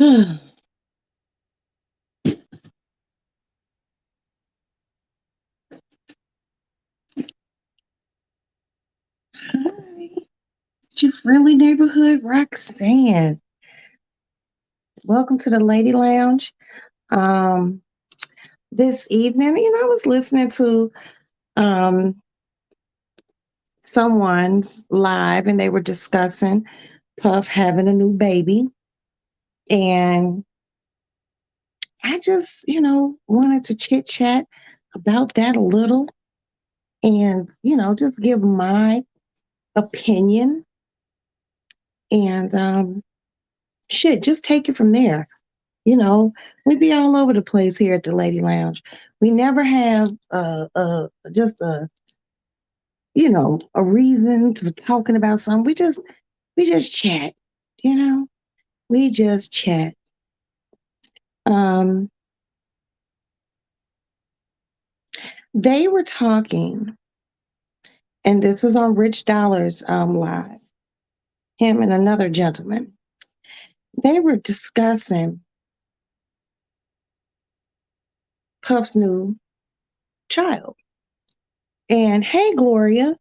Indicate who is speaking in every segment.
Speaker 1: Hi, it's your friendly neighborhood Roxanne. Welcome to the Lady Lounge. Um, this evening, I was listening to um someone's live, and they were discussing Puff having a new baby, and I just, wanted to chit chat about that a little, and just give my opinion, and shit, just take it from there. You know, we be all over the place here at the Lady Lounge. We never have just a reason to be talking about something. We just chat. You know, we just chat. Um, they were talking, and this was on Rich Dollar's live. Him and another gentleman. They were discussing Puff's new child. And hey, Gloria,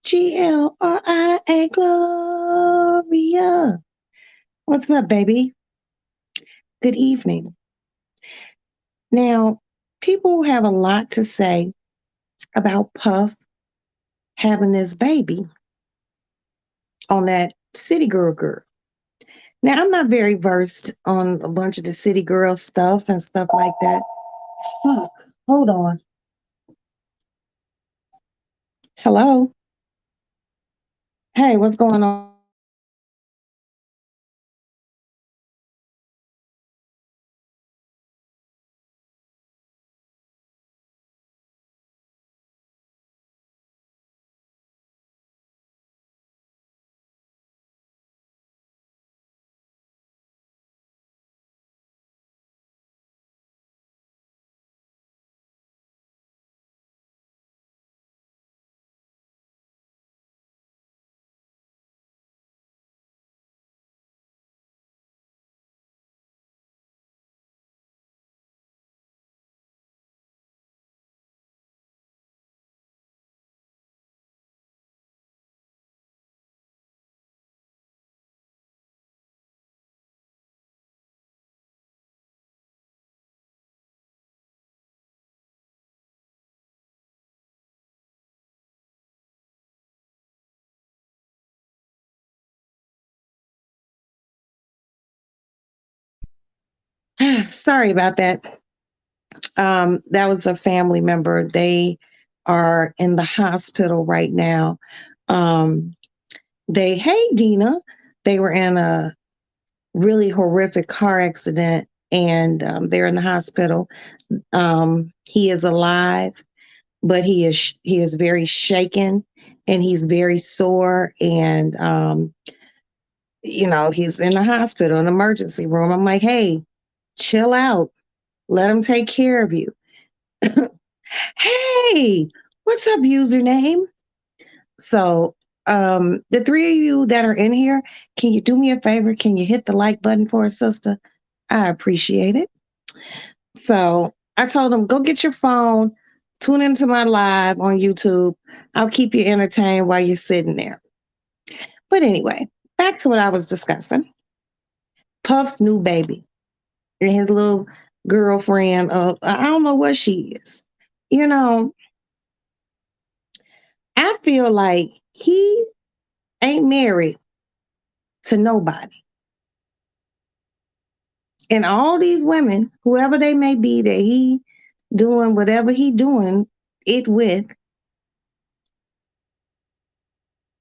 Speaker 1: Gloria. Gloria. What's up, baby? Good evening. Now, people have a lot to say about Puff having this baby on that City Girl girl. Now, I'm not very versed on a bunch of the City Girl stuff and stuff like that. Fuck. Hold on. Hello. Hey, what's going on? Sorry about that. That was a family member. They are in the hospital right now. Um, hey, Dina, they were in a really horrific car accident, and they're in the hospital. He is alive, but he is very shaken, and he's very sore, and he's in the hospital, an emergency room. I'm like, hey, chill out, let him take care of you. Hey, what's up, username? So, the three of you that are in here, can you do me a favor? Can you hit the like button for a sister? I appreciate it. So, I told them, go get your phone, tune into my live on YouTube. I'll keep you entertained while you're sitting there. But anyway, back to what I was discussing. Puff's new baby and his little girlfriend. I don't know what she is. You know, I feel like he ain't married to nobody. And all these women, whoever they may be, that he doing whatever he doing it with,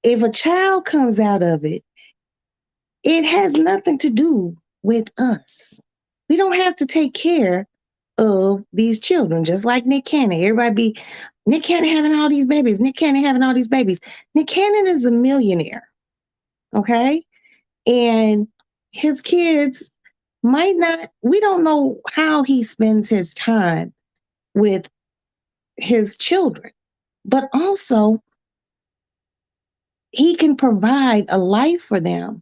Speaker 1: if a child comes out of it, it has nothing to do with us. We don't have to take care of these children, just like Nick Cannon. Everybody be Nick Cannon having all these babies. Nick Cannon having all these babies. Nick Cannon is a millionaire, okay? And his kids might not. We don't know how he spends his time with his children, but also he can provide a life for them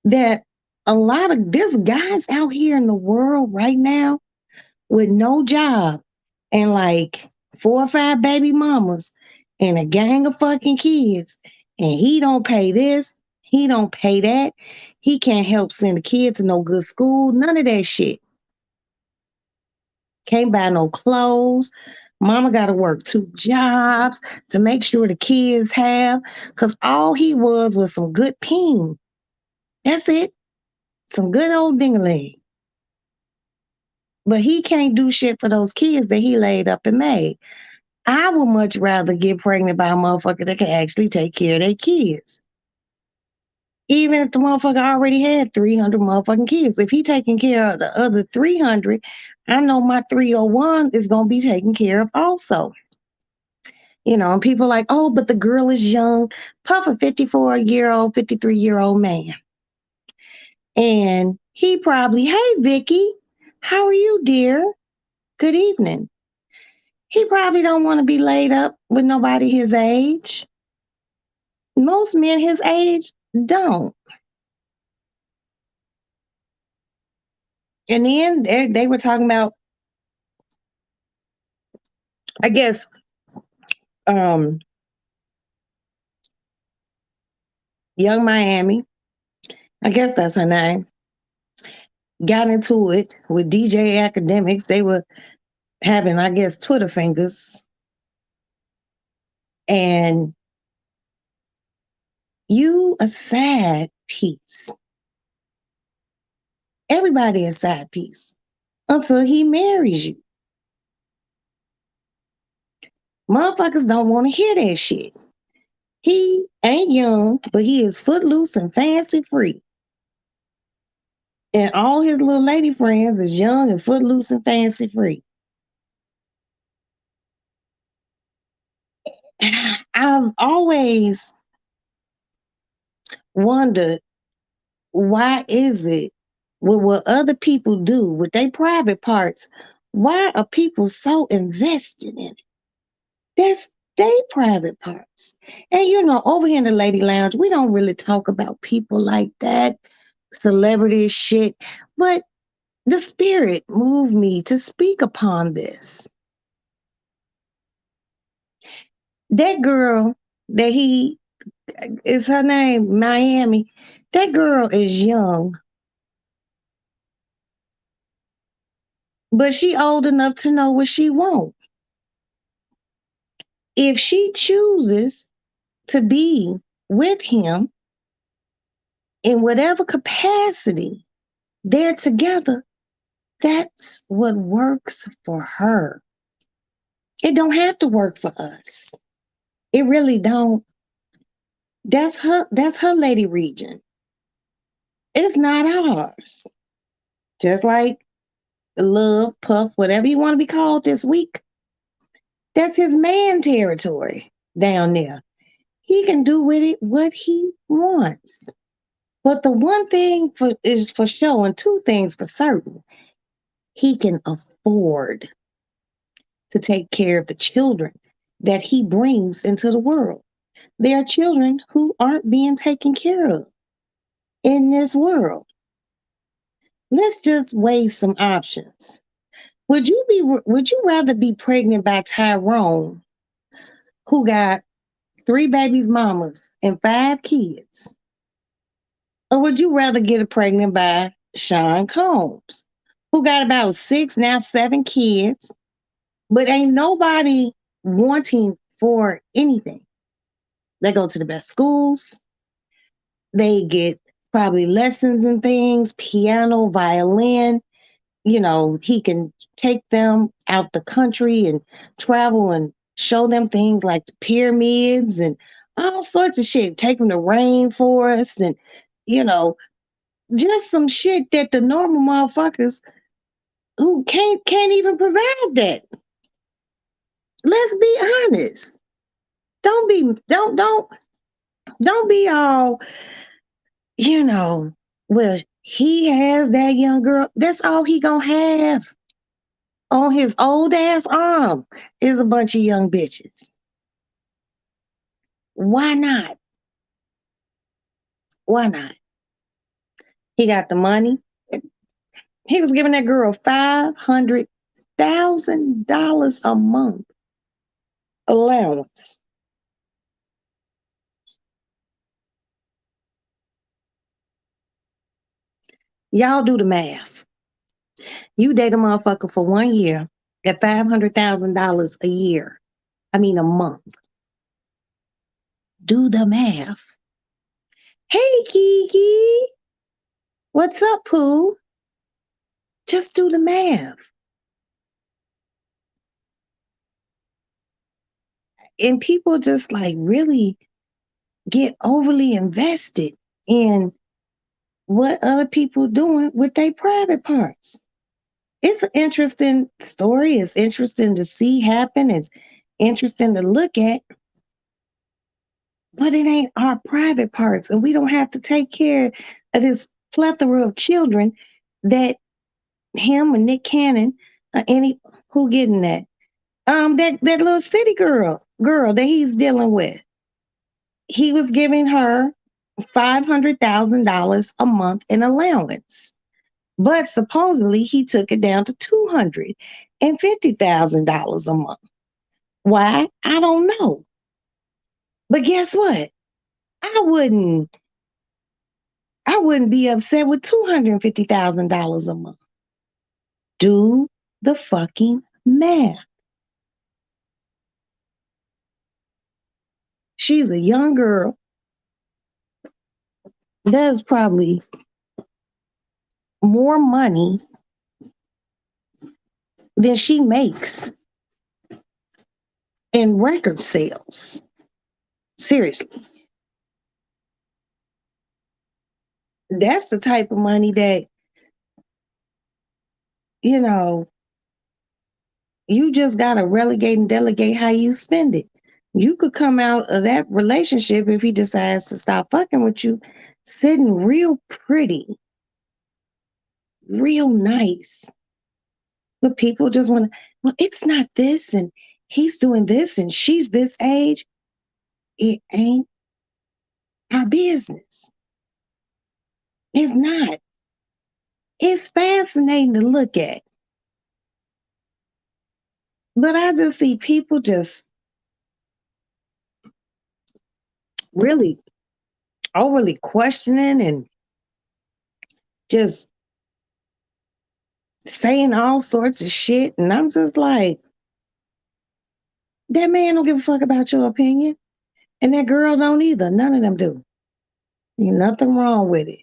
Speaker 1: that there's guys out here in the world right now with no job and like 4 or 5 baby mamas and a gang of fucking kids, and he don't pay this, he don't pay that, he can't help send the kids to no good school, none of that shit. Can't buy no clothes. Mama got to work 2 jobs to make sure the kids have, because all he was some good peen. That's it. Some good old dingaling. But he can't do shit for those kids that he laid up and made. I would much rather get pregnant by a motherfucker that can actually take care of their kids. Even if the motherfucker already had 300 motherfucking kids. If he taking care of the other 300, I know my 301 is going to be taken care of also. And people like, oh, but the girl is young. Puff a 54-year-old, 53-year-old man. And he probably, hey, Vicky, how are you, dear? Good evening. He probably don't want to be laid up with nobody his age. Most men his age don't. And then they were talking about, I guess, Young Miami, I guess that's her name, got into it with DJ Academics. They were having, I guess, Twitter fingers. And you a sad piece. Everybody a sad piece until he marries you. Motherfuckers don't want to hear that shit. He ain't young, but he is footloose and fancy free. And all his little lady friends is young and footloose and fancy free. I've always wondered, why is it with what other people do with their private parts, why are people so invested in it? That's their private parts. And over here in the Lady Lounge, we don't really talk about people like that, celebrity shit. But the spirit moved me to speak upon this. That girl that he is her name, Miami. That girl is young, but she old enough to know what she wants. If she chooses to be with him in whatever capacity, they're together, that's what works for her. It don't have to work for us. It really don't. That's her lady region. It's not ours. Just like Love, Puff, whatever you want to be called this week, that's his man territory down there. He can do with it what he wants. But the one thing is for sure, and two things for certain, he can afford to take care of the children that he brings into the world. There are children who aren't being taken care of in this world. Let's just weigh some options. Would you rather be pregnant by Tyrone, who got 3 babies mamas and 5 kids? Or would you rather get pregnant by Sean Combs, who got about 6, now 7 kids, but ain't nobody wanting for anything? They go to the best schools. They get probably lessons and things, piano, violin. He can take them out the country and travel and show them things like the pyramids and all sorts of shit. Take them to rainforest and, you know, just some shit that the normal motherfuckers who can't even provide that. Let's be honest. Don't be all, well, he has that young girl. That's all he gonna have on his old ass arm is a bunch of young bitches. Why not? Why not? He got the money. He was giving that girl $500,000 a month allowance. Y'all do the math. You date a motherfucker for 1 year at $500,000 a year. I mean, a month. Do the math. Hey, Kiki. What's up, Pooh? Just do the math. And people just like really get overly invested in what other people doing with their private parts. It's an interesting story. It's interesting to see happen. It's interesting to look at, but it ain't our private parts, and we don't have to take care of this plethora of children that him and Nick Cannon, any who getting that, that little city girl that he's dealing with. He was giving her $500,000 a month in allowance. But supposedly he took it down to $250,000 a month. Why? I don't know. But guess what? I wouldn't I wouldn't be upset with $250,000 a month. Do the fucking math. She's a young girl. There's probably more money than she makes in record sales. Seriously. That's the type of money that, you know, you just got to relegate and delegate how you spend it. You could come out of that relationship if he decides to stop fucking with you, sitting real pretty, real nice. But people just want to, well, it's not this, and he's doing this, and she's this age. It ain't our business. It's not. It's fascinating to look at. But I just see people just really overly questioning and just saying all sorts of shit. And I'm just like, that man don't give a fuck about your opinion. And that girl don't either. None of them do. Ain't nothing wrong with it.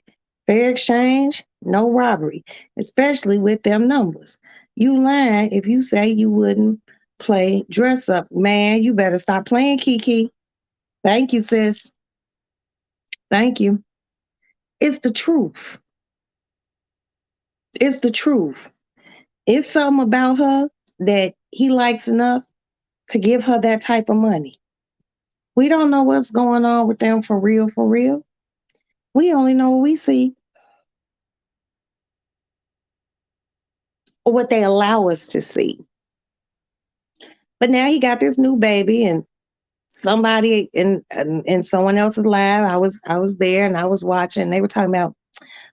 Speaker 1: Fair exchange, no robbery, especially with them numbers. You lying if you say you wouldn't play dress up. Man, you better stop playing, Kiki. Thank you, sis. Thank you. It's the truth. It's the truth. It's something about her that he likes enough to give her that type of money. We don't know what's going on with them for real, for real. We only know what we see or what they allow us to see. But now he got this new baby, and somebody in someone else's lab. I was there and I was watching. They were talking about,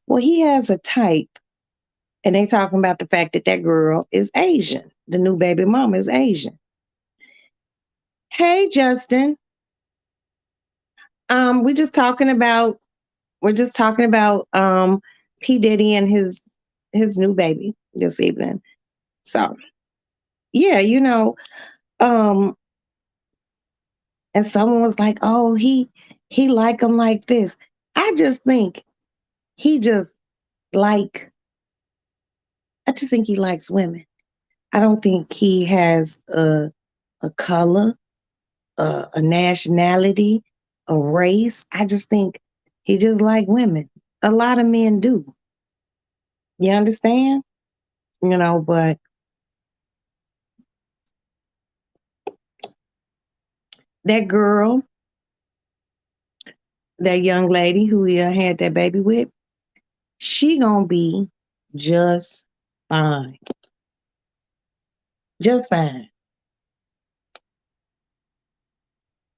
Speaker 1: well, he has a type, and they talking about the fact that that girl is Asian. The new baby mama is Asian. Hey, Justin. Um, we just talking about we're just talking about P Diddy and his new baby this evening. So yeah, um, and someone was like, "Oh, he like him like this." I just think he just like I just think he likes women. I don't think he has a color, a nationality, a race. I just think he just like women. A lot of men do. You understand? But that girl, that young lady who he had that baby with, she gonna be just fine. Just fine.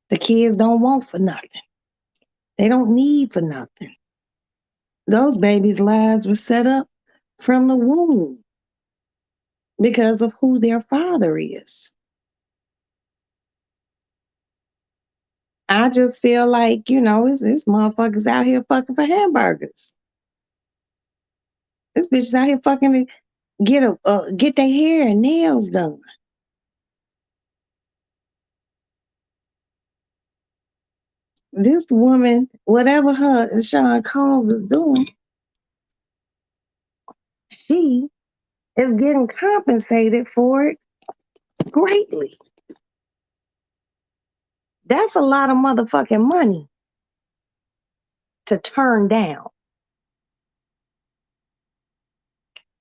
Speaker 1: The kids don't want for nothing. They don't need for nothing. Those babies' lives were set up from the womb because of who their father is. I just feel like, it's motherfuckers out here fucking for hamburgers. This bitch is out here fucking to get their hair and nails done. This woman, whatever her and Sean Combs is doing, she is getting compensated for it greatly. That's a lot of motherfucking money to turn down.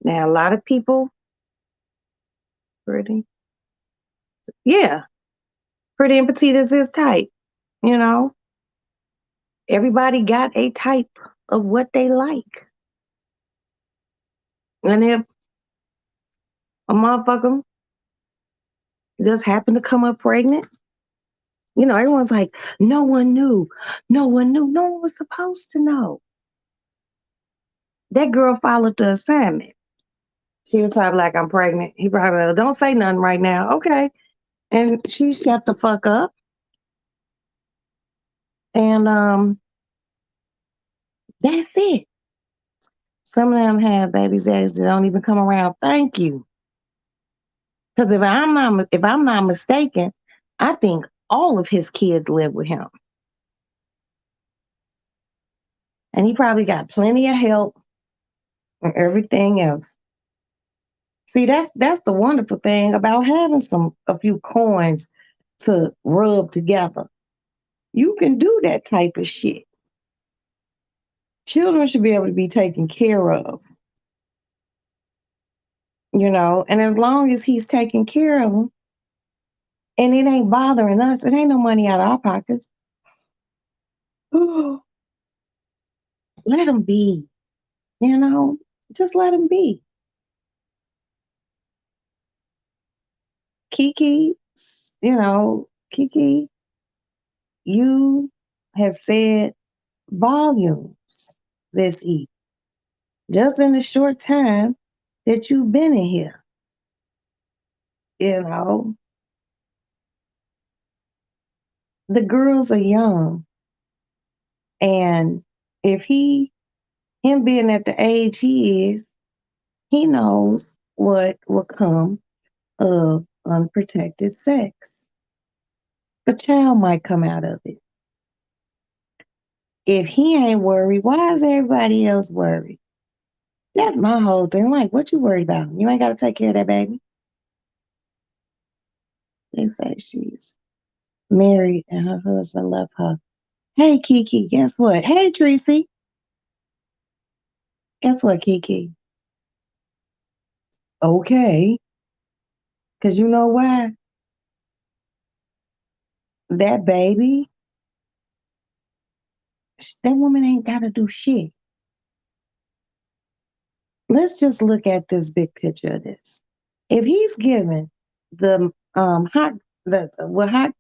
Speaker 1: Now, a lot of people, pretty, yeah, pretty and petite is his type, you know. Everybody got a type of what they like. And if a motherfucker just happened to come up pregnant, everyone's like, no one knew. No one knew. No one was supposed to know. That girl followed the assignment. She was probably like, I'm pregnant. He probably like, don't say nothing right now. Okay. And she shut the fuck up. And that's it. Some of them have babies that don't even come around. Thank you. Because if I'm not mistaken, I think all of his kids live with him. And he probably got plenty of help and everything else. See, that's the wonderful thing about having a few coins to rub together. You can do that type of shit. Children should be able to be taken care of, and as long as he's taking care of them and it ain't bothering us, it ain't no money out of our pockets. Let him be, you know, just let him be. Kiki, Kiki, you have said volumes this evening, just in the short time that you've been in here. You know, the girls are young, and if him being at the age he is, he knows what will come of unprotected sex. A child might come out of it. If he ain't worried, why is everybody else worried? That's my whole thing. Like, what you worried about? You ain't got to take care of that baby. They say she's married and her husband left her. Hey, Kiki, guess what? Hey, Tracy, guess what, Kiki? Okay, because you know why? That baby, that woman ain't got to do shit. Let's just look at this big picture of this. If he's given the hot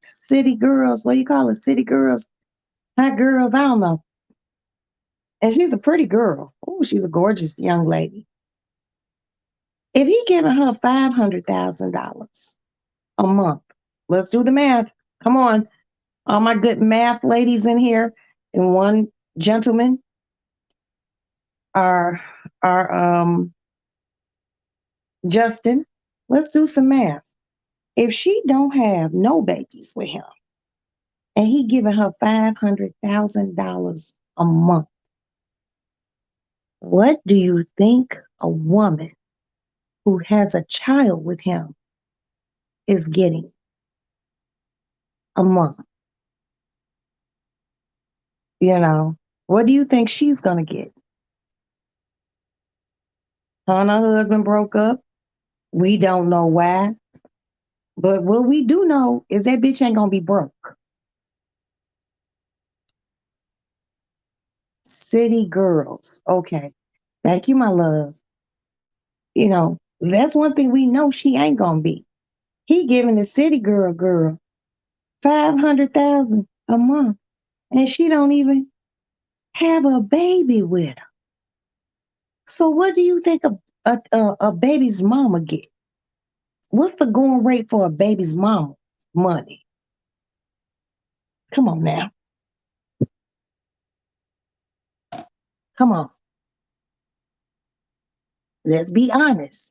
Speaker 1: city girls, what do you call it? City girls, hot girls, I don't know. And she's a pretty girl. Oh, she's a gorgeous young lady. If he giving her $500,000 a month, let's do the math. Come on, all my good math ladies in here, and one gentleman are Justin. Let's do some math. If she don't have no babies with him, and he giving her $500,000 a month, what do you think a woman who has a child with him is getting a month? What do you think she's gonna get? Her and her husband broke up. We don't know why, but what we do know is that bitch ain't gonna be broke. City girls. Okay. Thank you, my love. That's one thing we know she ain't gonna be. He giving the city girl 500,000 a month, and she don't even have a baby with her. So what do you think a baby's mama get? What's the going rate for a baby's mama money? Come on now. Come on. Let's be honest.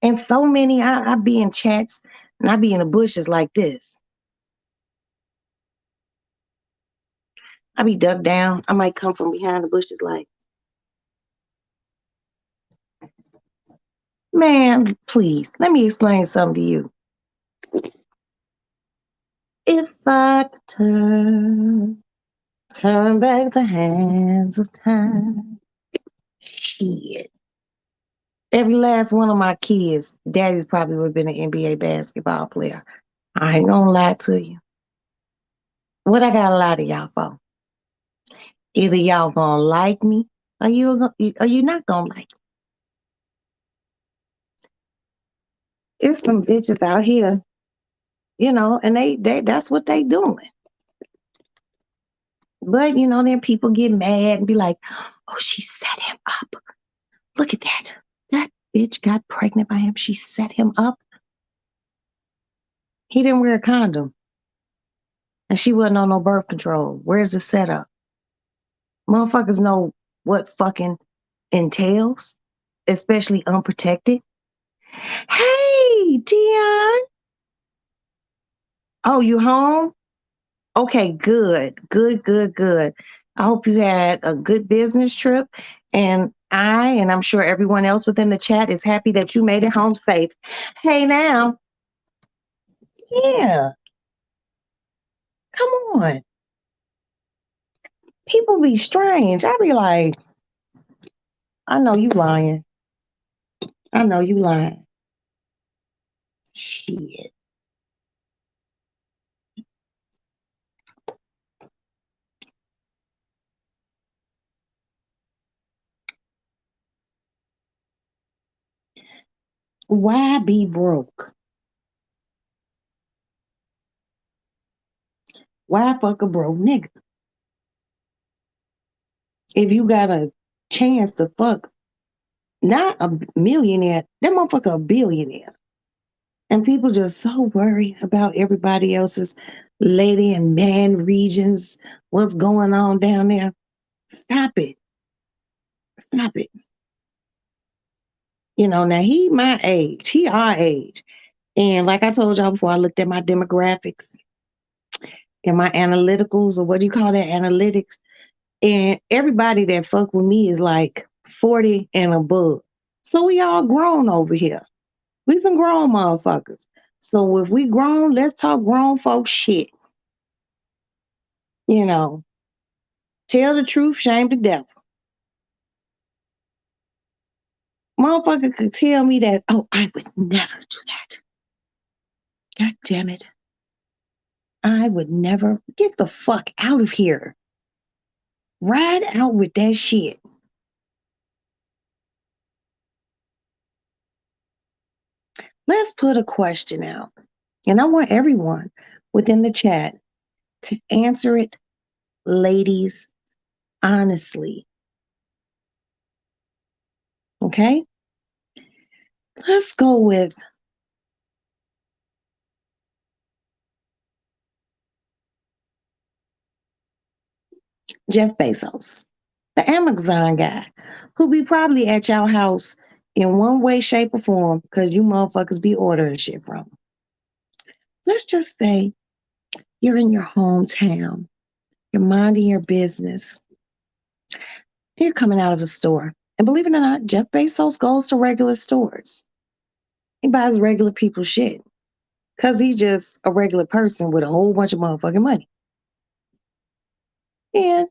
Speaker 1: And so many, I be in chats and I be in the bushes like this. I be ducked down. I might come from behind the bushes like, man, please, let me explain something to you. If I could turn back the hands of time. Shit. Every last one of my kids, daddy's probably would have been an NBA basketball player. I ain't gonna lie to you. What I gotta lie to y'all for? Either y'all gonna like me or you not gonna like me. It's some bitches out here, and they that's what they doing. But then people get mad and be like, oh, she set him up. Look at that. That bitch got pregnant by him. She set him up. He didn't wear a condom. And she wasn't on no birth control. Where's the setup? Motherfuckers know what fucking entails, especially unprotected. Hey, Dion. Oh, you home? Okay, good, good, good, good. I hope you had a good business trip. And I'm sure everyone else within the chat is happy that you made it home safe. Hey, now, yeah, come on. People be strange. I be like, I know you lying. I know you lying. Shit. Why be broke? Why fuck a broke nigga? If you got a chance to fuck not a millionaire, that motherfucker a billionaire. And people just so worried about everybody else's lady and man regions, what's going on down there. Stop it. Stop it. Now he my age. He our age. And like I told y'all before, I looked at my demographics and my analyticals, or what do you call that? Analytics. And everybody that fuck with me is like 40 and above. So we all grown over here. We some grown motherfuckers. So if we grown, let's talk grown folks shit. You know, tell the truth, shame the devil. Motherfucker could tell me that, oh, I would never do that. God damn it. I would never get the fuck out of here. Ride out with that shit. Let's put a question out. And I want everyone within the chat to answer it, ladies, honestly. Okay? Let's go with Jeff Bezos, the Amazon guy, who be probably at your house in one way, shape, or form because you motherfuckers be ordering shit from him. Let's just say you're in your hometown, you're minding your business, you're coming out of a store. And believe it or not, Jeff Bezos goes to regular stores. He buys regular people's shit because he's just a regular person with a whole bunch of motherfucking money. And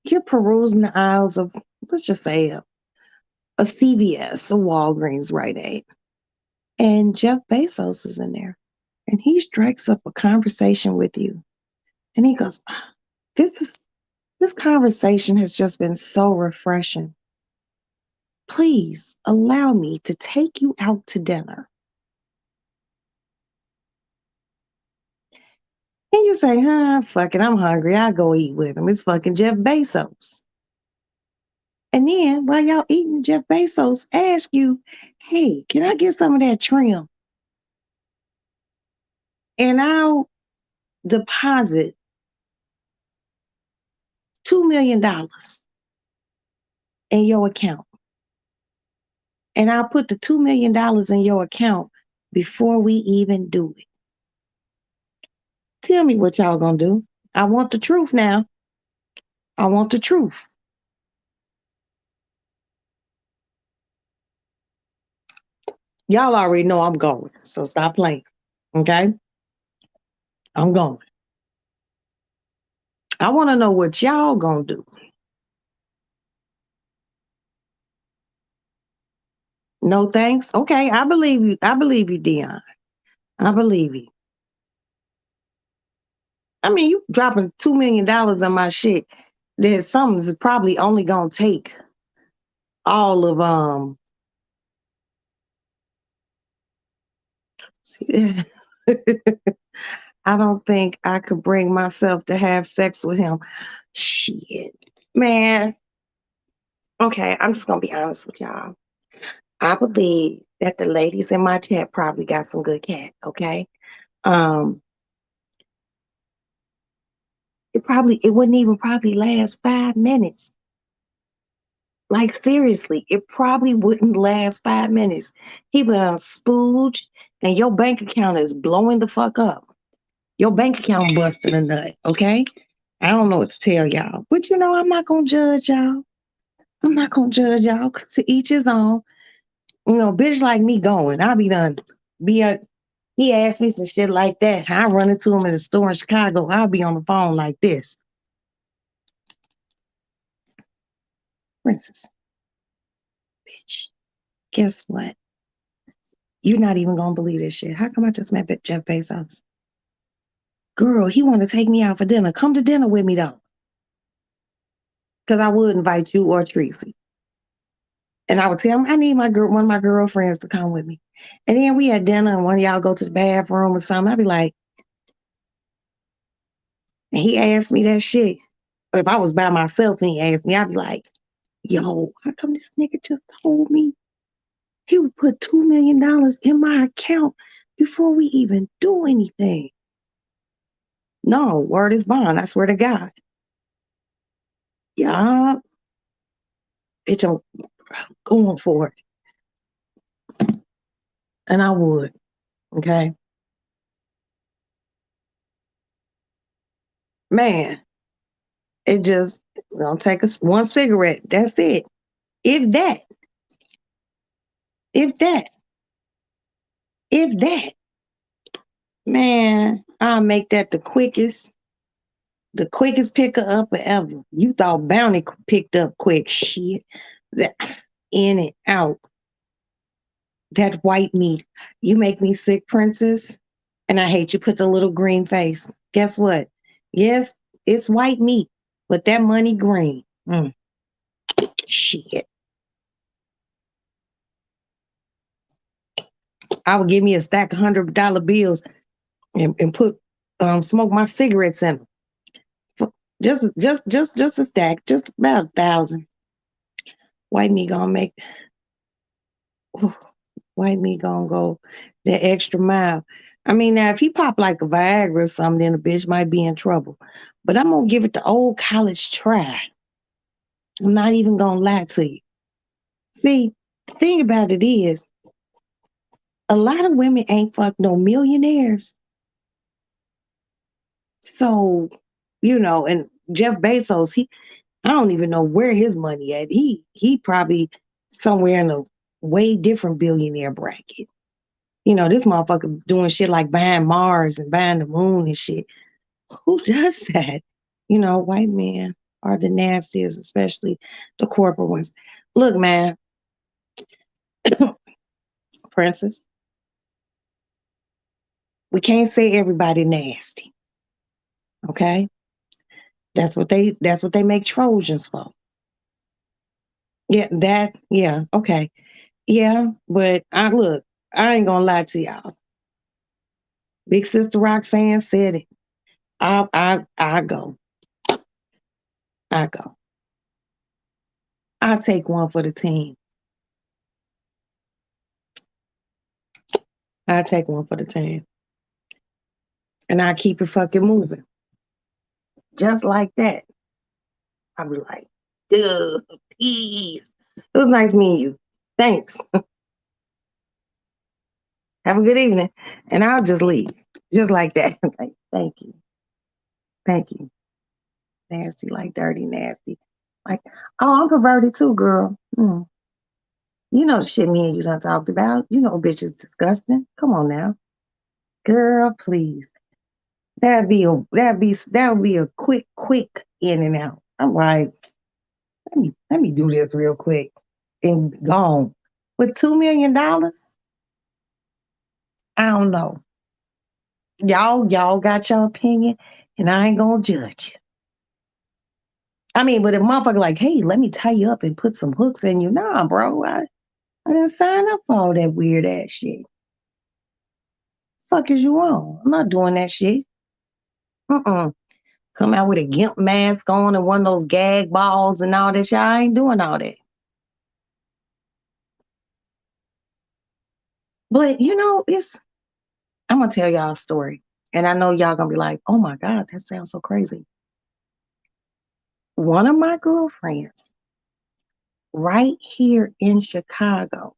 Speaker 1: you're perusing the aisles of, let's just say, a CVS, a Walgreens, Rite Aid. And Jeff Bezos is in there. And he strikes up a conversation with you. And he goes, this conversation has just been so refreshing. Please allow me to take you out to dinner. And you say, fuck it, I'm hungry. I'll go eat with him. It's fucking Jeff Bezos. And then while y'all eating, Jeff Bezos ask you, hey, can I get some of that trim? And I'll deposit $2 million in your account. And I'll put the $2 million in your account before we even do it. Tell me what y'all gonna do. I want the truth now. I want the truth. Y'all already know I'm going, so stop playing. Okay? I'm going. I want to know what y'all gonna do. No thanks. Okay, I believe you. I believe you, Dion. I believe you. I mean, you dropping $2 million on my shit. There's something's probably only gonna take all of I don't think I could bring myself to have sex with him. Shit. Man. Okay, I'm just gonna be honest with y'all. I believe that the ladies in my chat probably got some good cat, okay? Um, it wouldn't even probably last 5 minutes. Like seriously, it probably wouldn't last 5 minutes. He been on spooge and your bank account is blowing the fuck up. Your bank account busting a nut, okay? I don't know what to tell y'all. But you know, I'm not gonna judge y'all. I'm not gonna judge y'all. 'Cause to each his own. You know, bitch like me going. I'll be done. Be a He asked me some shit like that. I run into him in the store in Chicago. I'll be on the phone like this. Princess, bitch, guess what? You're not even gonna believe this shit. How come I just met Jeff Bezos? Girl, he wanna take me out for dinner. Come to dinner with me though. Cause I would invite you or Tracy. And I would tell him I need one of my girlfriends to come with me. And then we had dinner and one of y'all go to the bathroom or something. I'd be like, and he asked me that shit. If I was by myself and he asked me, I'd be like, yo, how come this nigga just told me he would put $2 million in my account before we even do anything? No, word is bond. I swear to God. Yeah, bitch, I'm going for it. And I would. Okay. Man, it just gonna take us one cigarette. That's it. If that, if that, if that, man, I'll make that the quickest picker up ever. You thought Bounty picked up quick shit. That in and out. That white meat. You make me sick, princess. And I hate you put the little green face. Guess what? Yes, it's white meat, but that money green. Shit. I would give me a stack of $100 bills and put smoke my cigarettes in them. Just a stack, just about 1,000. White meat gonna make white meat gonna go the extra mile. I mean, now if he pop like a Viagra or something, then the bitch might be in trouble. But I'm gonna give it the old college try. I'm not even gonna lie to you. See, the thing about it is, a lot of women ain't fucked no millionaires. So, and Jeff Bezos, I don't even know where his money at. He probably somewhere in a way different billionaire bracket. This motherfucker doing shit like buying Mars and buying the moon and shit. Who does that? White men are the nastiest, especially the corporate ones. Look, man, Princess, we can't say everybody nasty. Okay? That's what they make Trojans for. Yeah, okay. Yeah, but I ain't gonna lie to y'all. Big Sister Roxanne said it. I go. I go. I I'll take one for the team. I'll take one for the team. And I'll keep it fucking moving. Just like that. I'll be like, dude, peace. It was nice meeting you. Thanks. Have a good evening. And I'll just leave. Just like that. Like, thank you. Thank you. Nasty, like dirty, nasty. Like, oh, I'm perverted too, girl. You know the shit me and you done talked about. You know bitch is disgusting. Come on now. Girl, please. That would be a quick in and out. I'm like, let me do this real quick and gone. With $2 million, I don't know. Y'all got your opinion, and I ain't gonna judge you. I mean, but if motherfucker like, hey, let me tie you up and put some hooks in you, nah, bro. I didn't sign up for all that weird ass shit. Fuck is you on? I'm not doing that shit. Uh-uh. Come out with a gimp mask on and one of those gag balls and all that shit. I ain't doing all that. But I'm gonna tell y'all a story. And I know y'all gonna be like, oh my God, that sounds so crazy. One of my girlfriends, right here in Chicago,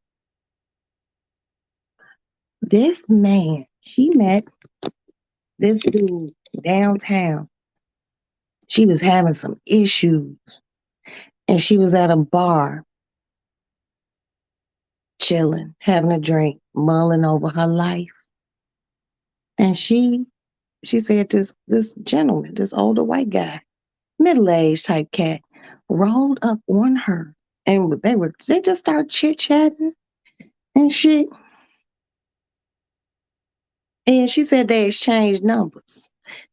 Speaker 1: this man, she met this dude downtown. She was having some issues and she was at a bar chilling, having a drink, mulling over her life. And she said this gentleman, this older white guy, middle-aged type cat, rolled up on her and they just started chit-chatting and shit. And she said they exchanged numbers.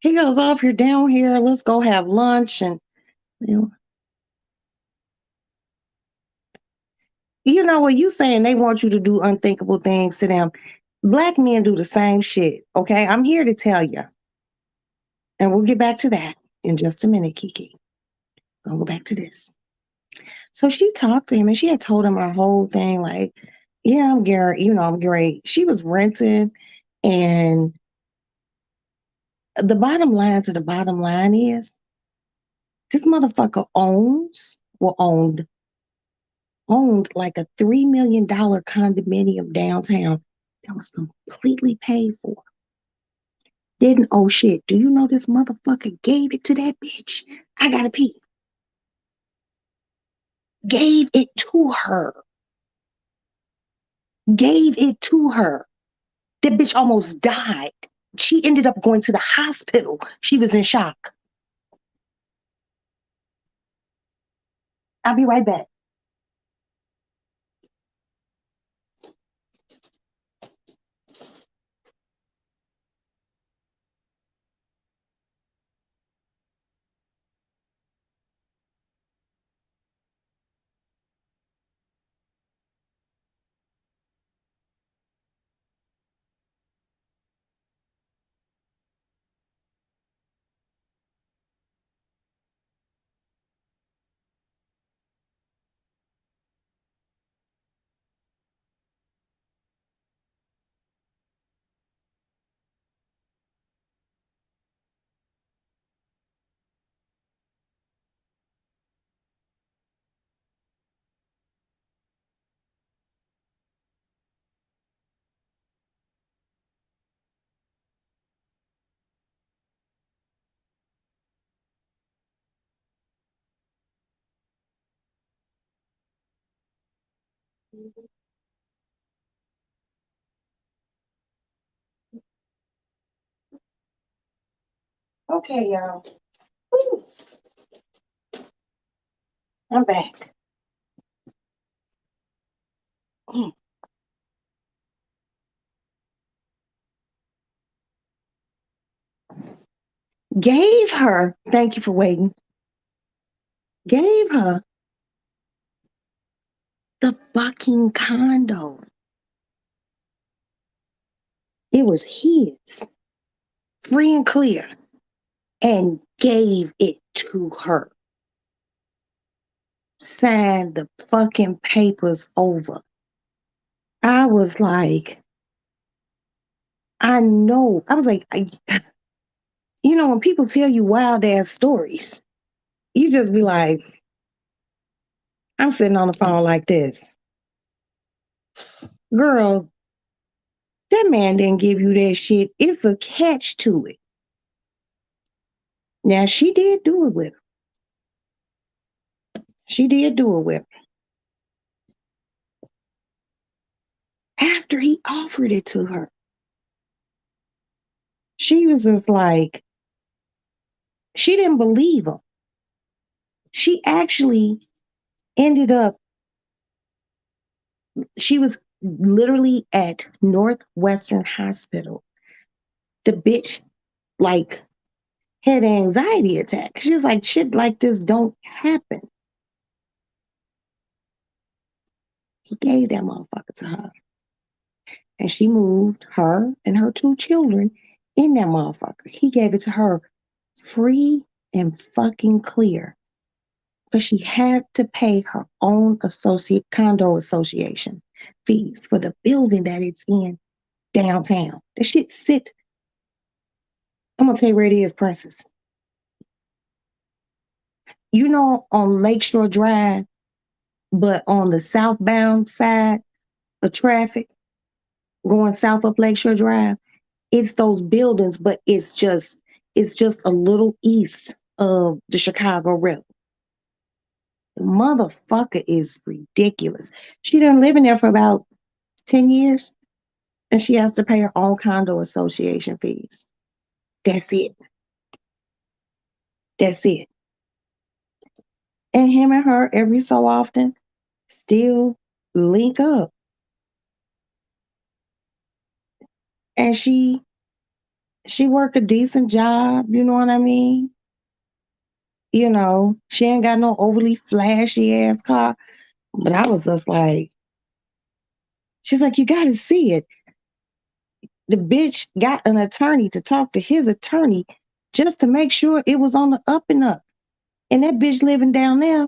Speaker 1: He goes, off here, down here, let's go have lunch. And you know, what you saying they want you to do unthinkable things to them. Black men do the same shit. Okay. I'm here to tell you. And we'll get back to that in just a minute, Kiki. Gonna go back to this. So she talked to him and she had told him her whole thing, like, yeah, I'm Gary, I'm great. She was renting, and the bottom line to the bottom line is this motherfucker owned like a $3 million condominium downtown that was completely paid for. Didn't owe shit. Do you know this motherfucker gave it to that bitch? I gotta pee. Gave it to her. Gave it to her. That bitch almost died. She ended up going to the hospital. She was in shock. I'll be right back. Okay, y'all. Whew, I'm back. Mm. Gave her, thank you for waiting, gave her the fucking condo. It was his, free and clear, and gave it to her. signed the fucking papers over. I was like, I know. I was like, when people tell you wild ass stories, you just be like, I'm sitting on the phone like this. Girl, that man didn't give you that shit. It's a catch to it. Now, she did do it with him. She did do it with him. After he offered it to her, she was just like, she didn't believe him. She actually ended up, she was literally at Northwestern Hospital. The bitch, like, had an anxiety attack. She was like, shit like this don't happen. He gave that motherfucker to her. And she moved her and her two children in that motherfucker. He gave it to her free and fucking clear. But she had to pay her own condo association fees for the building that it's in downtown. The shit sit. I'm gonna tell you where it is, Princess. On Lakeshore Drive, but on the southbound side of traffic, going south up Lakeshore Drive, it's those buildings, but it's just a little east of the Chicago River. The motherfucker is ridiculous. She done live in there for about 10 years and she has to pay her own condo association fees. That's it. That's it. And him and her every so often still link up. And she work a decent job, you know what I mean? She ain't got no overly flashy ass car. But I was just like, she's like, you gotta see it. The bitch got an attorney to talk to his attorney just to make sure it was on the up and up. And that bitch living down there.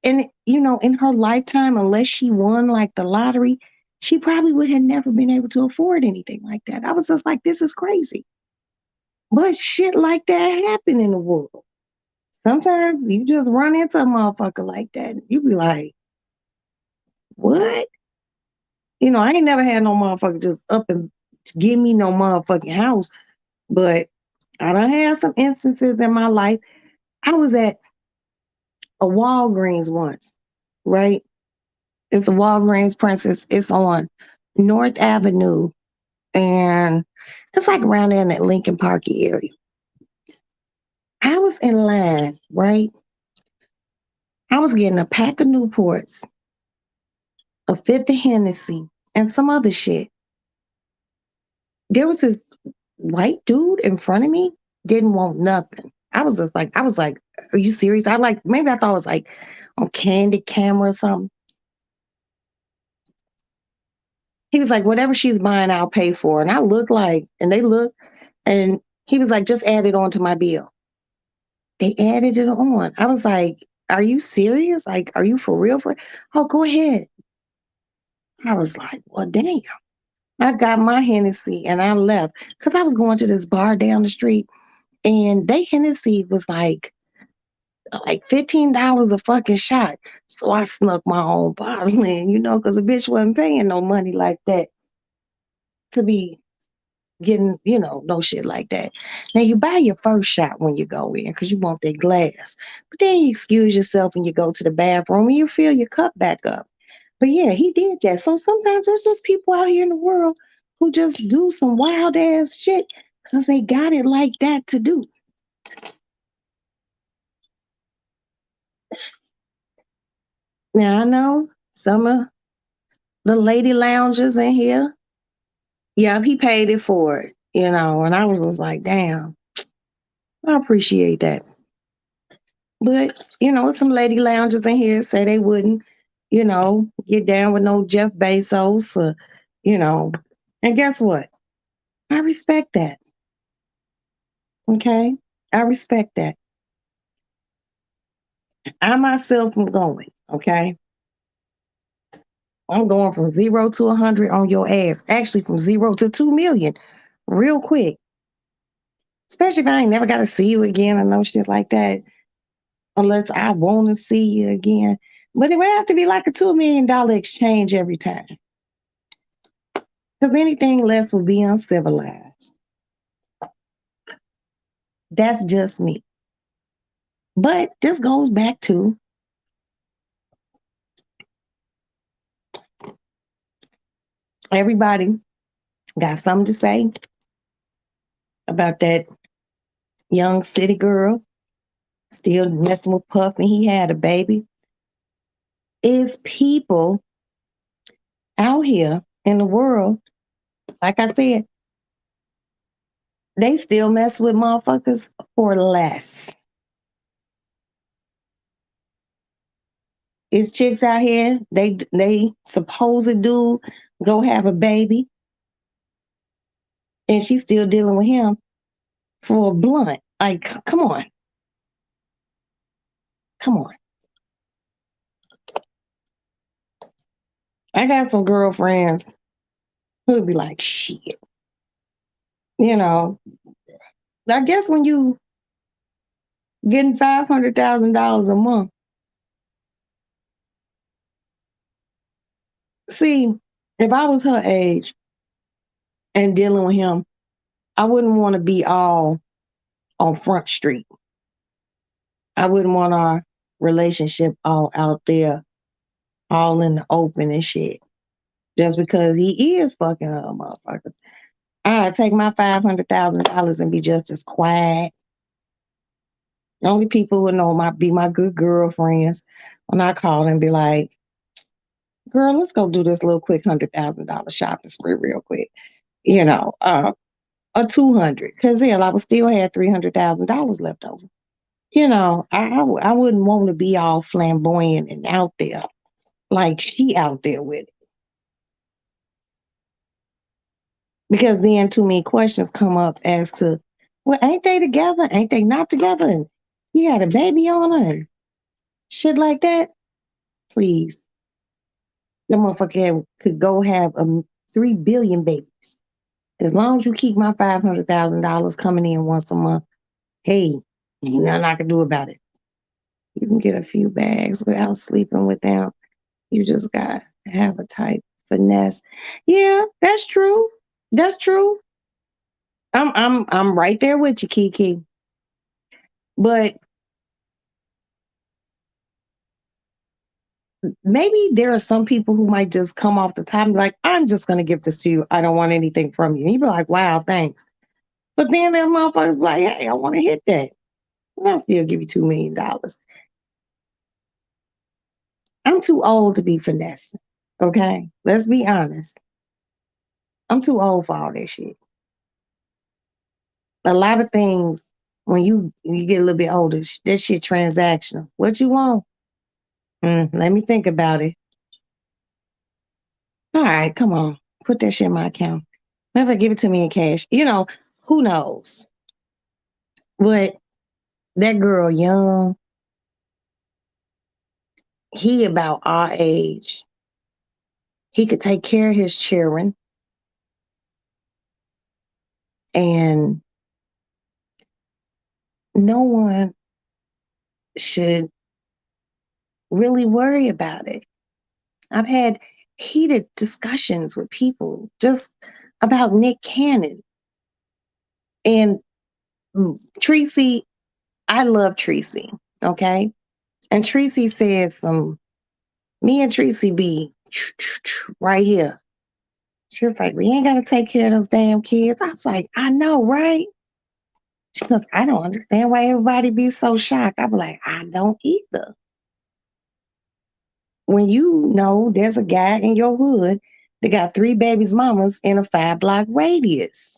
Speaker 1: And in her lifetime, unless she won like the lottery, she probably would have never been able to afford anything like that. I was just like, this is crazy. But shit like that happen in the world. Sometimes you just run into a motherfucker like that. And you be like, what? I ain't never had no motherfucker just up and give me no motherfucking house. But I done had some instances in my life. I was at a Walgreens once, right? It's a Walgreens, Princess. It's on North Avenue, and it's like around there in that Lincoln Park area. I was in line, right? I was getting a pack of Newports, a fifth of Hennessy, and some other shit. There was this white dude in front of me, didn't want nothing. I was like, are you serious? Maybe I thought it was like on candid camera or something. He was like, whatever she's buying, I'll pay for. And I looked like, and they looked, and he was like, just add it on to my bill. They added it on. I was like, are you serious? Like, are you for real? Oh, go ahead. I was like, well, damn. I got my Hennessy and I left because I was going to this bar down the street and they Hennessy was like $15 a fucking shot. So I snuck my own bottle in, because a bitch wasn't paying no money like that to be getting, no shit like that. Now you buy your first shot when you go in because you want that glass. But then you excuse yourself and you go to the bathroom and you fill your cup back up. But yeah, he did that. So sometimes there's just people out here in the world who just do some wild ass shit because they got it like that to do. Now I know some of the lady loungers in here, yeah, he paid it for it, and I was just like, damn, I appreciate that. But, some lady loungers in here say they wouldn't, get down with no Jeff Bezos or, you know, and guess what? I respect that. Okay. I respect that. I myself am going, okay? I'm going from 0 to 100 on your ass. Actually, from 0 to 2 million real quick. Especially if I ain't never got to see you again or no shit like that, unless I want to see you again. But it would have to be like a $2 million exchange every time. Because anything less would be uncivilized. That's just me. But this goes back to everybody got something to say about that young city girl still messing with Puff and he had a baby. Is people out here in the world, like I said, they still mess with motherfuckers for less. It's chicks out here, they supposed dude go have a baby, and she's still dealing with him for a blunt. Like, come on. Come on. I got some girlfriends who'd be like, shit. You know, I guess when you getting $500,000 a month, see, if I was her age and dealing with him, I wouldn't want to be all on Front Street. I wouldn't want our relationship all out there, all in the open and shit. Just because he is fucking a motherfucker. I'd take my $500,000 and be just as quiet. The only people who know might be my good girlfriends when I call and be like, girl, let's go do this little quick $100,000 shopping spree real quick. You know, or 200, because hell, I would still have $300,000 left over. You know, I wouldn't want to be all flamboyant and out there like she out there with it. Because then too many questions come up as to, well, ain't they together? Ain't they not together? And he had a baby on her and shit like that. Please. The motherfucker could go have 3 billion babies. As long as you keep my $500,000 coming in once a month, hey, ain't nothing I can do about it. You can get a few bags without sleeping with them. You just got to have a type finesse. Yeah, that's true. That's true. I'm right there with you, Kiki. But maybe there are some people who might just come off the top and be like, I'm just gonna give this to you. I don't want anything from you. And you be like, wow, thanks. But then that motherfucker's like, hey, I want to hit that. And I'll still give you $2 million. I'm too old to be finessing. Okay. Let's be honest. I'm too old for all that shit. A lot of things when you get a little bit older, that shit transactional. What you want? Let me think about it. All right, come on. Put that shit in my account. Never give it to me in cash. You know, who knows? But that girl young, he about our age. He could take care of his children and no one should really worry about it. I've had heated discussions with people just about Nick Cannon and Tracy. I love Tracy, okay? And Tracy said me and Tracy be right here. She was like, we ain't got to take care of those damn kids. I was like, I know, right? She goes, I don't understand why everybody be so shocked. I be like, I don't either. When you know there's a guy in your hood that got 3 babies mamas in a 5 block radius.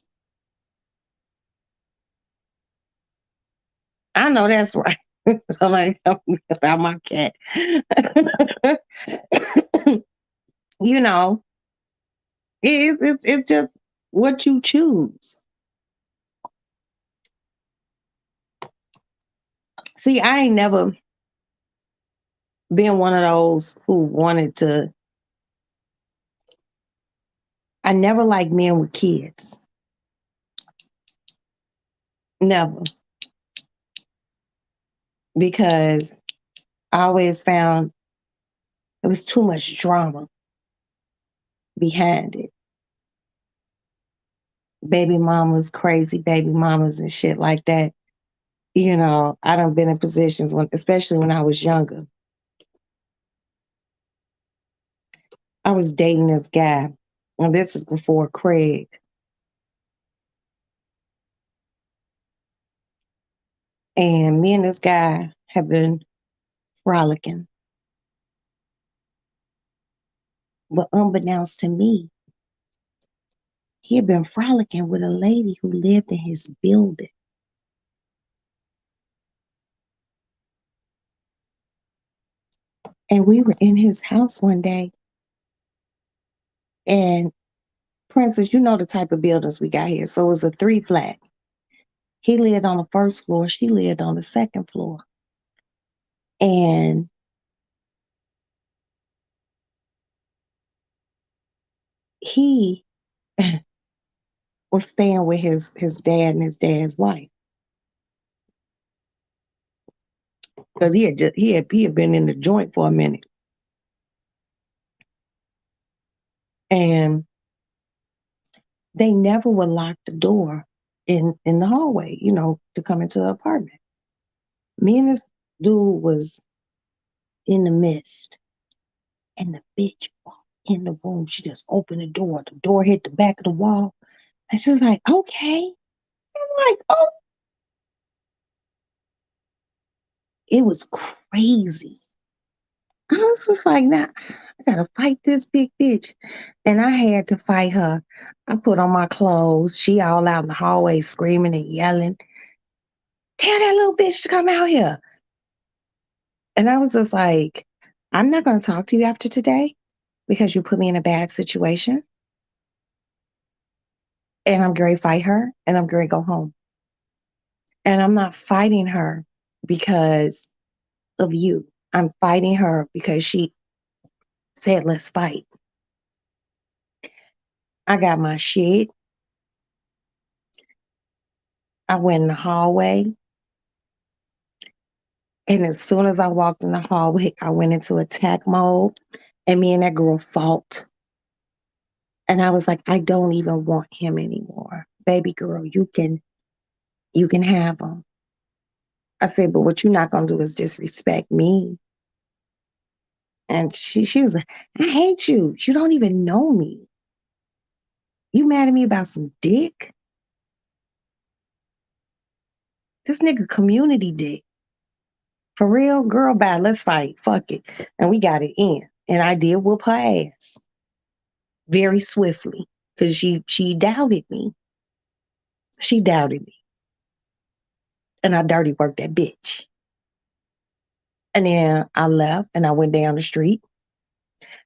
Speaker 1: I know that's right. I'm like, about my cat. You know, it's just what you choose. See, I ain't never being one of those who wanted to, I never liked men with kids. Never. Because I always found there was too much drama behind it. Baby mamas, crazy baby mamas and shit like that. You know, I done been in positions when, especially when I was younger. I was dating this guy, and this is before Craig. And me and this guy have been frolicking. But unbeknownst to me, he had been frolicking with a lady who lived in his building. And we were in his house one day. And Princess, you know the type of buildings we got here. So it was a three flat. He lived on the first floor, she lived on the second floor. And he was staying with his dad and his dad's wife. Because he had been in the joint for a minute. And they never would lock the door in the hallway, to come into the apartment. Me and this dude was in the midst, and the bitch walked in the room. She just opened the door. The door hit the back of the wall. And she was like, okay. I'm like, oh, it was crazy. I was just like, nah, I gotta fight this big bitch. And I had to fight her. I put on my clothes. She all out in the hallway screaming and yelling. Tell that little bitch to come out here. And I was just like, I'm not gonna talk to you after today because you put me in a bad situation. And I'm going to fight her and I'm going to go home. And I'm not fighting her because of you. I'm fighting her because she said, let's fight. I got my shit. I went in the hallway. And as soon as I walked in the hallway, I went into attack mode. And me and that girl fought. And I was like, I don't even want him anymore. Baby girl, you can have him. I said, but what you're not gonna do is disrespect me. And she was like, I hate you. You don't even know me. You mad at me about some dick? This nigga community dick. For real, girl, bye. Let's fight. Fuck it. And we got it in. And I did whoop her ass very swiftly because she doubted me. She doubted me. And I dirty worked that bitch. And then I left and I went down the street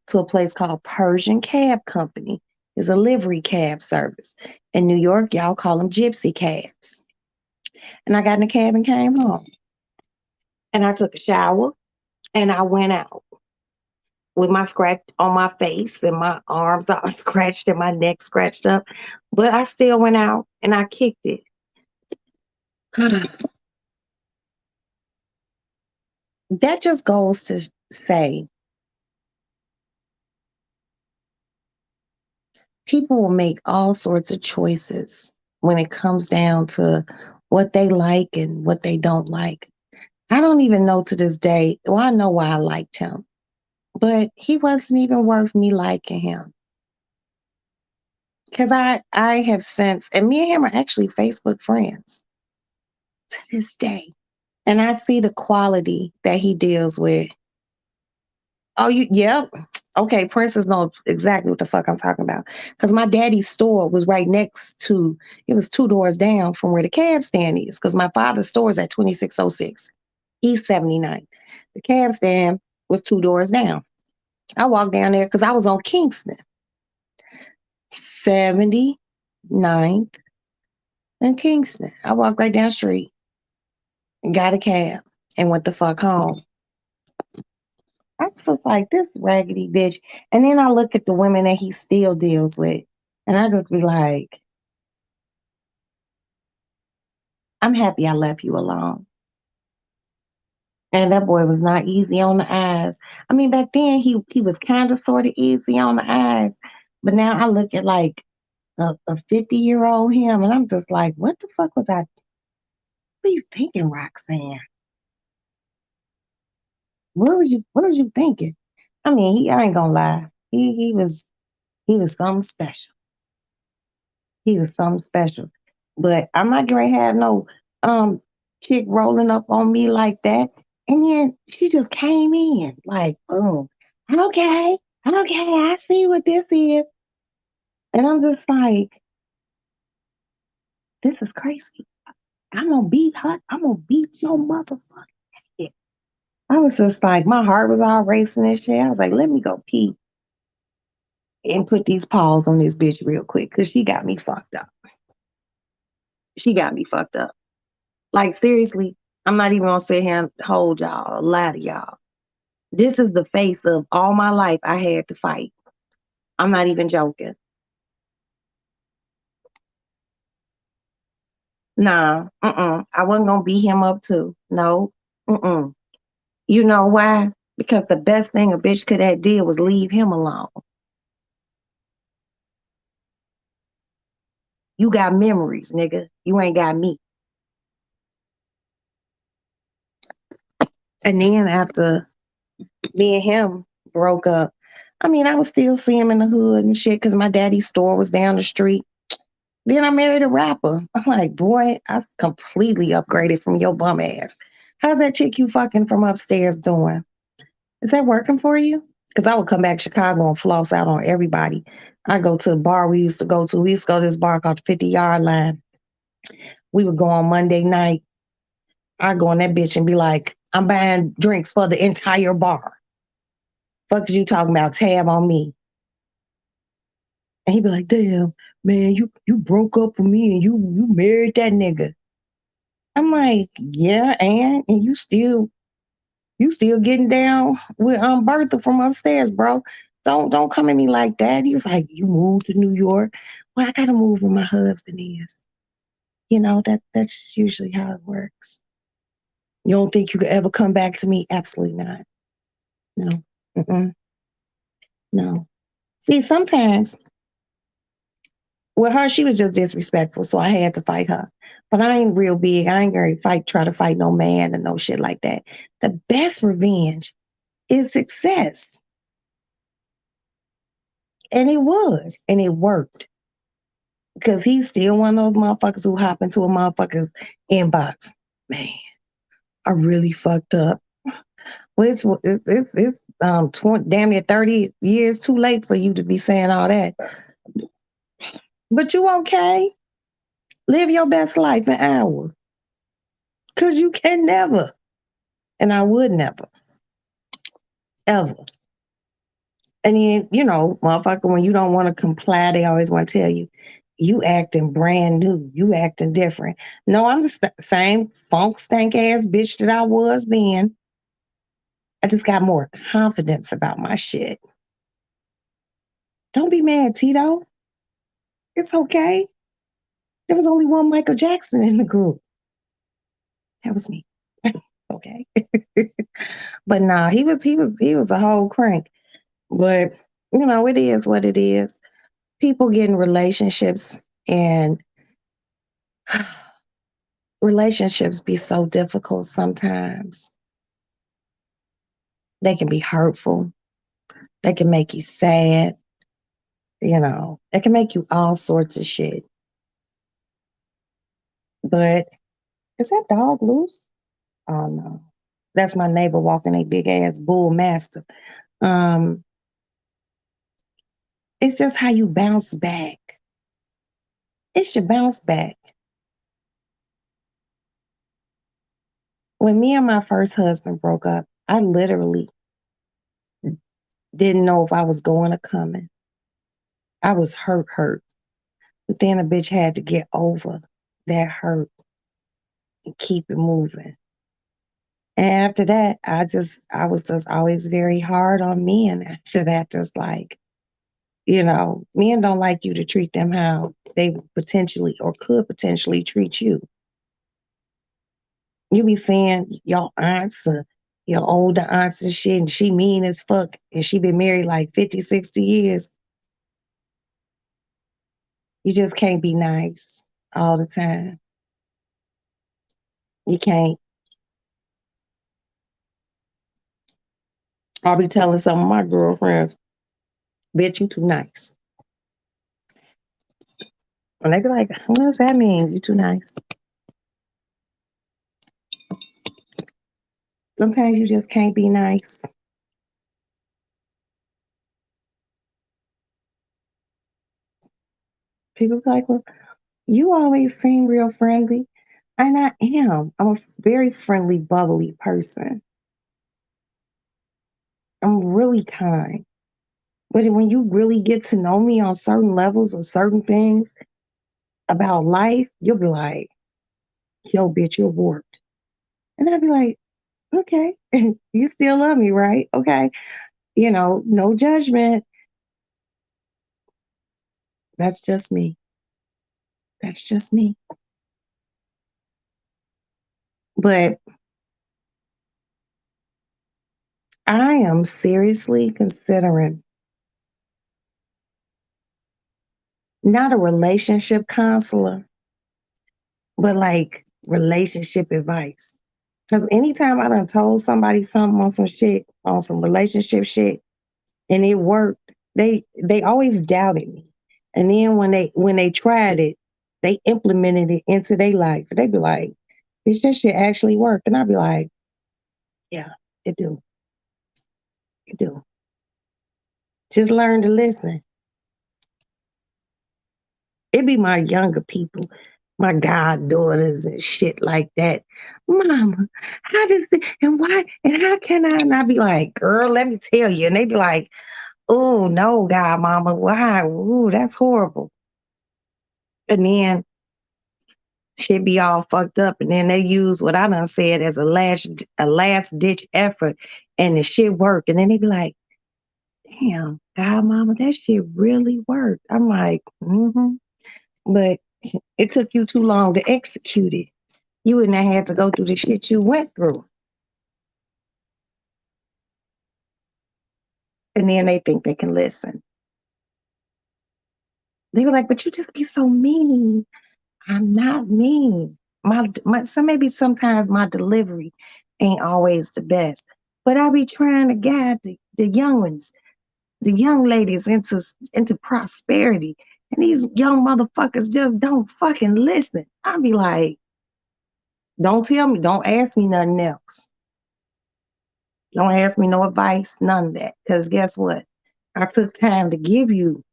Speaker 1: to a place called Persian Cab Company. It's a livery cab service. In New York, y'all call them gypsy cabs. And I got in the cab and came home. And I took a shower and I went out with my scratch on my face and my arms all scratched and my neck scratched up. But I still went out and I kicked it. That just goes to say people will make all sorts of choices when it comes down to what they like and what they don't like. I don't even know to this day. Well, I know why I liked him, but he wasn't even worth me liking him. Because I have since, and me and him are actually Facebook friends to this day. And I see the quality that he deals with. Oh, yep. Okay, Princess knows exactly what the fuck I'm talking about. Because my daddy's store was right next to, it was two doors down from where the cab stand is. Because my father's store is at 2606. He's 79. The cab stand was two doors down. I walked down there because I was on Kingston, 79th and Kingston. I walked right down the street and got a cab and went the fuck home. I'm just like, this raggedy bitch. And then I look at the women that he still deals with, and I just be like, I'm happy I left you alone. And that boy was not easy on the eyes. I mean, back then he was kind of sort of easy on the eyes, but now I look at like a 50-year-old him, and I'm just like, what the fuck was I? What are you thinking, Roxanne? What was you thinking? I mean, I ain't gonna lie. He was something special. He was something special. But I'm not gonna have no um chick rolling up on me like that. And then she just came in like, boom. Okay, okay, I see what this is. And I'm just like, this is crazy. I'm gonna beat her. I'm gonna beat your motherfucker. I was just like, my heart was all racing and shit. I was like, let me go pee and put these paws on this bitch real quick because she got me fucked up. She got me fucked up. Like, seriously, I'm not even gonna sit here and hold y'all, lie to y'all. This is the face of all my life I had to fight. I'm not even joking. Nah, I wasn't gonna beat him up too. No, mm-mm. You know why? Because the best thing a bitch could have did was leave him alone. You got memories, nigga. You ain't got me. And then after me and him broke up, I mean, I would still see him in the hood and shit because my daddy's store was down the street. Then I married a rapper. I'm like, boy, I completely upgraded from your bum ass. How's that chick you fucking from upstairs doing? Is that working for you? Because I would come back to Chicago and floss out on everybody. I go to the bar we used to go to. We used to go to this bar called the 50-yard line. We would go on Monday night. I'd go on that bitch and be like, I'm buying drinks for the entire bar. Fuck is you talking about? Tab on me. And he'd be like, damn, man, you broke up with me and you married that nigga. I'm like, yeah, and you still getting down with Bertha from upstairs, bro. Don't come at me like that. He's like, you moved to New York. Well, I gotta move where my husband is. That's usually how it works. You don't think you could ever come back to me? Absolutely not. No. Mm-mm. No. See, sometimes with her, she was just disrespectful, so I had to fight her. But I ain't real big. I ain't gonna try to fight no man and no shit like that. The best revenge is success. And it was, and it worked. Because he's still one of those motherfuckers who hop into a motherfucker's inbox. Man, I really fucked up. Well, it's 20, damn near 30 years too late for you to be saying all that. But you okay? Live your best life an hour. Because you can never. And I would never, ever. And then, motherfucker, when you don't want to comply, they always want to tell you, you acting brand new. You acting different. No, I'm the same funk stank ass bitch that I was then. I just got more confidence about my shit. Don't be mad, Tito. It's okay. There was only one Michael Jackson in the group. That was me. Okay. But nah, he was a whole crank. But it is what it is. People get in relationships and relationships be so difficult sometimes. They can be hurtful. They can make you sad. They can make you all sorts of shit. But is that dog loose? Oh no. That's my neighbor walking a big ass bull mastiff. Um, it's just how you bounce back. It should bounce back. When me and my first husband broke up, I literally didn't know if I was going or coming. I was hurt. But then a bitch had to get over that hurt and keep it moving. And after that, I was just always very hard on men after that. Just like, men don't like you to treat them how they potentially or could potentially treat you. You be seeing your aunts or your older aunts and shit, and she mean as fuck, and she been married like 50, 60 years. You just can't be nice all the time. You can't. I'll be telling some of my girlfriends, bitch, you too nice. And they be like, what does that mean? You too nice. Sometimes you just can't be nice. People be like, well, you always seem real friendly. And I am. I'm a very friendly, bubbly person. I'm really kind. But when you really get to know me on certain levels or certain things about life, you'll be like, yo, bitch, you're warped. And I'd be like, okay, you still love me, right? Okay. No judgment. That's just me. That's just me. But I am seriously considering not a relationship counselor, but like relationship advice. Because anytime I done told somebody something on some shit, on some relationship shit, and it worked, they always doubted me. And then when they tried it, they implemented it into their life. They'd be like, "Is this shit actually work?" And I'd be like, "Yeah, it do, it do. Just learn to listen." It be my younger people, my goddaughters and shit like that. Mama, how does it and why and how can I? And I be like, girl, let me tell you. And they be like, oh no, God, mama, why? Ooh, that's horrible. And then shit be all fucked up. And then they use what I done said as a last ditch effort and the shit work. And then they be like, damn, God, mama, that shit really worked. I'm like, mm-hmm. But it took you too long to execute it. You wouldn't have had to go through the shit you went through. And then they think they can listen. They were like, but you just be so mean. I'm not mean. So maybe sometimes my delivery ain't always the best, but I be trying to guide the young ones, the young ladies into prosperity. And these young motherfuckers just don't fucking listen. I be like, don't tell me, don't ask me nothing else. Don't ask me no advice, none of that. Because guess what? I took time to give you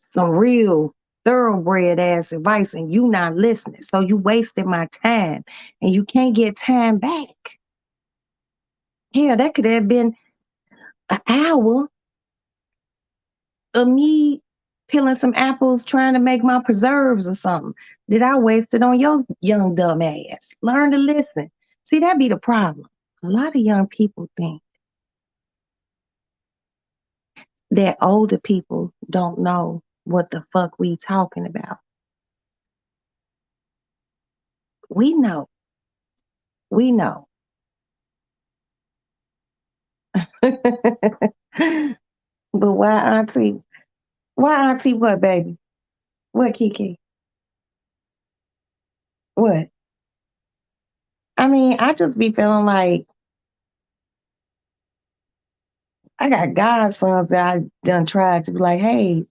Speaker 1: some real thoroughbred ass advice and you not listening. So you wasted my time and you can't get time back. Hell, that could have been an hour of me peeling some apples trying to make my preserves or something that I wasted on your young dumb ass. Learn to listen. See, that be the problem. A lot of young people think that older people don't know what the fuck we talking about. We know. We know. But why auntie? Why auntie what, baby? What, Kiki? What? I mean, I just be feeling like I got godsons that I done tried to be like, hey,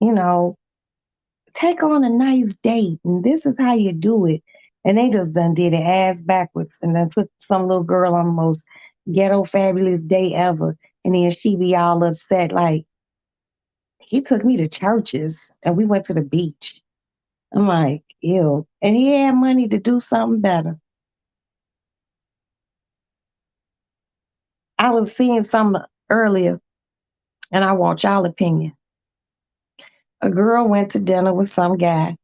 Speaker 1: you know, take on a nice date and this is how you do it. And they just done did it ass backwards and then took some little girl on the most ghetto fabulous day ever. And then she be all upset, like, he took me to churches and we went to the beach. I'm like, ew. And he had money to do something better. I was seeing something earlier and I want y'all opinion. A girl went to dinner with some guy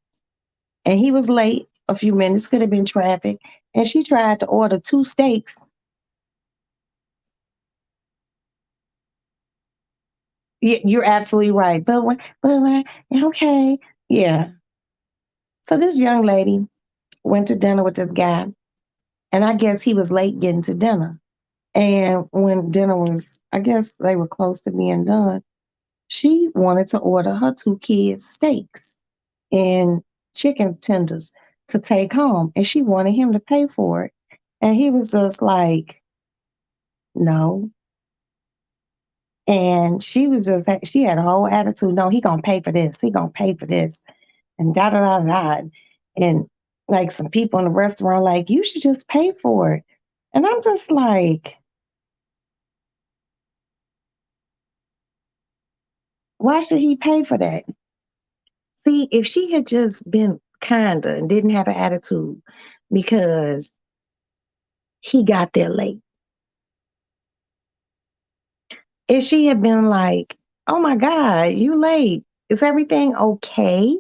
Speaker 1: and he was late a few minutes, could have been traffic. And she tried to order two steaks. You're absolutely right. Okay. Yeah. So this young lady went to dinner with this guy, and I guess he was late getting to dinner. And when dinner was, I guess they were close to being done, she wanted to order her two kids steaks and chicken tenders to take home, and she wanted him to pay for it. And he was just like, no. And she was just, she had a whole attitude. No, he gonna pay for this. He gonna pay for this. And da da da da. And like some people in the restaurant, like, you should just pay for it. And I'm just like, why should he pay for that? See, if she had just been kinder and didn't have an attitude because he got there late, if she had been like, oh my God, you late. Is everything okay?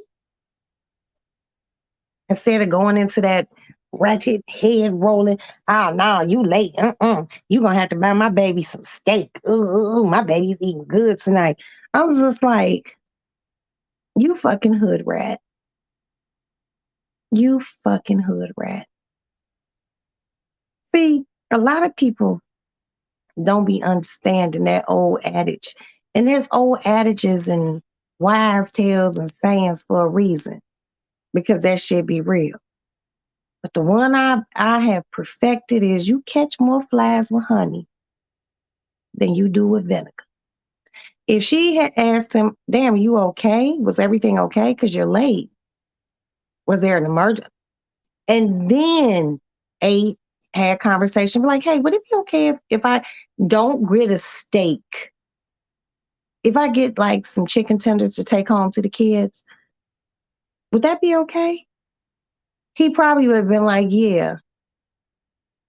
Speaker 1: Instead of going into that ratchet head rolling, oh no, you late. You gonna have to buy my baby some steak. Ooh, my baby's eating good tonight. I was just like, you fucking hood rat. You fucking hood rat. See, a lot of people don't be understanding that old adage. And there's old adages and wise tales and sayings for a reason, because that should be real. But the one I have perfected is you catch more flies with honey than you do with vinegar. If she had asked him, damn, you okay? Was everything okay? Because you're late. Was there an emergency? And then ate, had conversation, be like, hey, would it be okay if I don't grit a steak? If I get like some chicken tenders to take home to the kids, would that be okay? He probably would have been like, yeah.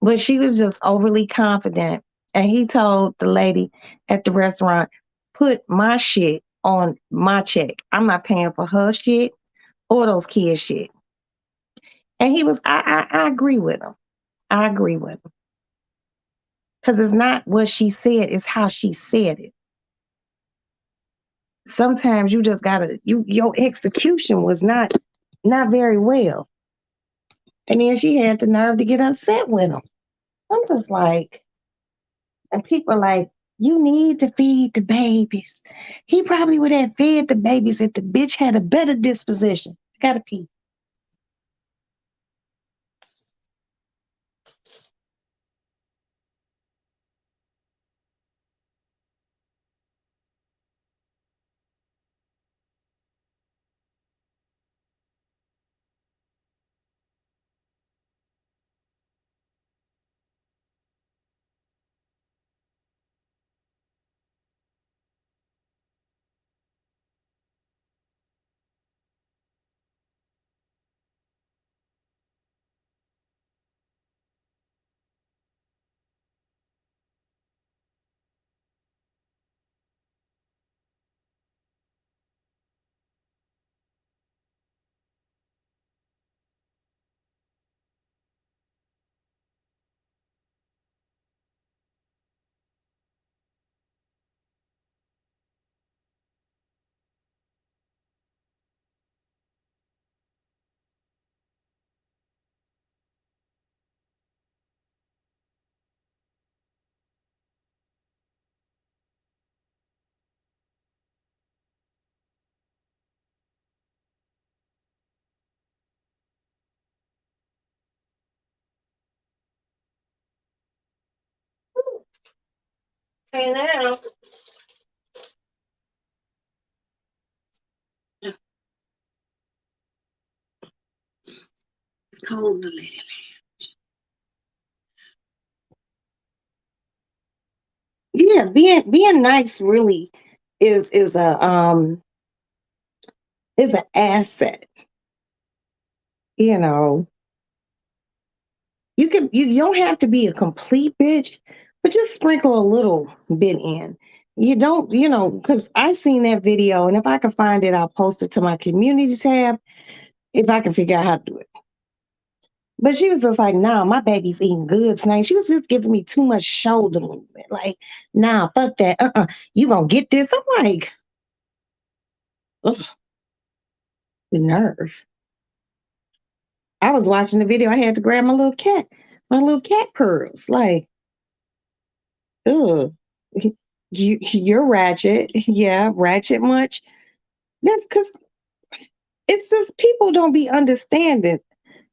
Speaker 1: But she was just overly confident. And he told the lady at the restaurant, put my shit on my check. I'm not paying for her shit or those kids' shit. And he was, I agree with him. I agree with him. Because it's not what she said, it's how she said it. Sometimes you just gotta, your execution was not very well. And then she had the nerve to get upset with him. I'm just like, and people are like, you need to feed the babies. He probably would have fed the babies if the bitch had a better disposition. Gotta pee. Hey now. It's cold in the lady. Yeah, being nice really is a is an asset. You know, you don't have to be a complete bitch, but just sprinkle a little bit in. You don't, because I seen that video, and if I can find it, I'll post it to my community tab if I can figure out how to do it. But she was just like, nah, my baby's eating good tonight. She was just giving me too much shoulder movement. Like, nah, fuck that. You gonna get this? I'm like, ugh, the nerve. I was watching the video. I had to grab my little cat pearls. Like, ugh, you're ratchet. Yeah, ratchet much. That's because it's just people don't be understanding.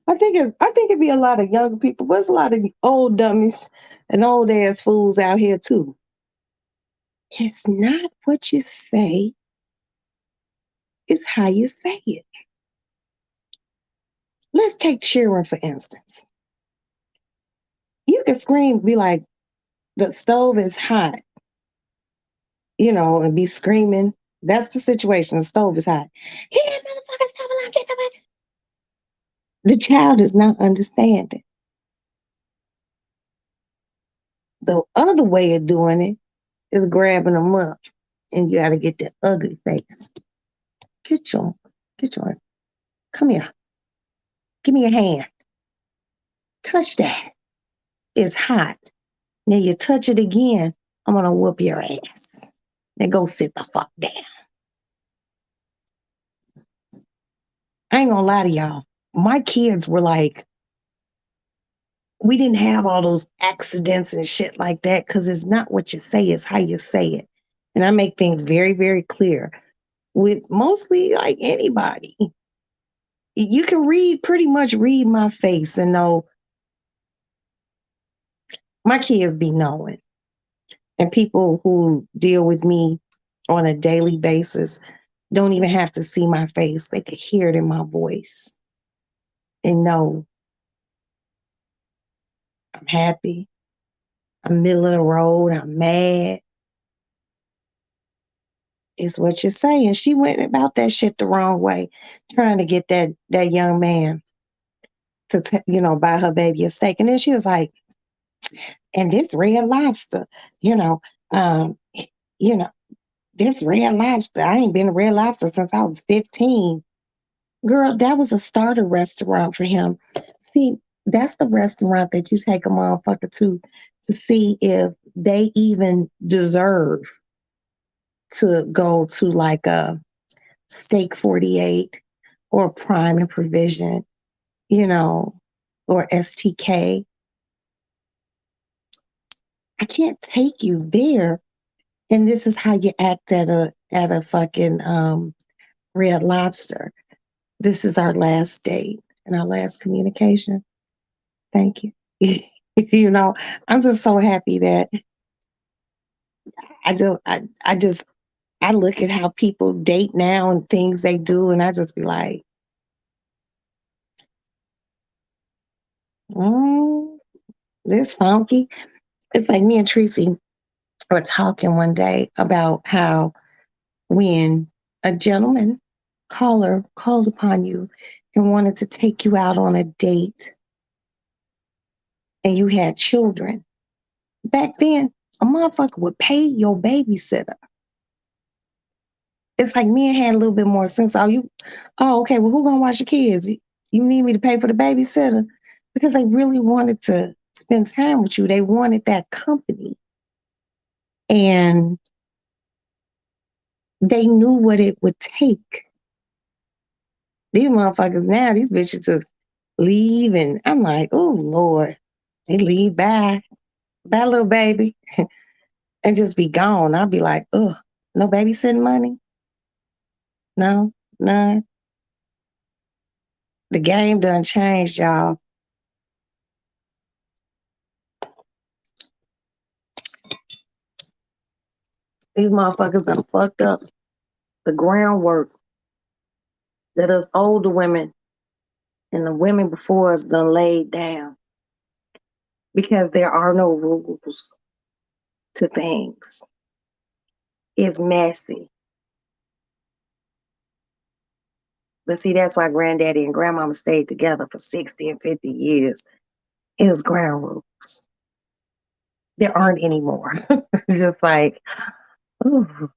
Speaker 1: I think it'd be a lot of young people, but it's a lot of old dummies and old ass fools out here too. It's not what you say, it's how you say it. Let's take cheering for instance. You can scream, be like, the stove is hot, and be screaming. That's the situation. The stove is hot. Get that motherfucking stove alarm, get the child is not understanding. The other way of doing it is grabbing them up, and you got to get that ugly face. Get your, get your, come here. Give me a hand. Touch that. It's hot. Now you touch it again, I'm gonna whoop your ass. Now go sit the fuck down. I ain't gonna lie to y'all. My kids were like, we didn't have all those accidents and shit like that because it's not what you say, it's how you say it. And I make things very, very clear with mostly like anybody. You can pretty much read my face and know my kids be knowing. And people who deal with me on a daily basis don't even have to see my face. They could hear it in my voice and know I'm happy. I'm middle of the road. I'm mad. Is what you're saying. She went about that shit the wrong way, trying to get that young man to buy her baby a steak, and then she was like, "And this red lobster, you know, um, you know, this red lobster. I ain't been to Red Lobster since I was 15." Girl, that was a starter restaurant for him. See, that's the restaurant that you take a motherfucker to see if they even deserve to go to like a Steak 48 or Prime and Provision, you know, or STK. I can't take you there. And this is how you act at a fucking Red Lobster. This is our last date and our last communication. Thank you. you know, I'm just so happy that I just I look at how people date now and things they do, and I just be like, mm, this funky. It's like me and Tracy were talking one day about how when a gentleman caller called upon you and wanted to take you out on a date and you had children, back then a motherfucker would pay your babysitter. It's like men had a little bit more sense. Oh, okay, well, who gonna watch the kids? You need me to pay for the babysitter? Because they really wanted to spend time with you. They wanted that company. And they knew what it would take. These motherfuckers now, these bitches just leave and I'm like, oh Lord. They leave, bye. Bye, little baby. And just be gone. I'll be like, oh, no babysitting money? No, none. The game done changed, y'all. These motherfuckers done fucked up the groundwork that us older women and the women before us done laid down because there are no rules to things. It's messy. But see, that's why granddaddy and grandmama stayed together for 60 and 50 years. It was ground rules. There aren't anymore. It's just like, ooh,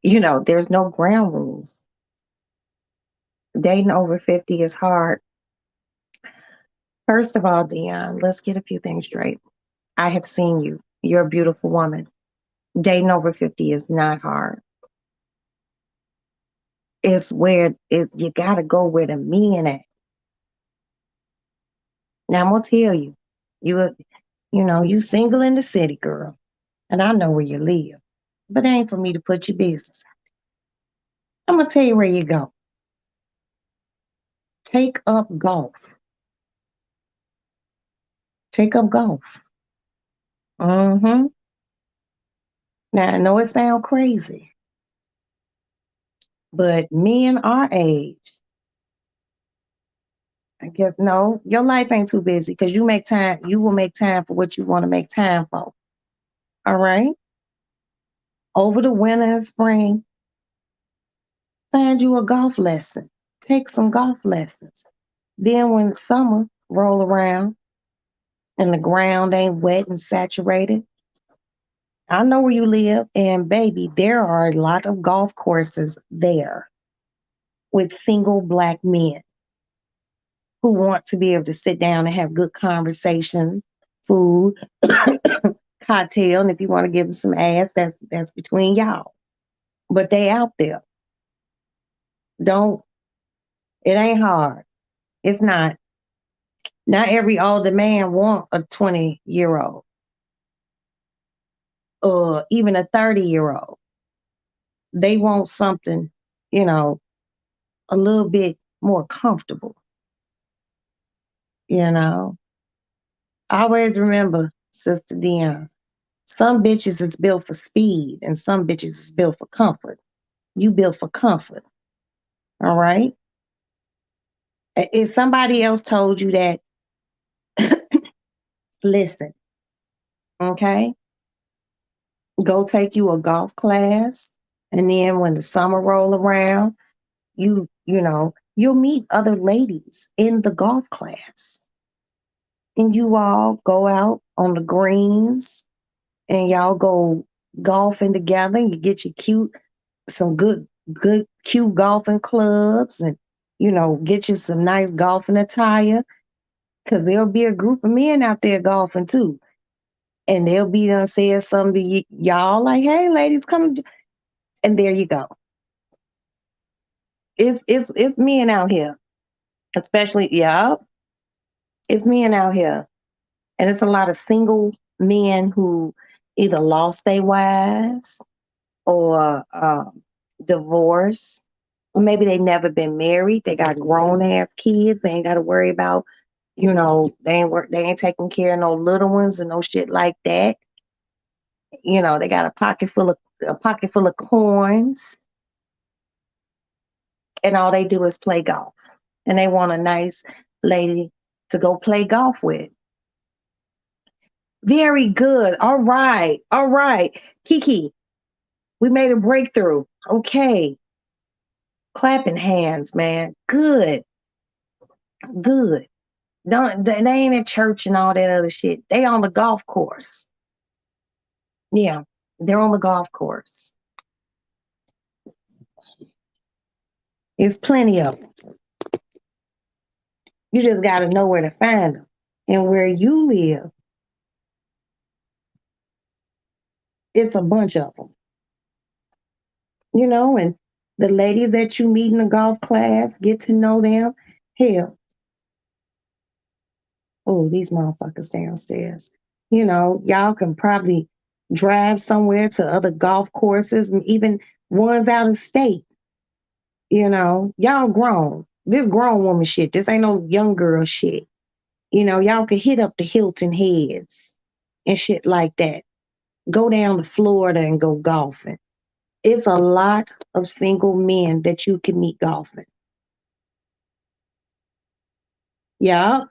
Speaker 1: there's no ground rules. Dating over 50 is hard. First of all, Dion, let's get a few things straight. I have seen you. You're a beautiful woman. Dating over 50 is not hard. It's where you got to go where the men at. Now, I'm going to tell you, you, you single in the city, girl, and I know where you live, but it ain't for me to put your business. I'm going to tell you where you go. Take up golf. Take up golf. Hmm. Now, I know it sounds crazy, but men our age, I guess, no, your life ain't too busy because you will make time for what you want to make time for. All right? Over the winter and spring, find you a golf lesson. Take some golf lessons. Then when summer roll around and the ground ain't wet and saturated, I know where you live, and baby, there are a lot of golf courses there with single black men who want to be able to sit down and have good conversation, food, cocktail, and if you want to give them some ass, that's between y'all. But they out there. Don't it ain't hard. It's not. Not every older man want a 20-year old or even a 30-year old. They want something, you know, a little bit more comfortable, you know. I always remember, Sister Dion, some bitches is built for speed and some bitches is built for comfort. You built for comfort, all right? If somebody else told you that, listen, okay? Go take you a golf class, and then when the summer roll around, you'll meet other ladies in the golf class. And you all go out on the greens and y'all go golfing together. You get your some good, cute golfing clubs and, get you some nice golfing attire. Cause there'll be a group of men out there golfing too. And they'll be done saying something to y'all like, hey, ladies, come. And there you go. It's men out here, especially, yeah, it's men out here. And it's a lot of single men who either lost their wives or divorced, or maybe they never been married. They got grown ass kids. They ain't got to worry about, they ain't taking care of no little ones and no shit like that. They got a pocket full of coins, and all they do is play golf. And they want a nice lady to go play golf with. Very good. All right. All right. Kiki, we made a breakthrough. Okay. Clapping hands, man. Good. Good. They ain't in church and all that other shit. They on the golf course. Yeah. They're on the golf course. There's plenty of them. You just got to know where to find them. And where you live, it's a bunch of them. And the ladies that you meet in the golf class, get to know them. Hell, oh, these motherfuckers downstairs. Y'all can probably drive somewhere to other golf courses and even ones out of state. Y'all grown. This grown woman shit. This ain't no young girl shit. Y'all can hit up the Hilton Heads and shit like that. Go down to Florida and go golfing. It's a lot of single men that you can meet golfing. Yeah,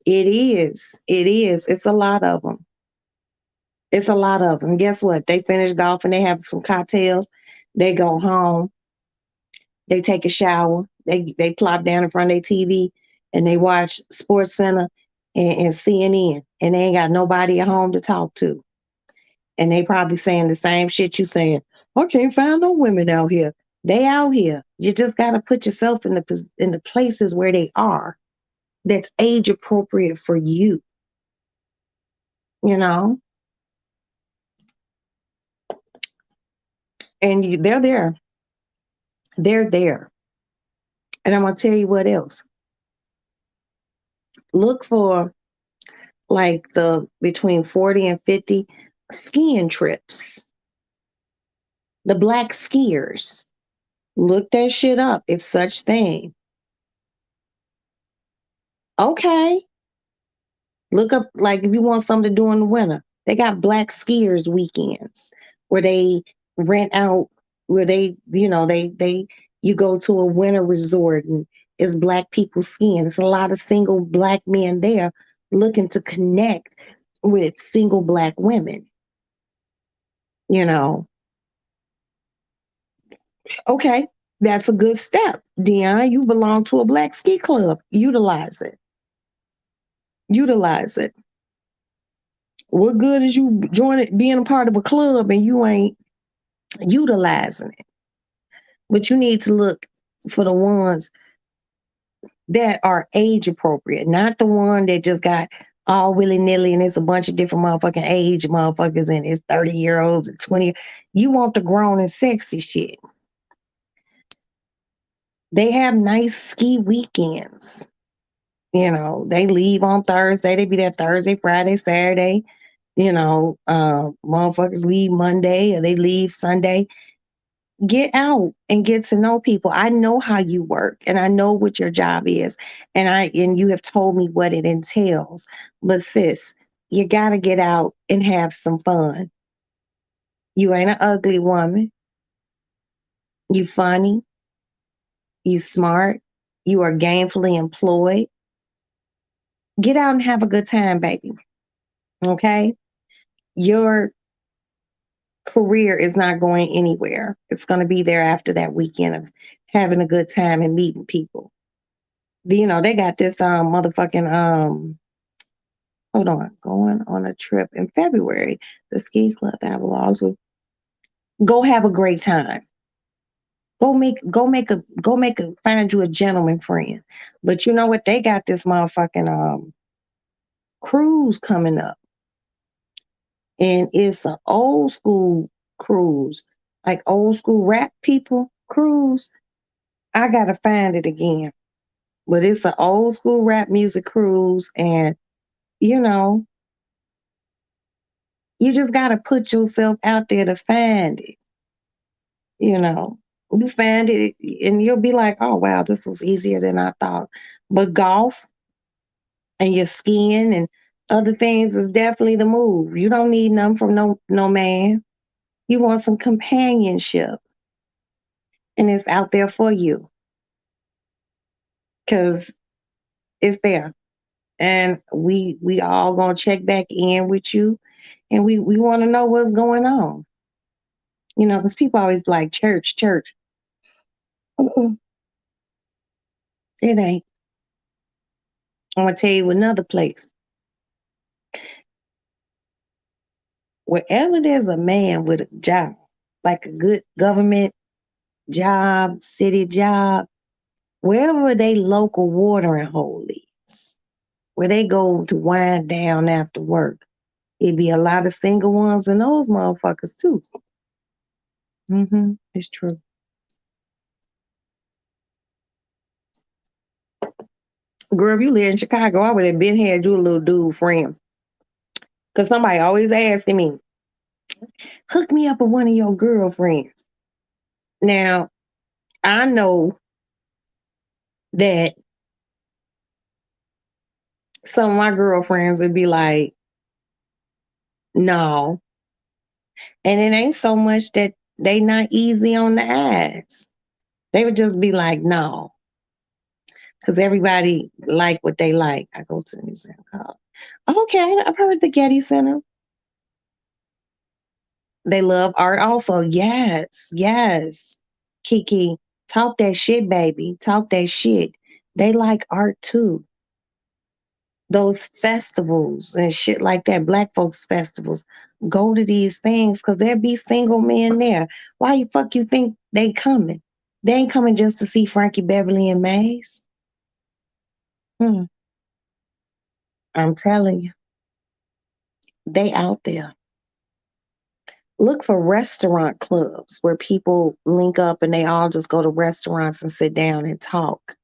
Speaker 1: it is. It is. It's a lot of them. It's a lot of them. Guess what? They finish golfing. They have some cocktails. They go home. They take a shower. They plop down in front of their TV and they watch Sports Center and CNN. And they ain't got nobody at home to talk to. And they probably saying the same shit you saying. I can't find no women out here. They out here. You just got to put yourself in the places where they are. That's age appropriate for you. You know, and they're there. They're there. And I'm gonna tell you what else. Look for like the between 40 and 50 skiing trips. The black skiers. Look that shit up. It's such thing. Okay. Look up like if you want something to do in the winter. They got black skiers weekends where they rent out where they you go to a winter resort and it's black people skiing. It's a lot of single black men there looking to connect with single black women, you know. Okay, that's a good step. Dion, you belong to a black ski club. Utilize it. Utilize it. What good is you joining being a part of a club and you ain't utilizing it? But you need to look for the ones that are age appropriate, not the one that just got all willy nilly and it's a bunch of different motherfucking age motherfuckers and it's 30-year-olds and 20. You want the grown and sexy shit. They have nice ski weekends. They leave on Thursday. They be there Thursday, Friday, Saturday. Motherfuckers leave Monday or they leave Sunday. Get out and get to know people. I know how you work and I know what your job is. And you have told me what it entails. But sis, you gotta get out and have some fun. You ain't an ugly woman. You funny. You smart. You are gainfully employed. Get out and have a good time, baby. Okay? Your career is not going anywhere. It's going to be there after that weekend of having a good time and meeting people. They got this motherfucking hold on, going on a trip in February. The ski club that belongs with. Go have a great time. Go make a find you a gentleman friend. But you know what? They got this motherfucking cruise coming up. And it's an old school cruise, like old school rap people cruise. I gotta find it again. But it's an old school rap music cruise, and you know, you just gotta put yourself out there to find it. You know, you find it, and you'll be like, "Oh wow, this was easier than I thought." But golf and your skiing and other things is definitely the move. You don't need nothing from no man. You want some companionship, and it's out there for you because it's there. And we all gonna check back in with you, and we want to know what's going on. Because people always be like church, church. Mm-mm, it ain't. I'm gonna tell you another place. Wherever there's a man with a job, like a good government job, city job, wherever they local watering hole is, where they go to wind down after work, it be a lot of single ones and those motherfuckers too. It's true. Girl, if you live in Chicago, I would have been had you a little dude friend. Cause somebody always asking me, hook me up with one of your girlfriends. Now, I know that some of my girlfriends would be like, no. And it ain't so much that they not easy on the eyes. They would just be like, no. Cause everybody like what they like. I go to the museum called. Okay, I've heard the Getty Center. They love art also. Yes, yes. Kiki, talk that shit, baby. Talk that shit. They like art too. Those festivals and shit like that, black folks festivals. Go to these things because there be single men there. Why you fuck you think they coming? They ain't coming just to see Frankie Beverly and Maze. Hmm, I'm telling you, they out there. Look for restaurant clubs where people link up and they all just go to restaurants and sit down and talk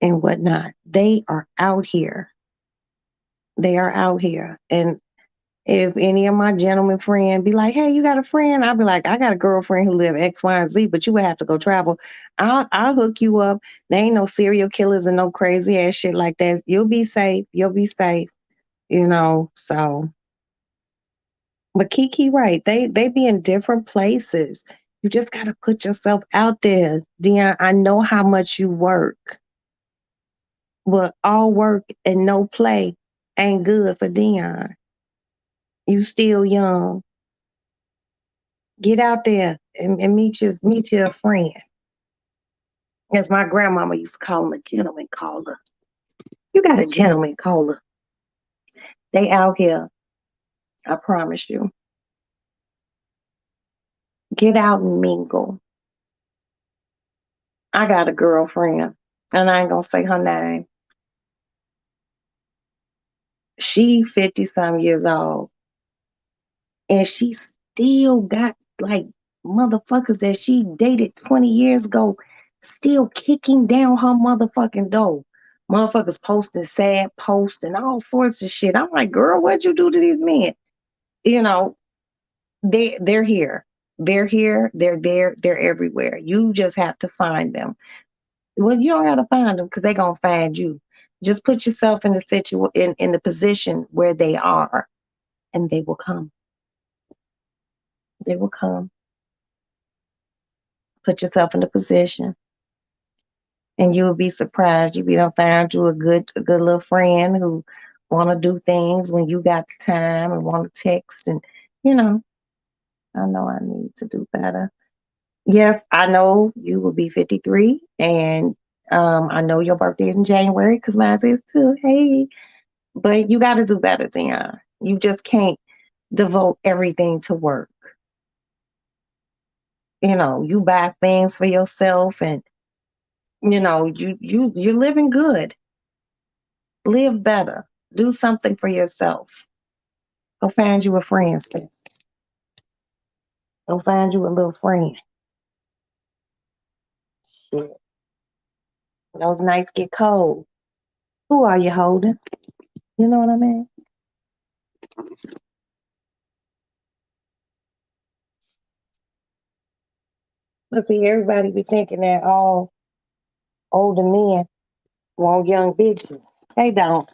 Speaker 1: and whatnot. They are out here. They are out here. And if any of my gentlemen friends be like, "Hey, you got a friend?" I'll be like, "I got a girlfriend who live X, Y, and Z, but you would have to go travel. I'll hook you up. There ain't no serial killers and no crazy ass shit like that. You'll be safe. You'll be safe." So but Kiki, right? They be in different places. You just gotta put yourself out there, Dion. I know how much you work, but all work and no play ain't good for Dion. You still young. Get out there and meet your friend. As my grandmama used to call him, a gentleman caller. You got a gentleman caller. They out here, I promise you. Get out and mingle. I got a girlfriend, and I ain't gonna say her name. She 50 some years old, and she still got like motherfuckers that she dated 20 years ago still kicking down her motherfucking door. Motherfuckers posting sad posts and all sorts of shit. I'm like, girl, what'd you do to these men? You know, they're here. They're here, they're there, they're everywhere. You just have to find them. Well, you don't have to find them because they're gonna find you. Just put yourself in the in the position where they are, and they will come. They will come. Put yourself in the position, and you will be surprised. You be done find you a good little friend who want to do things when you got the time and want to text. And you know, I know I need to do better. Yes, I know you will be 53, and I know your birthday is in January because mine is too. Hey, but you got to do better, Dion. You just can't devote everything to work. You buy things for yourself, and you're living good. Live better. Do something for yourself. Go find you a friend, Spence. Go find you a little friend. Shit. Those nights get cold. Who are you holding? You know what I mean? Look, see, everybody be thinking that all older men want young bitches. They don't.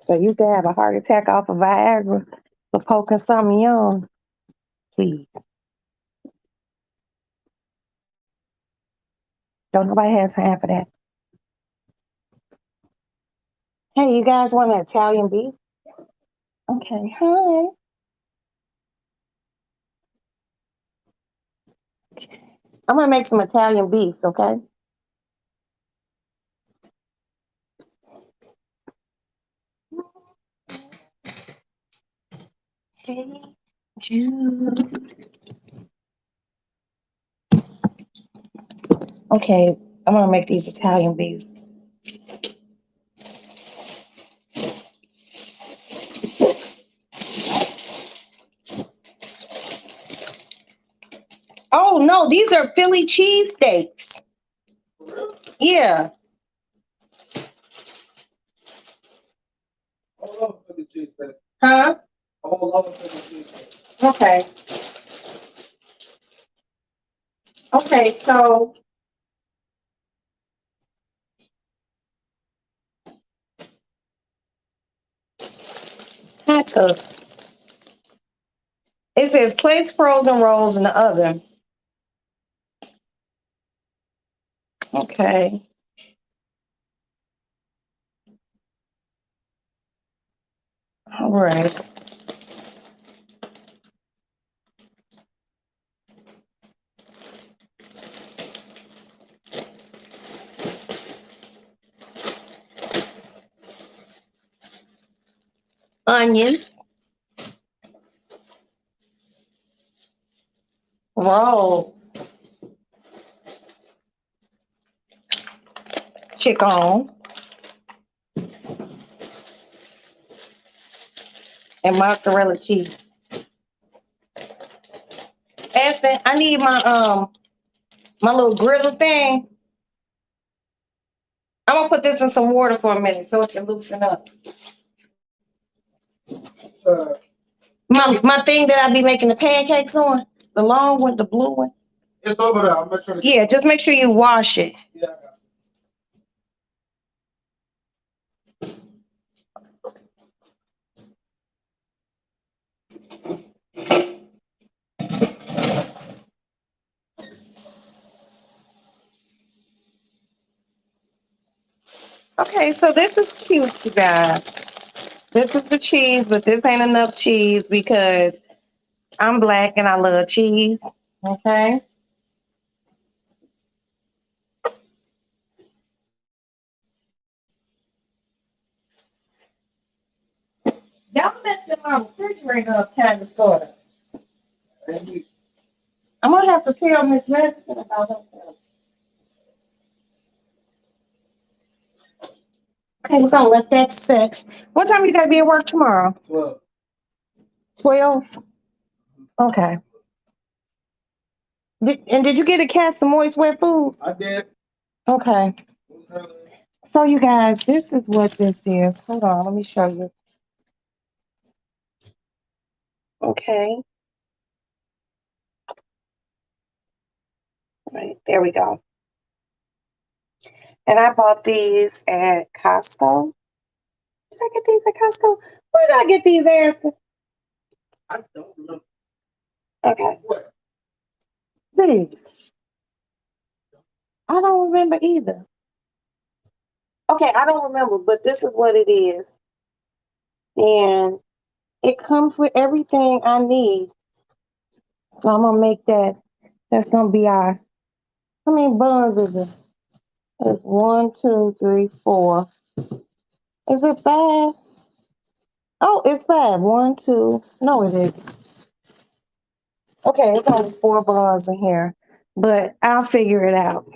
Speaker 1: So you can have a heart attack off of Viagra for poking something young. Please. Don't nobody have time for that. Hey, you guys want an Italian beef? Okay, hi. I'm gonna make some Italian beefs, okay? Hey, Jude. Okay, I'm gonna make these Italian beefs. Oh no, these are Philly cheesesteaks. Yeah. Huh? Okay. Okay, so hot tubs. It says place frozen rolls in the oven. Okay. All right. Onions. rolls. Chicken and mozzarella cheese. Aston, I need my little griddle thing. I'm gonna put this in some water for a minute so it can loosen up. My thing that I be making the pancakes on, the long one, the blue one. It's over there. I'm sure. Yeah, just make sure you wash it. Yeah. Okay, so this is cute, you guys. This is the cheese, but this ain't enough cheese because I'm black and I love cheese. Okay. Y'all messed my refrigerator up kind of sort of. I'm gonna have to tell Miss Madison about herself. Okay, we're gonna let that set. What time you gotta be at work tomorrow? 12. 12? Okay. Did you get a cat some moist wet food? I did. Okay. So you guys, this is what this is. Hold on, let me show you. Okay. Right, there we go. And I bought these at Costco. Did I get these at Costco? Where did I get these, Aston? I don't know. Okay. What? These. I don't remember either. Okay, I don't remember, but this is what it is. And it comes with everything I need. So I'm gonna make that. That's gonna be our. How many buns is it? It's 1, 2, 3, 4. Is it 5? Oh, it's 5. 1, 2. No, it isn't. Okay, it's only 4 buns in here, but I'll figure it out.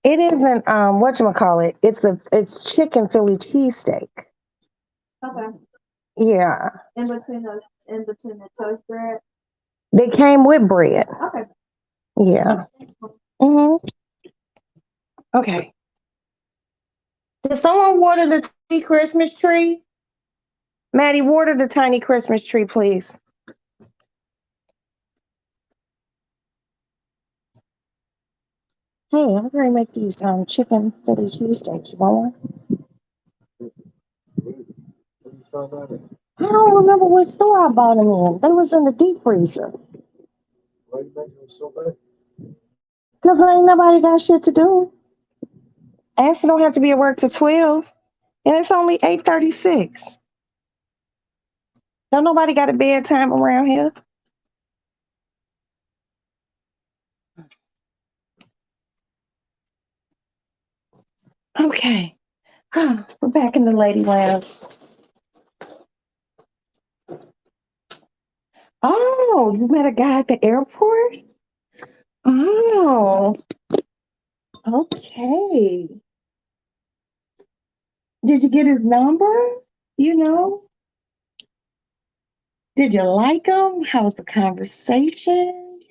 Speaker 1: It isn't whatchamacallit. It's chicken Philly cheesesteak.
Speaker 2: Okay.
Speaker 1: Yeah.
Speaker 2: In between the toast bread.
Speaker 1: They came with bread.
Speaker 2: Okay.
Speaker 1: Yeah. Okay. Did someone water the tiny Christmas tree? Maddie, water the tiny Christmas tree, please. Hey, I'm gonna make these chicken Philly cheesesteaks. You want one? I don't remember what store I bought them in. They was in the deep freezer. Why you making them so bad? Cause ain't nobody got shit to do. Aston don't have to be at work till 12, and it's only 8:36. Don't nobody got a bedtime around here. Okay, we're back in the lady lounge. Oh, you met a guy at the airport? Oh, okay. Did you get his number? You know? Did you like him? How was the conversation?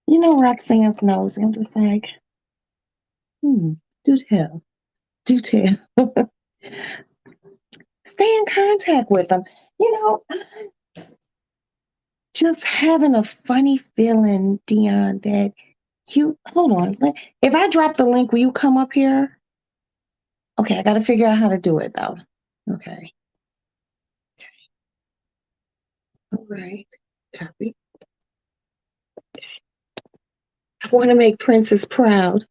Speaker 1: Roxanne's nosy. I'm just like, do tell. Do tell. Stay in contact with him. I'm just having a funny feeling, Dion, that hold on. If I drop the link, will you come up here? Okay, I got to figure out how to do it though. Okay. All right. Copy. I want to make Princess proud.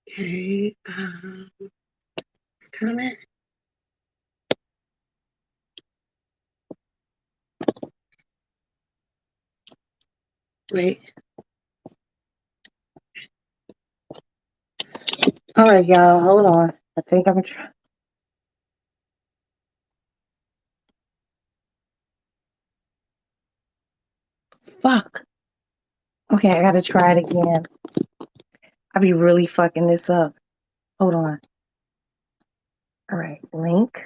Speaker 1: Okay. Comment. Wait. All right, y'all. Hold on. I think I'm trying. Okay, I gotta try it again. I be really fucking this up. Hold on. All right, link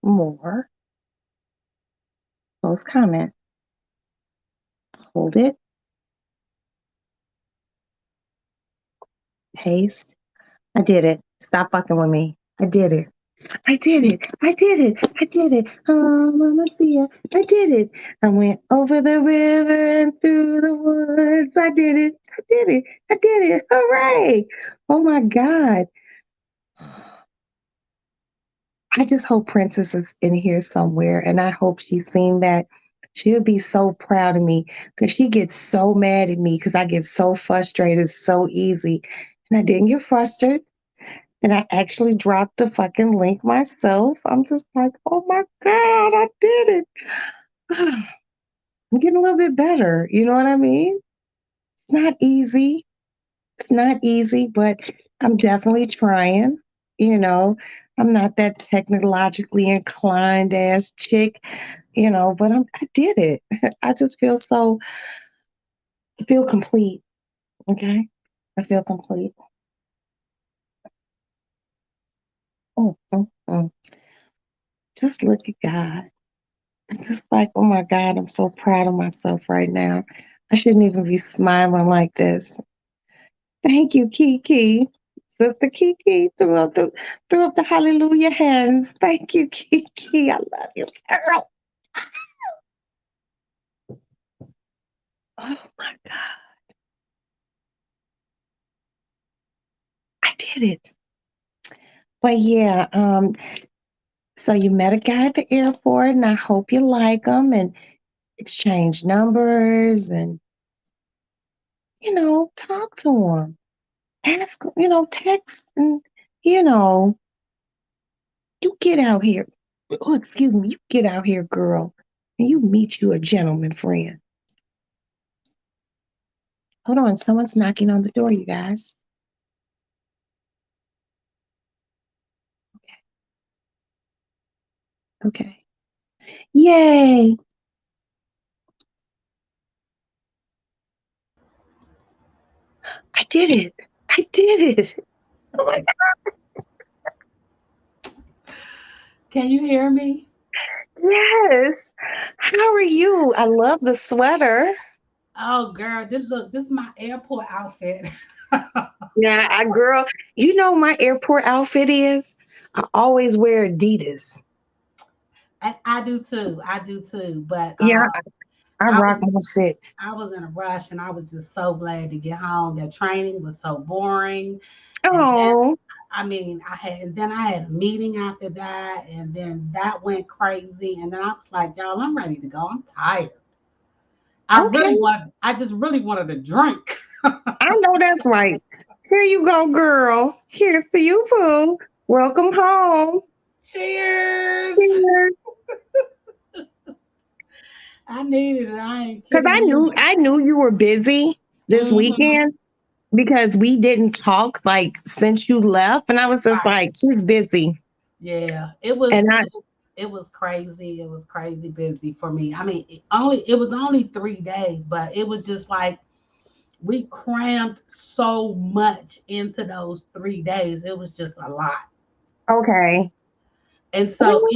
Speaker 1: more. Post comment. Hold it. Paste. I did it. Stop fucking with me. I did it. I did it. I did it. I did it. Oh, Mama Sia. I did it. I went over the river and through the woods. I did it. I did it. I did it. Hooray. Oh my God. I just hope Princess is in here somewhere, and I hope she's seen that. She'll be so proud of me because she gets so mad at me because I get so frustrated so easy. And I didn't get frustrated, and I actually dropped the fucking link myself. I'm just like, oh my God, I did it. I'm getting a little bit better. You know what I mean? It's not easy. It's not easy, but I'm definitely trying. You know, I'm not that technologically inclined ass chick, but I did it. I just feel I feel complete. Okay. I feel complete. Mm. Just look at God. I'm just like, oh my God, I'm so proud of myself right now. I shouldn't even be smiling like this. Thank you, Kiki. Sister Kiki threw up the hallelujah hands. Thank you, Kiki. I love you, girl. Oh my God. I did it. But yeah, so you met a guy at the airport, and I hope you like him and exchange numbers and, talk to him. Ask, text and, you know, you get out here. Oh, excuse me, you get out here, girl, and you meet you a gentleman friend. Hold on, someone's knocking on the door, you guys. Okay. Yay. I did it. I did it. Oh my
Speaker 3: Can you hear me?
Speaker 1: God. Yes. How are you? I love the sweater.
Speaker 3: Oh, girl, this is my airport outfit.
Speaker 1: Yeah, girl, you know my airport outfit is? I always wear Adidas.
Speaker 3: And I do too. I do too. But
Speaker 1: Yeah, I
Speaker 3: I
Speaker 1: rock
Speaker 3: was
Speaker 1: my shit.
Speaker 3: I was in a rush, and I was just so glad to get home. That training was so boring, and then
Speaker 1: Oh,
Speaker 3: I had a meeting after that, and then that went crazy, and then I was like, y'all, I'm ready to go. I'm tired.
Speaker 1: okay.
Speaker 3: I just really wanted a drink.
Speaker 1: I know that's right. Here you go, girl. Here's to you, Pooh. Welcome home.
Speaker 3: Cheers.
Speaker 1: Because
Speaker 3: I needed it. I ain't
Speaker 1: I
Speaker 3: kidding you.
Speaker 1: knew I knew you were busy this
Speaker 3: Hmm.
Speaker 1: weekend because we didn't talk like since you left, and I was just
Speaker 3: Right.
Speaker 1: like, she's busy,
Speaker 3: Yeah,
Speaker 1: and I
Speaker 3: it was crazy. It was crazy busy for me. I mean, it was only 3 days, but it was just like we crammed so much into those 3 days. It was just a lot.
Speaker 1: okay.
Speaker 3: And so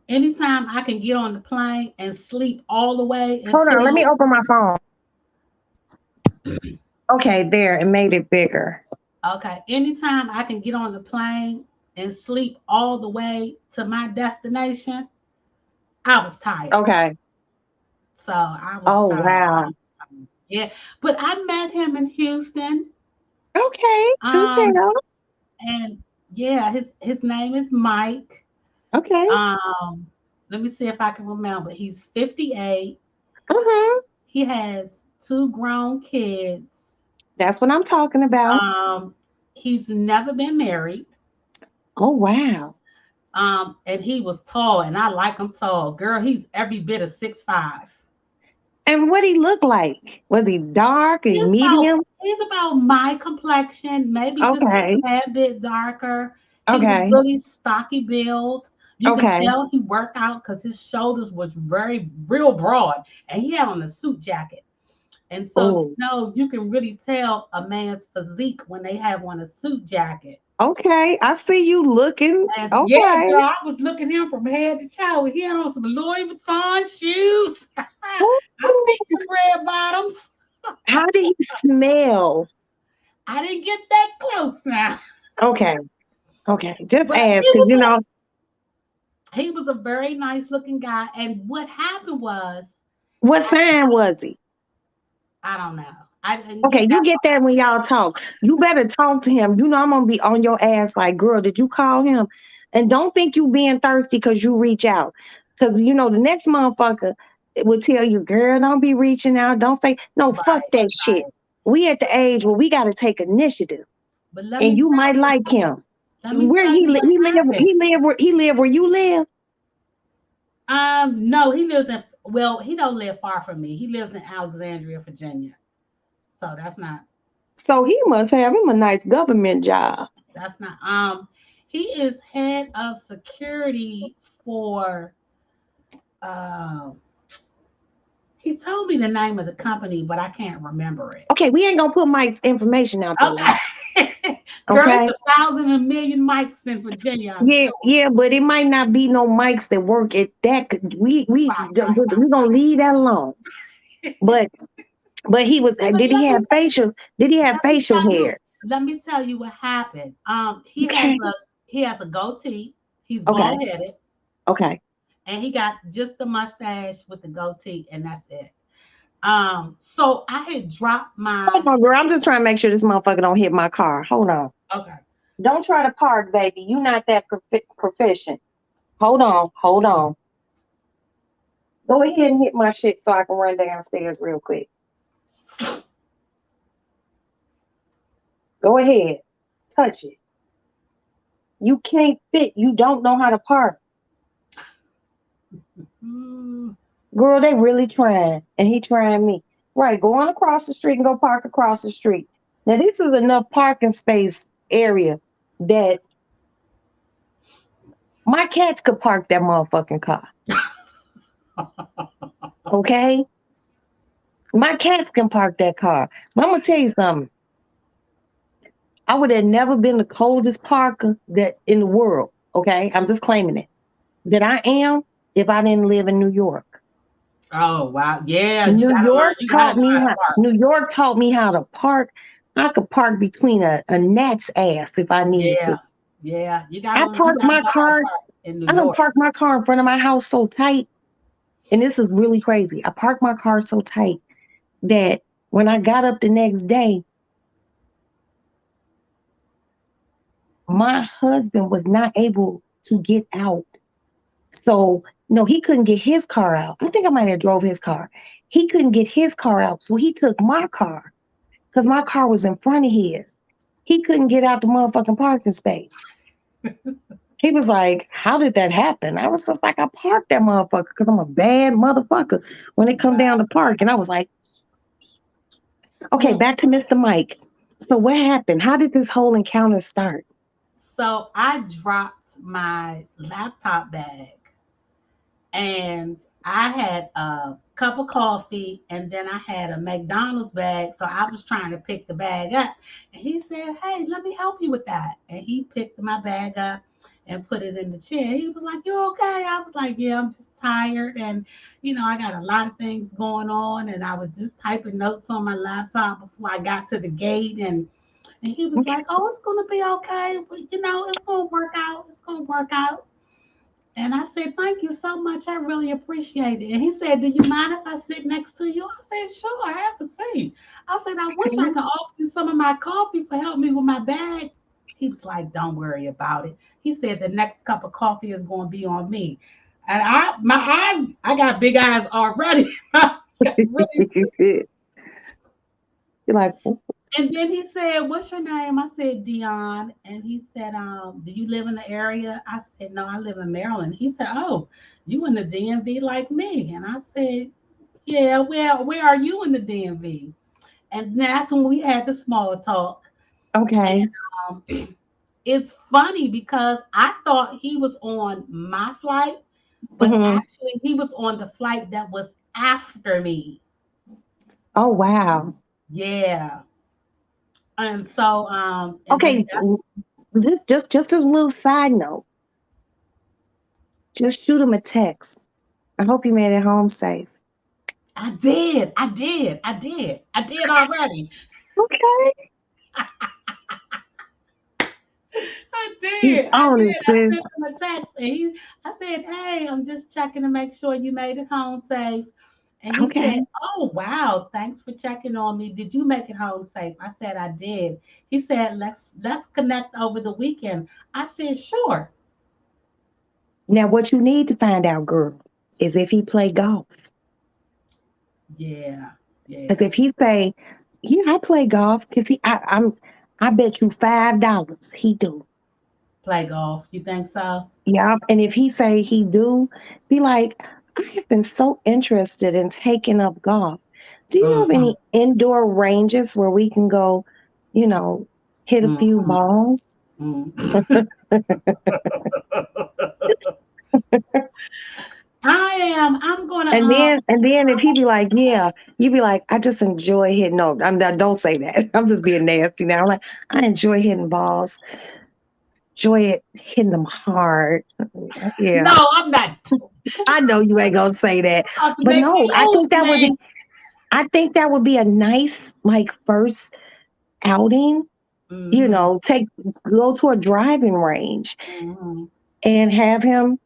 Speaker 3: anytime I can get on the plane and sleep all the way
Speaker 1: Hold on, let me
Speaker 3: until
Speaker 1: open my phone. Okay, there, it made it bigger.
Speaker 3: okay, anytime I can get on the plane and sleep all the way to my destination, I was tired.
Speaker 1: Okay.
Speaker 3: So I was
Speaker 1: Oh
Speaker 3: tired. I
Speaker 1: wow.
Speaker 3: was tired. Yeah, but I met him in Houston.
Speaker 1: Okay. Do
Speaker 3: Um,
Speaker 1: tell.
Speaker 3: and yeah, his name is Mike.
Speaker 1: Okay.
Speaker 3: Um, Let me see if I can remember. He's 58.
Speaker 1: Uh-huh.
Speaker 3: He has two grown kids.
Speaker 1: That's what I'm talking about.
Speaker 3: Um, he's never been married.
Speaker 1: Oh wow.
Speaker 3: And he was tall, and I like him tall. Girl, he's every bit of 6'5".
Speaker 1: And what he look like? Was he dark? He medium?
Speaker 3: He's about my complexion, maybe just a
Speaker 1: Okay.
Speaker 3: tad bit darker. He was
Speaker 1: Okay.
Speaker 3: really stocky build. You can
Speaker 1: Okay.
Speaker 3: tell he worked out because his shoulders was very real broad, and he had on a suit jacket. And so,
Speaker 1: Oh,
Speaker 3: you can really tell a man's physique when they have on a suit jacket.
Speaker 1: okay. I see you looking.
Speaker 3: And yeah,
Speaker 1: Okay.
Speaker 3: girl, I was looking him from head to toe. He had on some Louis Vuitton shoes. I
Speaker 1: Ooh,
Speaker 3: picked the red bottoms.
Speaker 1: how did he smell?
Speaker 3: I didn't get that close now.
Speaker 1: Okay. Okay. Just
Speaker 3: But
Speaker 1: ask because
Speaker 3: he was a very nice looking guy. And what happened was,
Speaker 1: what
Speaker 3: I,
Speaker 1: sign was he?
Speaker 3: I don't know. I didn't get
Speaker 1: Okay, you
Speaker 3: that.
Speaker 1: get that when y'all talk. You better talk to him. You know I'm gonna be on your ass like, girl, did you call him? And don't think you being thirsty because you reach out. Cause the next motherfucker will tell you, girl, don't be reaching out. Don't say no, fuck
Speaker 3: Right,
Speaker 1: that shit.
Speaker 3: right.
Speaker 1: We at the age where we gotta take initiative.
Speaker 3: But let
Speaker 1: And
Speaker 3: me
Speaker 1: you
Speaker 3: tell
Speaker 1: might
Speaker 3: you,
Speaker 1: like him.
Speaker 3: let me
Speaker 1: Where
Speaker 3: tell you what happened.
Speaker 1: he live where you live.
Speaker 3: No, he don't live far from me. He lives in Alexandria, Virginia. So
Speaker 1: So he must have him a nice government job.
Speaker 3: that's not, he is head of security for, um, he told me the name of the company, but I can't remember it.
Speaker 1: Okay, we ain't gonna put Mike's information out there like
Speaker 3: Okay. Girl, it's
Speaker 1: okay.
Speaker 3: 1,000 a million mics in Virginia, I'm
Speaker 1: Yeah,
Speaker 3: sure.
Speaker 1: yeah, but it might not be no mics that work at that.
Speaker 3: Right, right,
Speaker 1: We gonna leave that alone. But he was.
Speaker 3: But
Speaker 1: Did he have facial? Did he have
Speaker 3: let me
Speaker 1: facial
Speaker 3: tell you,
Speaker 1: hair?
Speaker 3: let me tell you what happened.
Speaker 1: Okay,
Speaker 3: He has a goatee. He's
Speaker 1: okay,
Speaker 3: bald headed,
Speaker 1: okay.
Speaker 3: and he got just the mustache with the goatee, and that's it. So I had dropped
Speaker 1: Hold
Speaker 3: my
Speaker 1: on, girl. I'm just trying to make sure this motherfucker don't hit my car. Hold on.
Speaker 3: okay.
Speaker 1: Don't try to park, baby. You not that proficient. Hold on, hold on. Go ahead and hit my shit so I can run downstairs real quick. Go ahead, touch it. You can't fit. You don't know how to park.
Speaker 3: Mm,
Speaker 1: Girl, they really trying, and he trying me. Right, go on across the street and go park across the street. Now, this is enough parking space area that my cats could park that motherfucking car. Okay, my cats can park that car. But I'm gonna tell you something. I would have never been the coldest parker that in the world. Okay, I'm just claiming it that I am if I didn't live in New York.
Speaker 3: oh wow, yeah, you gotta learn. You gotta know how to park.
Speaker 1: New York taught me how to park. I could park between a gnat's ass if I needed
Speaker 3: Yeah,
Speaker 1: to.
Speaker 3: yeah,
Speaker 1: I
Speaker 3: you
Speaker 1: parked
Speaker 3: gotta
Speaker 1: my
Speaker 3: know how to
Speaker 1: car.
Speaker 3: park in New
Speaker 1: I don't
Speaker 3: York.
Speaker 1: park my car in front of my house so tight. And this is really crazy. I parked my car so tight that when I got up the next day, my husband was not able to get out. So no, he couldn't get his car out. I think I might have drove his car. He couldn't get his car out. So he took my car because my car was in front of his. He couldn't get out the motherfucking parking space. He was like, "How did that happen?" I was just like, "I parked that motherfucker because I'm a bad motherfucker when it come down to park." And I was like, "Okay,
Speaker 3: Well,
Speaker 1: back to Mr. Mike. So what happened? How did this whole encounter start?"
Speaker 3: so I dropped my laptop bag and I had a cup of coffee and then I had a McDonald's bag. So I was trying to pick the bag up. And he said, "Hey, let me help you with that." And he picked my bag up and put it in the chair. He was like, "You okay?" I was like, "Yeah, I'm just tired. And, I got a lot of things going on." And I was just typing notes on my laptop before I got to the gate. And he was
Speaker 1: Okay.
Speaker 3: like, "Oh, it's going to be okay. But, it's going to work out. It's going to work out." And I said, "Thank you so much. I really appreciate it." And he said, "Do you mind if I sit next to you?" I said, "Sure, have a seat." I said, "I wish I could offer you some of my coffee for helping me with my bag." He was like, "Don't worry about it." He said, "The next cup of coffee is going to be on me." And I got big eyes already. I got really.
Speaker 1: You're like,
Speaker 3: And then he said, "What's your name?" I said, "Dion." And he said, "Do you live in the area?" I said, "No, I live in Maryland." He said, "Oh, you in the DMV like me?" And I said, "Yeah, where are you in the DMV?" And that's when we had the small talk. And
Speaker 1: okay.
Speaker 3: um, it's funny because I thought he was on my flight, but
Speaker 1: Hmm.
Speaker 3: actually he was on the flight that was after me.
Speaker 1: Oh wow.
Speaker 3: Yeah. And so, and then
Speaker 1: Okay, just a little side note. Just shoot him a text. I hope you made it home safe.
Speaker 3: I did already.
Speaker 1: Okay. You
Speaker 3: I
Speaker 1: own
Speaker 3: did.
Speaker 1: it,
Speaker 3: I
Speaker 1: sis.
Speaker 3: sent him a text and I said, "Hey, I'm just checking to make sure you made it home safe." And he said,
Speaker 1: Okay.
Speaker 3: "Oh, wow, thanks for checking on me. Did you make it home safe?" I said, "I did." He said, "Let's connect over the weekend." I said, "Sure."
Speaker 1: Now, what you need to find out, girl, is if he play golf.
Speaker 3: Yeah,
Speaker 1: Because
Speaker 3: yeah.
Speaker 1: if he say, "Yeah, I play golf," because I bet you $5 he do.
Speaker 3: Play golf. You think so?
Speaker 1: Yeah, and if he say he do, be like, I have been so interested in taking up golf. Do you know of
Speaker 3: Mm-hmm.
Speaker 1: any indoor ranges where we can go, you know, hit a few
Speaker 3: Mm-hmm.
Speaker 1: balls?
Speaker 3: Mm-hmm. I'm gonna
Speaker 1: And then if he be like, yeah, you be like, I just enjoy hitting. No, I'm not, don't say that. I'm just being nasty now. I'm like, I enjoy hitting balls. Enjoy it hitting them hard. Yeah,
Speaker 3: no, I'm not
Speaker 1: I know you ain't gonna say that,
Speaker 3: about to
Speaker 1: but
Speaker 3: make me
Speaker 1: no, I
Speaker 3: lose,
Speaker 1: think that would
Speaker 3: man.
Speaker 1: be. I think that would be a nice like first outing.
Speaker 3: Mm-hmm.
Speaker 1: Take go to a driving range
Speaker 3: Mm-hmm.
Speaker 1: and have him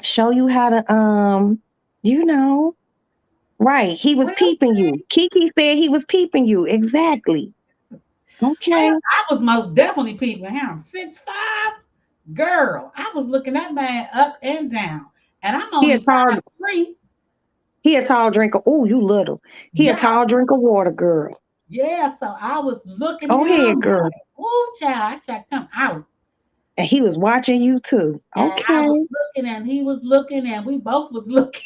Speaker 1: show you how to you know right. He was
Speaker 3: We'll
Speaker 1: peeping
Speaker 3: see.
Speaker 1: you. Kiki said he was peeping you. Exactly.
Speaker 3: Well,
Speaker 1: Okay.
Speaker 3: I was most definitely peeping him. 6'5", girl. I was looking that man up and down, and I'm
Speaker 1: He a
Speaker 3: only
Speaker 1: tall
Speaker 3: 5'3".
Speaker 1: he a tall drinker. Oh, you little. He a
Speaker 3: Yeah,
Speaker 1: tall drink of water, girl.
Speaker 3: yeah. So I was looking
Speaker 1: Go ahead,
Speaker 3: him
Speaker 1: girl.
Speaker 3: like, ooh, child. I checked him out,
Speaker 1: And he was watching you too.
Speaker 3: and I
Speaker 1: Okay.
Speaker 3: was looking, and he was looking, and we both was looking.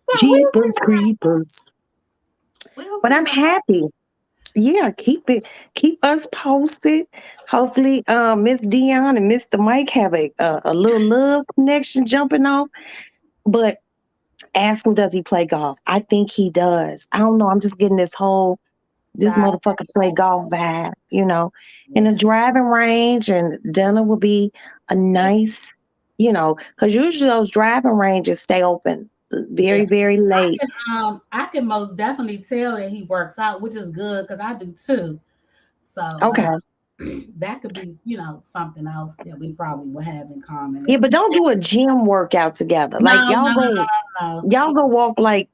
Speaker 3: So we'll see
Speaker 1: Jeepers
Speaker 3: what happens.
Speaker 1: creepers.
Speaker 3: We'll
Speaker 1: But
Speaker 3: see
Speaker 1: I'm
Speaker 3: what happens.
Speaker 1: happy. Yeah, keep us posted. Hopefully, Miss Dion and Mr. Mike have a little love connection jumping off. But ask him, does he play golf? I think he does. I don't know. I'm just getting this
Speaker 3: Bye.
Speaker 1: motherfucker play golf vibe. In a
Speaker 3: Yeah,
Speaker 1: driving range, and dinner will be a
Speaker 3: yeah,
Speaker 1: nice, because usually those driving ranges stay open
Speaker 3: yeah.
Speaker 1: very, very late.
Speaker 3: I can most definitely tell that he works out, which is good because I do too. So
Speaker 1: Okay.
Speaker 3: that could be, something else that we probably will have in common.
Speaker 1: Yeah,
Speaker 3: If
Speaker 1: but don't do a gym workout together. Like
Speaker 3: no, no, no, no, no,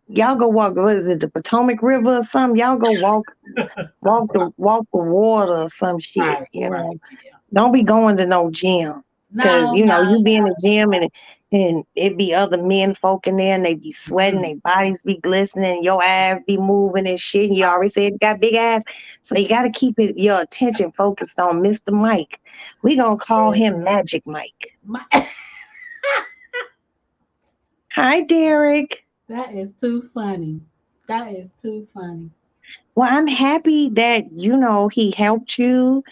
Speaker 1: y'all go walk, what is it, the Potomac River or something? Y'all go walk the water or some shit,
Speaker 3: right, right, yeah.
Speaker 1: Don't be going to no gym. Cause
Speaker 3: No, no,
Speaker 1: you be in the gym and it be other men folk in there and they be sweating,
Speaker 3: mm-mm.
Speaker 1: their bodies be glistening, your eyes be moving and shit. And you already said you got big eyes. So you gotta keep your attention focused on Mr. Mike. We gonna call
Speaker 3: Yeah.
Speaker 1: him Magic Mike.
Speaker 3: My,
Speaker 1: Hi, Derek.
Speaker 3: that is too funny. That is too funny.
Speaker 1: Well, I'm happy that he helped you,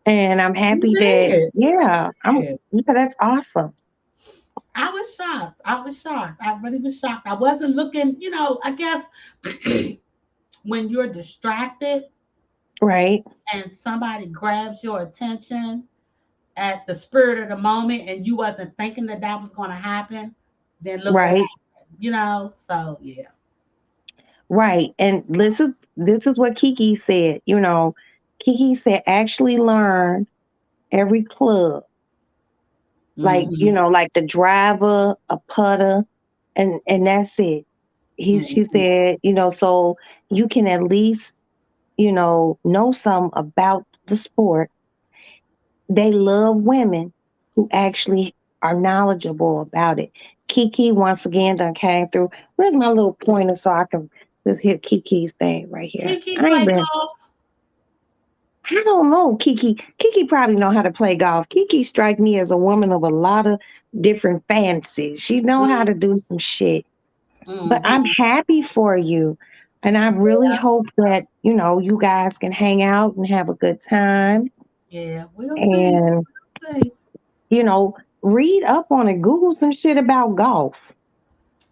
Speaker 1: and I'm
Speaker 3: You
Speaker 1: happy that
Speaker 3: did.
Speaker 1: yeah,
Speaker 3: Yeah.
Speaker 1: that's awesome,
Speaker 3: I was shocked. I was shocked. I really was shocked. I wasn't looking, I guess when you're distracted
Speaker 1: right?
Speaker 3: and somebody grabs your attention at the spirit of the moment and you wasn't thinking that that was going to happen, then look what
Speaker 1: Right,
Speaker 3: happened, So, yeah.
Speaker 1: right. And this is what Kiki said. Kiki said actually learn every club, like
Speaker 3: Hmm.
Speaker 1: like the driver, a putter, and that's it. She
Speaker 3: Hmm.
Speaker 1: said, so you can at least know some about the sport. They love women who actually are knowledgeable about it. Kiki once again done came through. Where's my little pointer so I can just hit Kiki's thing right here?
Speaker 3: Kiki
Speaker 1: I ain't
Speaker 3: play
Speaker 1: been.
Speaker 3: golf.
Speaker 1: I don't know, Kiki. Kiki probably know how to play golf. Kiki strike me as a woman of a lot of different fancies. She know how to do some shit. But I'm
Speaker 3: Mm-hmm.
Speaker 1: happy for you. And I really hope that, you guys can hang out and have a good time.
Speaker 3: Yeah, we'll see.
Speaker 1: And
Speaker 3: We'll see.
Speaker 1: read up on it, Google some shit about golf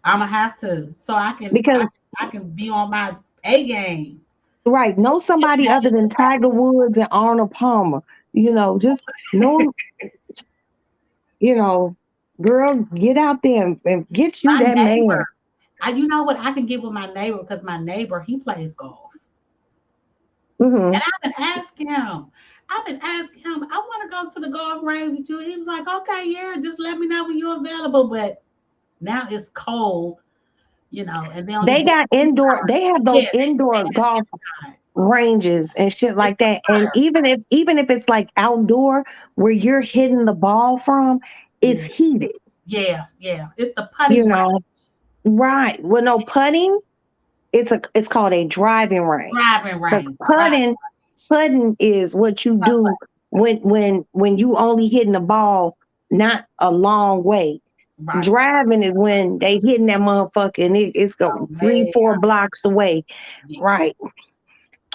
Speaker 3: I'm gonna have to, so I can
Speaker 1: because
Speaker 3: I can be on my A game.
Speaker 1: Right. Know somebody other than Tiger Woods and Arnold Palmer. Just know, girl, get out there and get you
Speaker 3: My
Speaker 1: that man.
Speaker 3: neighbor, you know what? I can get with my neighbor because my neighbor, he plays golf.
Speaker 1: Hmm.
Speaker 3: And I've been asking him, I want to go to the golf range with you. He was like, okay, yeah, just let me know when you're available. But now it's cold, and they only
Speaker 1: They
Speaker 3: do
Speaker 1: got indoor. They have
Speaker 3: yeah,
Speaker 1: those indoor
Speaker 3: they have
Speaker 1: golf
Speaker 3: inside.
Speaker 1: ranges and shit
Speaker 3: It's
Speaker 1: like that. And
Speaker 3: fire.
Speaker 1: even if it's like outdoor where you're hitting the ball from, it's
Speaker 3: Yeah,
Speaker 1: heated.
Speaker 3: yeah. It's the putting
Speaker 1: You
Speaker 3: range,
Speaker 1: know, right? Well, no putting. It's called a driving range
Speaker 3: driving
Speaker 1: because
Speaker 3: range, driving
Speaker 1: putting is what you do when you only hitting the ball not a long way.
Speaker 3: right.
Speaker 1: Driving is when they hitting that motherfucker and it's
Speaker 3: Oh
Speaker 1: go three,
Speaker 3: man,
Speaker 1: 4 blocks away.
Speaker 3: yeah,
Speaker 1: Right.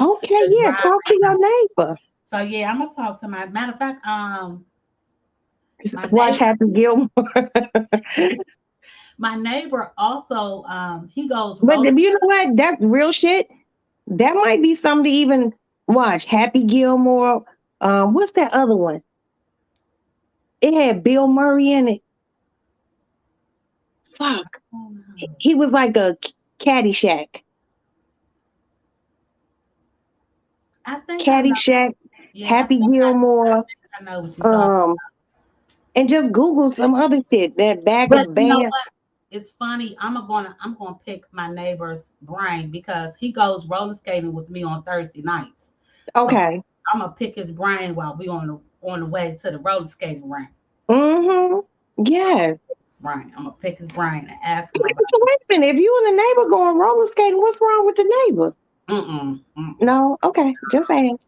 Speaker 1: Okay,
Speaker 3: the
Speaker 1: yeah. Talk to
Speaker 3: driving.
Speaker 1: your neighbor.
Speaker 3: So yeah, I'm gonna talk to my matter of fact, my
Speaker 1: Watch
Speaker 3: neighbor,
Speaker 1: Happy Gilmore.
Speaker 3: my neighbor also, he goes
Speaker 1: But
Speaker 3: roller.
Speaker 1: you know what? That real shit, that might be something to even watch. Happy Gilmore. What's that other one? It had Bill Murray in it. Fuck.
Speaker 3: Oh, no.
Speaker 1: He was like a Caddyshack.
Speaker 3: I think I know.
Speaker 1: Caddyshack,
Speaker 3: Yeah,
Speaker 1: Happy Gilmore,
Speaker 3: I know what you're talking.
Speaker 1: um, and just Google some other shit. That bag
Speaker 3: But
Speaker 1: of
Speaker 3: you know
Speaker 1: band.
Speaker 3: what? It's funny. I'm gonna pick my neighbor's brain because he goes roller skating with me on Thursday nights. So
Speaker 1: Okay.
Speaker 3: I'm gonna pick his brain while we on the way to the roller skating rink.
Speaker 1: Mm-hmm.
Speaker 3: So
Speaker 1: Yes.
Speaker 3: I'm gonna pick his brain and ask him about.
Speaker 1: So wait a minute. If you and the neighbor going roller skating, what's wrong with the neighbor?
Speaker 3: Mm-mm, mm-mm.
Speaker 1: No. Okay. Just saying.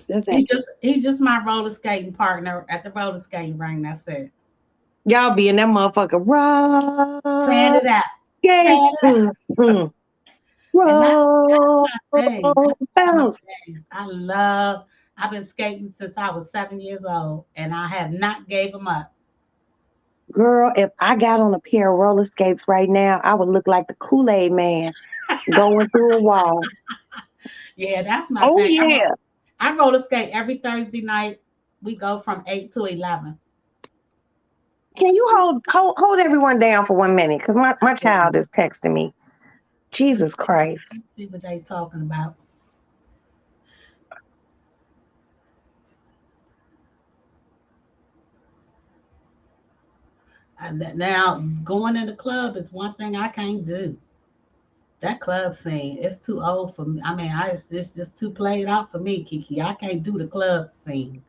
Speaker 1: Just
Speaker 3: He
Speaker 1: saying.
Speaker 3: just he's just my roller skating partner at the roller skating ring. That's it.
Speaker 1: Y'all be in that motherfucker.
Speaker 3: Fan
Speaker 1: Roll
Speaker 3: it out.
Speaker 1: skate.
Speaker 3: Fan it out. And that's
Speaker 1: Roll
Speaker 3: my thing. That's one of
Speaker 1: bounce.
Speaker 3: the things I've been skating since I was 7 years old, and I have not gave them up.
Speaker 1: Girl, if I got on a pair of roller skates right now, I would look like the Kool-Aid man going through a wall.
Speaker 3: Yeah, that's my
Speaker 1: Oh
Speaker 3: thing.
Speaker 1: yeah.
Speaker 3: I roller skate every Thursday night. We go from 8 to 11.
Speaker 1: Can you hold everyone down for 1 minute? Because my child is texting me. Jesus Christ.
Speaker 3: Let's see what they talking about. And now going in the club is one thing I can't do. That club scene, it's too old for me. I mean, it's just too played out for me, Kiki. I can't do the club scene.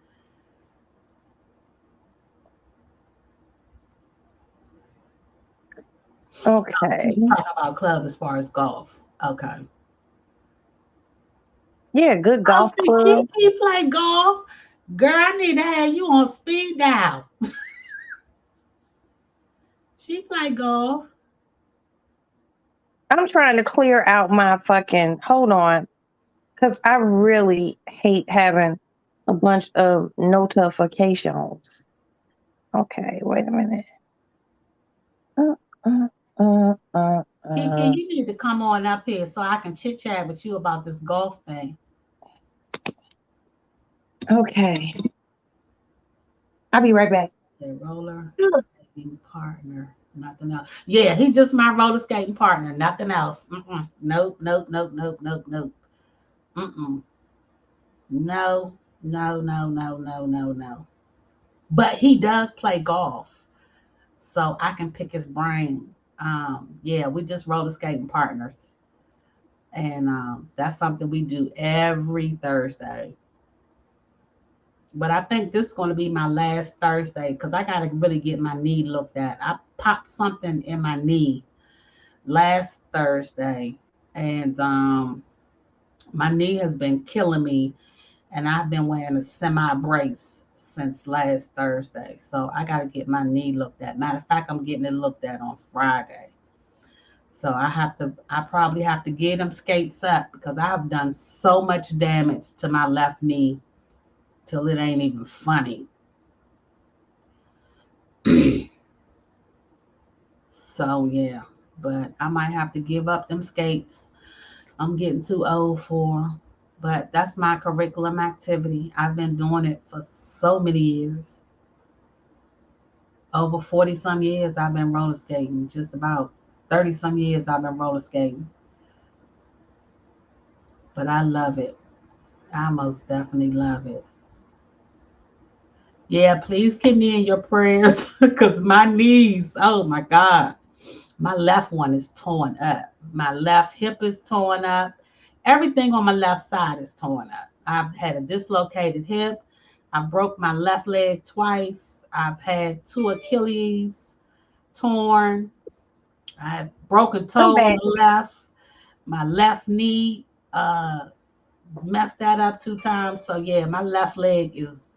Speaker 3: She
Speaker 1: Okay.
Speaker 3: was talking about club as far as golf. Okay.
Speaker 1: Yeah, good
Speaker 3: Oh,
Speaker 1: golf
Speaker 3: see,
Speaker 1: club.
Speaker 3: Kiki play golf. Girl, I need to have you on speed dial. She play golf.
Speaker 1: I'm trying to clear out my fucking hold on. Because I really hate having a bunch of notifications. Okay, wait a minute. Uh, uh, uh,
Speaker 3: Kiki,
Speaker 1: uh.
Speaker 3: you need to come on up here so I can chit chat with you about this golf thing.
Speaker 1: Okay, I'll be right back.
Speaker 3: A roller skating partner, nothing else. Yeah, he's just my roller skating partner, nothing else. Mm-mm. Nope, nope, nope, nope, nope, nope. Mm-mm. No, no, no, no, no, no, no. But he does play golf, so I can pick his brain. Yeah, we just roller skating partners, and that's something we do every Thursday. But I think this is going to be my last Thursday because I got to really get my knee looked at. I popped something in my knee last Thursday, and my knee has been killing me, and I've been wearing a semi brace since last Thursday. So I got to get my knee looked at. Matter of fact, I'm getting it looked at on Friday. So I probably have to get them skates up because I've done so much damage to my left knee till it ain't even funny. So yeah. but I might have to give up them skates. I'm getting too old for 'em. But that's my curriculum activity. I've been doing it for so many years. Over 40 some years I've been roller skating. Just about 30 some years I've been roller skating. But I love it. I most definitely love it. Yeah, please keep me in your prayers because my knees, oh my God, my left one is torn up. My left hip is torn up. Everything on my left side is torn up. I've had a dislocated hip. I broke my left leg twice. I've had two Achilles torn. I had broken
Speaker 1: I'm
Speaker 3: toe on
Speaker 1: back.
Speaker 3: the left. My left knee messed that up 2 times. So yeah, my left leg is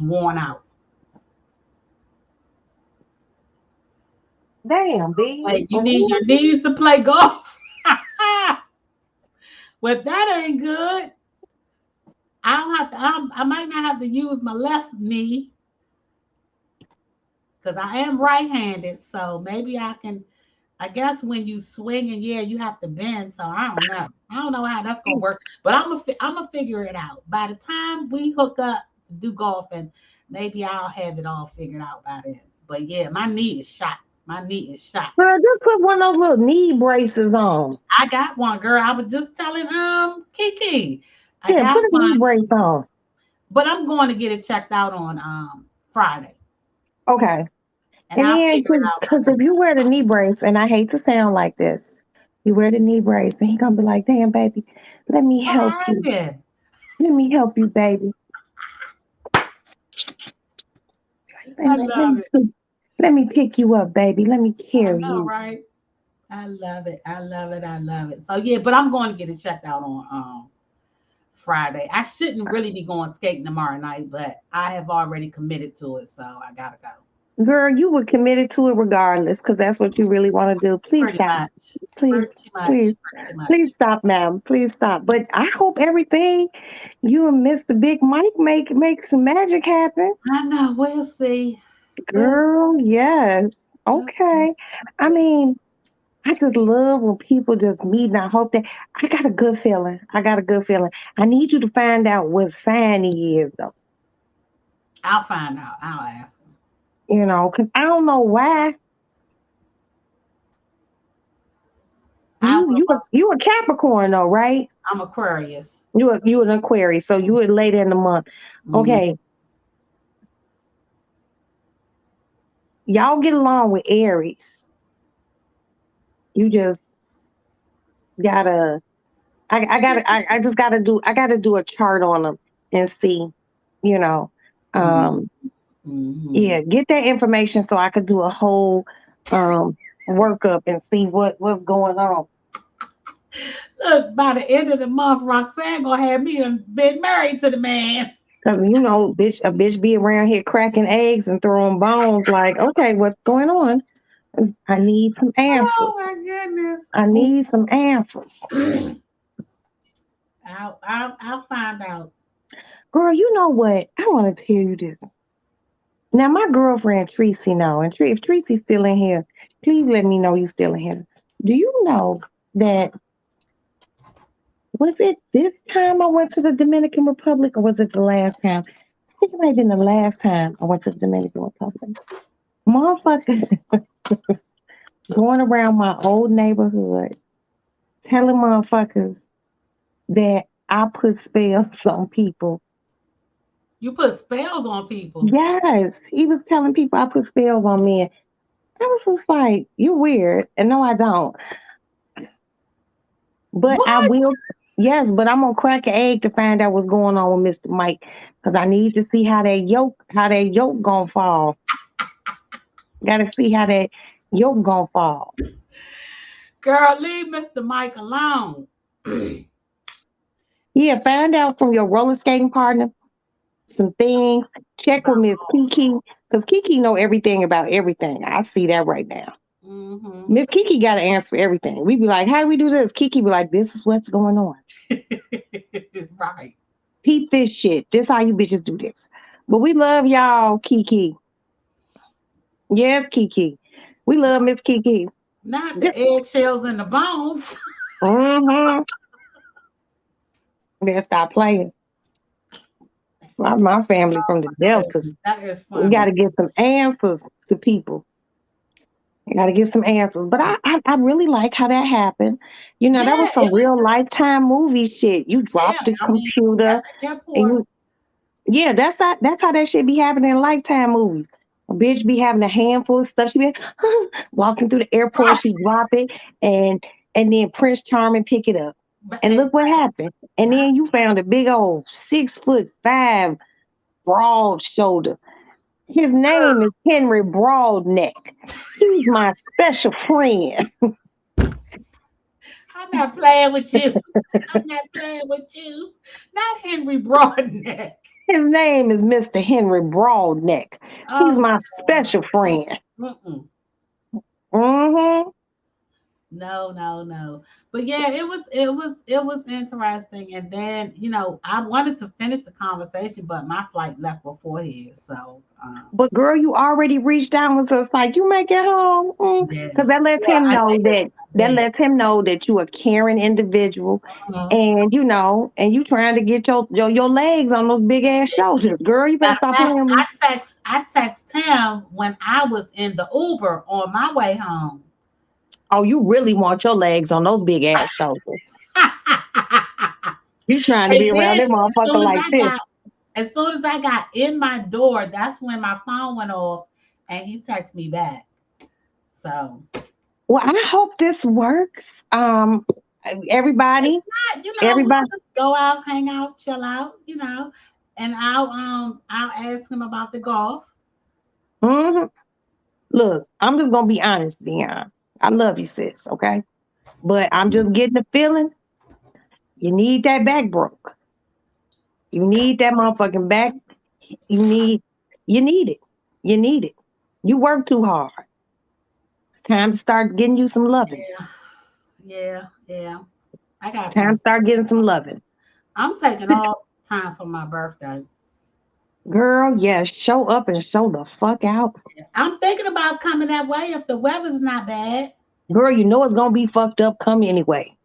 Speaker 3: worn out.
Speaker 1: Damn, B.
Speaker 3: Wait, you need your knees to play golf? Well, that ain't good. I don't have to. I might not have to use my left knee because I am right-handed. So maybe I can. I guess when you swing and yeah, you have to bend. So I don't know. I don't know how that's gonna work. But I'm gonna figure it out. By the time we hook up to do golfing, maybe I'll have it all figured out by then. But yeah, my knee is shot. My knee is shot.
Speaker 1: Girl, just put one of those little knee braces on.
Speaker 3: I got one, girl. I was just telling Kiki. I
Speaker 1: Yeah, put
Speaker 3: got
Speaker 1: a knee
Speaker 3: one,
Speaker 1: brace on.
Speaker 3: but I'm going to get it checked out on Friday,
Speaker 1: Okay.
Speaker 3: and
Speaker 1: And
Speaker 3: I'll
Speaker 1: then,
Speaker 3: figure it out
Speaker 1: because
Speaker 3: by
Speaker 1: if
Speaker 3: then.
Speaker 1: you wear the knee brace, and I hate to sound like this, you wear the knee brace, and he gonna be like, "Damn, baby, let me
Speaker 3: What
Speaker 1: help you.
Speaker 3: happened?
Speaker 1: Let me help you, baby.
Speaker 3: I
Speaker 1: Let, let
Speaker 3: love
Speaker 1: me
Speaker 3: it.
Speaker 1: pick, let me pick you up, baby. Let me
Speaker 3: I
Speaker 1: carry
Speaker 3: know,
Speaker 1: you."
Speaker 3: right? I love it. I love it. I love it. So yeah, but I'm going to get it checked out on Friday. I shouldn't really be going skating tomorrow night, but I have already committed to it, so I gotta go.
Speaker 1: Girl, you were committed to it regardless, because that's what you really want to do. Please
Speaker 3: Pretty
Speaker 1: stop.
Speaker 3: much.
Speaker 1: Please,
Speaker 3: Pretty much.
Speaker 1: please,
Speaker 3: Pretty much.
Speaker 1: please stop, ma'am. Please stop. But I hope everything you and Mr. Big Mike make some magic happen.
Speaker 3: I know. We'll see. We'll see.
Speaker 1: Girl, yes.
Speaker 3: We'll see.
Speaker 1: Okay. I mean, I just love when people just meet, and I hope that I got a good feeling. I got a good feeling. I need you to find out what sign he is, though.
Speaker 3: I'll find out. I'll ask him.
Speaker 1: Because I don't know why
Speaker 3: I
Speaker 1: you
Speaker 3: will.
Speaker 1: you a, you a Capricorn though, right?
Speaker 3: I'm Aquarius.
Speaker 1: You an Aquarius, so you were later in the month.
Speaker 3: Mm,
Speaker 1: Okay, y'all get along with Aries. You just gotta. I gotta do a chart on them and see. You know,
Speaker 3: mm,
Speaker 1: um,
Speaker 3: mhm.
Speaker 1: yeah, get that information so I could do a whole um workup and see what's going on.
Speaker 3: Look, by the end of the month, Roxanne gonna have me been married to the man.
Speaker 1: Cause a bitch be around here cracking eggs and throwing bones. Like, okay, what's going on? I need some
Speaker 3: Oh
Speaker 1: answers.
Speaker 3: my goodness.
Speaker 1: I need some answers.
Speaker 3: I'll find out.
Speaker 1: Girl, you know what? I want to tell you this. Now, my girlfriend Tracy know, and if Tracy's still in here, please let me know you still in here. Do you know that was it this time I went to the Dominican Republic, or was it the last time? I think it might have been the last time I went to the Dominican Republic. Motherfucker going around my old neighborhood telling motherfuckers that I put spells on people.
Speaker 3: You put spells on people.
Speaker 1: Yes, he was telling people I put spells on men. I was just like, "You're weird," and no, I don't. But I
Speaker 3: What?
Speaker 1: will. Yes, but I'm gonna crack an egg to find out what's going on with Mr. Mike because I need to see how that yoke gonna fall. Got to see how that yoke gonna fall.
Speaker 3: Girl, leave Mr. Mike alone.
Speaker 1: Yeah, find out from your roller skating partner some things. Check with Miss Kiki because Kiki know everything about everything. I see that right now.
Speaker 3: Mm-hmm.
Speaker 1: Miss Kiki got to answer for everything. We be like, "How do we do this?" Kiki be like, "This is what's going on.
Speaker 3: Right.
Speaker 1: Peep this shit. This how you bitches do this." But we love y'all, Kiki. Yes, Kiki. We love Miss Kiki.
Speaker 3: Not the eggshells and the bones.
Speaker 1: Mm-hmm. Then stop playing. My family from the Deltas.
Speaker 3: That is
Speaker 1: We got
Speaker 3: funny.
Speaker 1: to get some answers to people. We got to get some answers. But I really like how that happened. You know, that
Speaker 3: Yeah,
Speaker 1: was some real lifetime movie shit. You
Speaker 3: yeah.
Speaker 1: dropped the
Speaker 3: I mean,
Speaker 1: computer
Speaker 3: at the
Speaker 1: and
Speaker 3: airport.
Speaker 1: you, yeah, that's how that shit be happening in lifetime movies. A bitch be having a handful of stuff. She be walking through the airport,
Speaker 3: Right.
Speaker 1: she drop it, and then Prince Charming pick it up.
Speaker 3: But
Speaker 1: And look what happened. And then you found a big old 6'5" broad shoulder. His name is Henry Broadneck. He's my special friend.
Speaker 3: I'm not playing with you. I'm not playing with you. Not Henry Broadneck.
Speaker 1: His name is Mr. Henry Broadneck. He's
Speaker 3: Oh
Speaker 1: my
Speaker 3: my
Speaker 1: special friend.
Speaker 3: God. Mm-mm.
Speaker 1: Mm-hmm.
Speaker 3: No, no, no. But yeah, it was interesting. And then, I wanted to finish the conversation, but my flight left before his. So
Speaker 1: But girl, you already reached out and was just like, you make it home.
Speaker 3: yeah.
Speaker 1: Because that lets
Speaker 3: Yeah,
Speaker 1: him
Speaker 3: I
Speaker 1: know
Speaker 3: did.
Speaker 1: that
Speaker 3: I did.
Speaker 1: you a caring individual,
Speaker 3: Mhm.
Speaker 1: and and you trying to get your legs on those big ass shoulders. Girl, you better
Speaker 3: Matter of
Speaker 1: stop
Speaker 3: fact,
Speaker 1: playing with me.
Speaker 3: I text him when I was in the Uber on my way home.
Speaker 1: Oh, you really want your legs on those big ass shoulders. You trying to
Speaker 3: And
Speaker 1: be around
Speaker 3: then
Speaker 1: that motherfucker like this.
Speaker 3: as soon as I got in my door, that's when my phone went off and he texted me back. So
Speaker 1: Well, I hope this works.
Speaker 3: if
Speaker 1: Everybody,
Speaker 3: not, we'll
Speaker 1: everybody.
Speaker 3: just go out, hang out, chill out. And I'll ask him about the golf.
Speaker 1: hmm Look, I'm just gonna be honest, Dion. I love you, sis. Okay, but I'm just getting the feeling you need that back broke. You need that motherfucking back. You need, you need it. You need it. You work too hard. It's time to start getting you some loving.
Speaker 3: Yeah, yeah, yeah. I got
Speaker 1: Time
Speaker 3: some.
Speaker 1: to start getting some loving.
Speaker 3: I'm taking all time for my birthday.
Speaker 1: Girl, yeah, show up and show the fuck out.
Speaker 3: I'm thinking about coming that way if the weather's not bad.
Speaker 1: Girl, you know it's gonna be fucked up come anyway.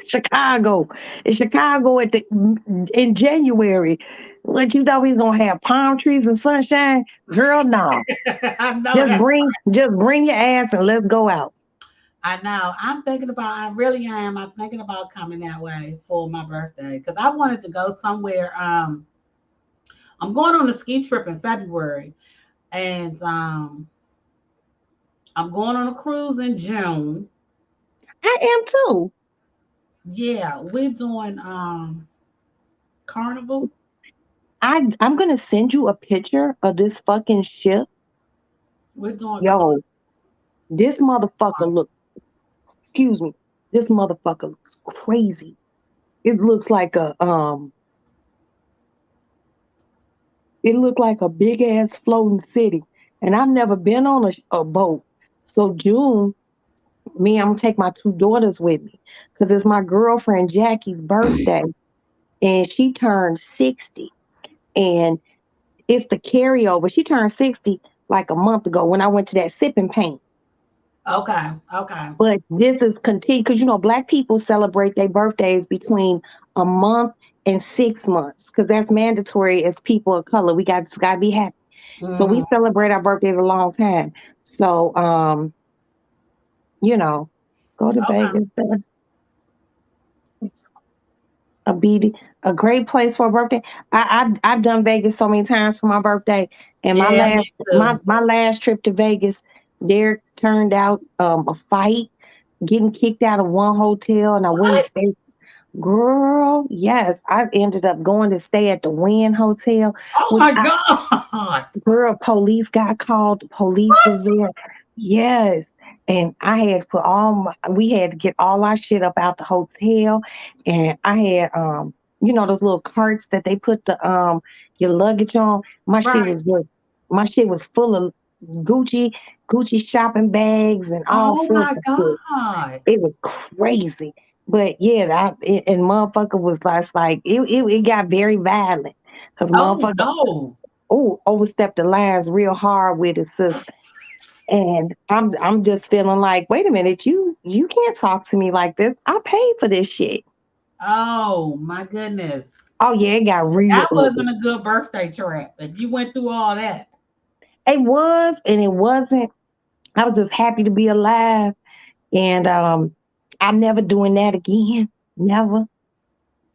Speaker 1: Chicago. In Chicago in January. What you thought we was gonna have palm trees and sunshine? Girl, no.
Speaker 3: I know that.
Speaker 1: Just bring your ass and let's go out.
Speaker 3: I know. I really am. I'm thinking about coming that way for my birthday because I wanted to go somewhere. I'm going on a ski trip in February, and I'm going on a cruise in June.
Speaker 1: I am too.
Speaker 3: Yeah, we're doing Carnival.
Speaker 1: I'm gonna send you a picture of this fucking ship.
Speaker 3: We're doing
Speaker 1: Yo, this motherfucker look, excuse me, this motherfucker looks crazy. It looks like it looked like a big ass floating city. And I've never been on a boat. So June, I'm gonna take my two daughters with me because it's my girlfriend Jackie's birthday, and she turned 60. And it's the carryover. She turned 60 like a month ago when I went to that sipping paint.
Speaker 3: okay, okay.
Speaker 1: But this is continued because black people celebrate their birthdays between a month and 6 months because that's mandatory as people of color. We gotta be happy. So we
Speaker 3: Mhm.
Speaker 1: celebrate our birthdays a long time. So you know, go to
Speaker 3: Okay.
Speaker 1: Vegas. It's a beauty, a great place for a birthday. I've done Vegas so many times for my birthday, and my
Speaker 3: Yeah, me
Speaker 1: last my
Speaker 3: too.
Speaker 1: my last trip to Vegas, there turned out a fight, getting kicked out of one hotel, and I went and
Speaker 3: What?
Speaker 1: stayed. Girl, yes, I ended up going to stay at the Wynn Hotel,
Speaker 3: Oh
Speaker 1: which
Speaker 3: my God.
Speaker 1: girl, police got called. The police was there. Yes. And I had to we had to get all our shit up out the hotel. And I had, those little carts that they put your luggage on.
Speaker 3: Right.
Speaker 1: My shit was full of Gucci, Gucci shopping bags and all
Speaker 3: Oh my
Speaker 1: sorts of shit.
Speaker 3: God.
Speaker 1: It was crazy. But yeah, and motherfucker was like, it got very violent. Cause
Speaker 3: Oh
Speaker 1: motherfucker
Speaker 3: no.
Speaker 1: overstepped the lines real hard with his sister. And I'm just feeling like, wait a minute, you can't talk to me like this. I paid for this shit.
Speaker 3: Oh my goodness.
Speaker 1: Oh yeah, it got real
Speaker 3: That
Speaker 1: ugly.
Speaker 3: wasn't a good birthday trip. If you went through all that.
Speaker 1: It was and it wasn't. I was just happy to be alive. And I'm never doing that again. Never,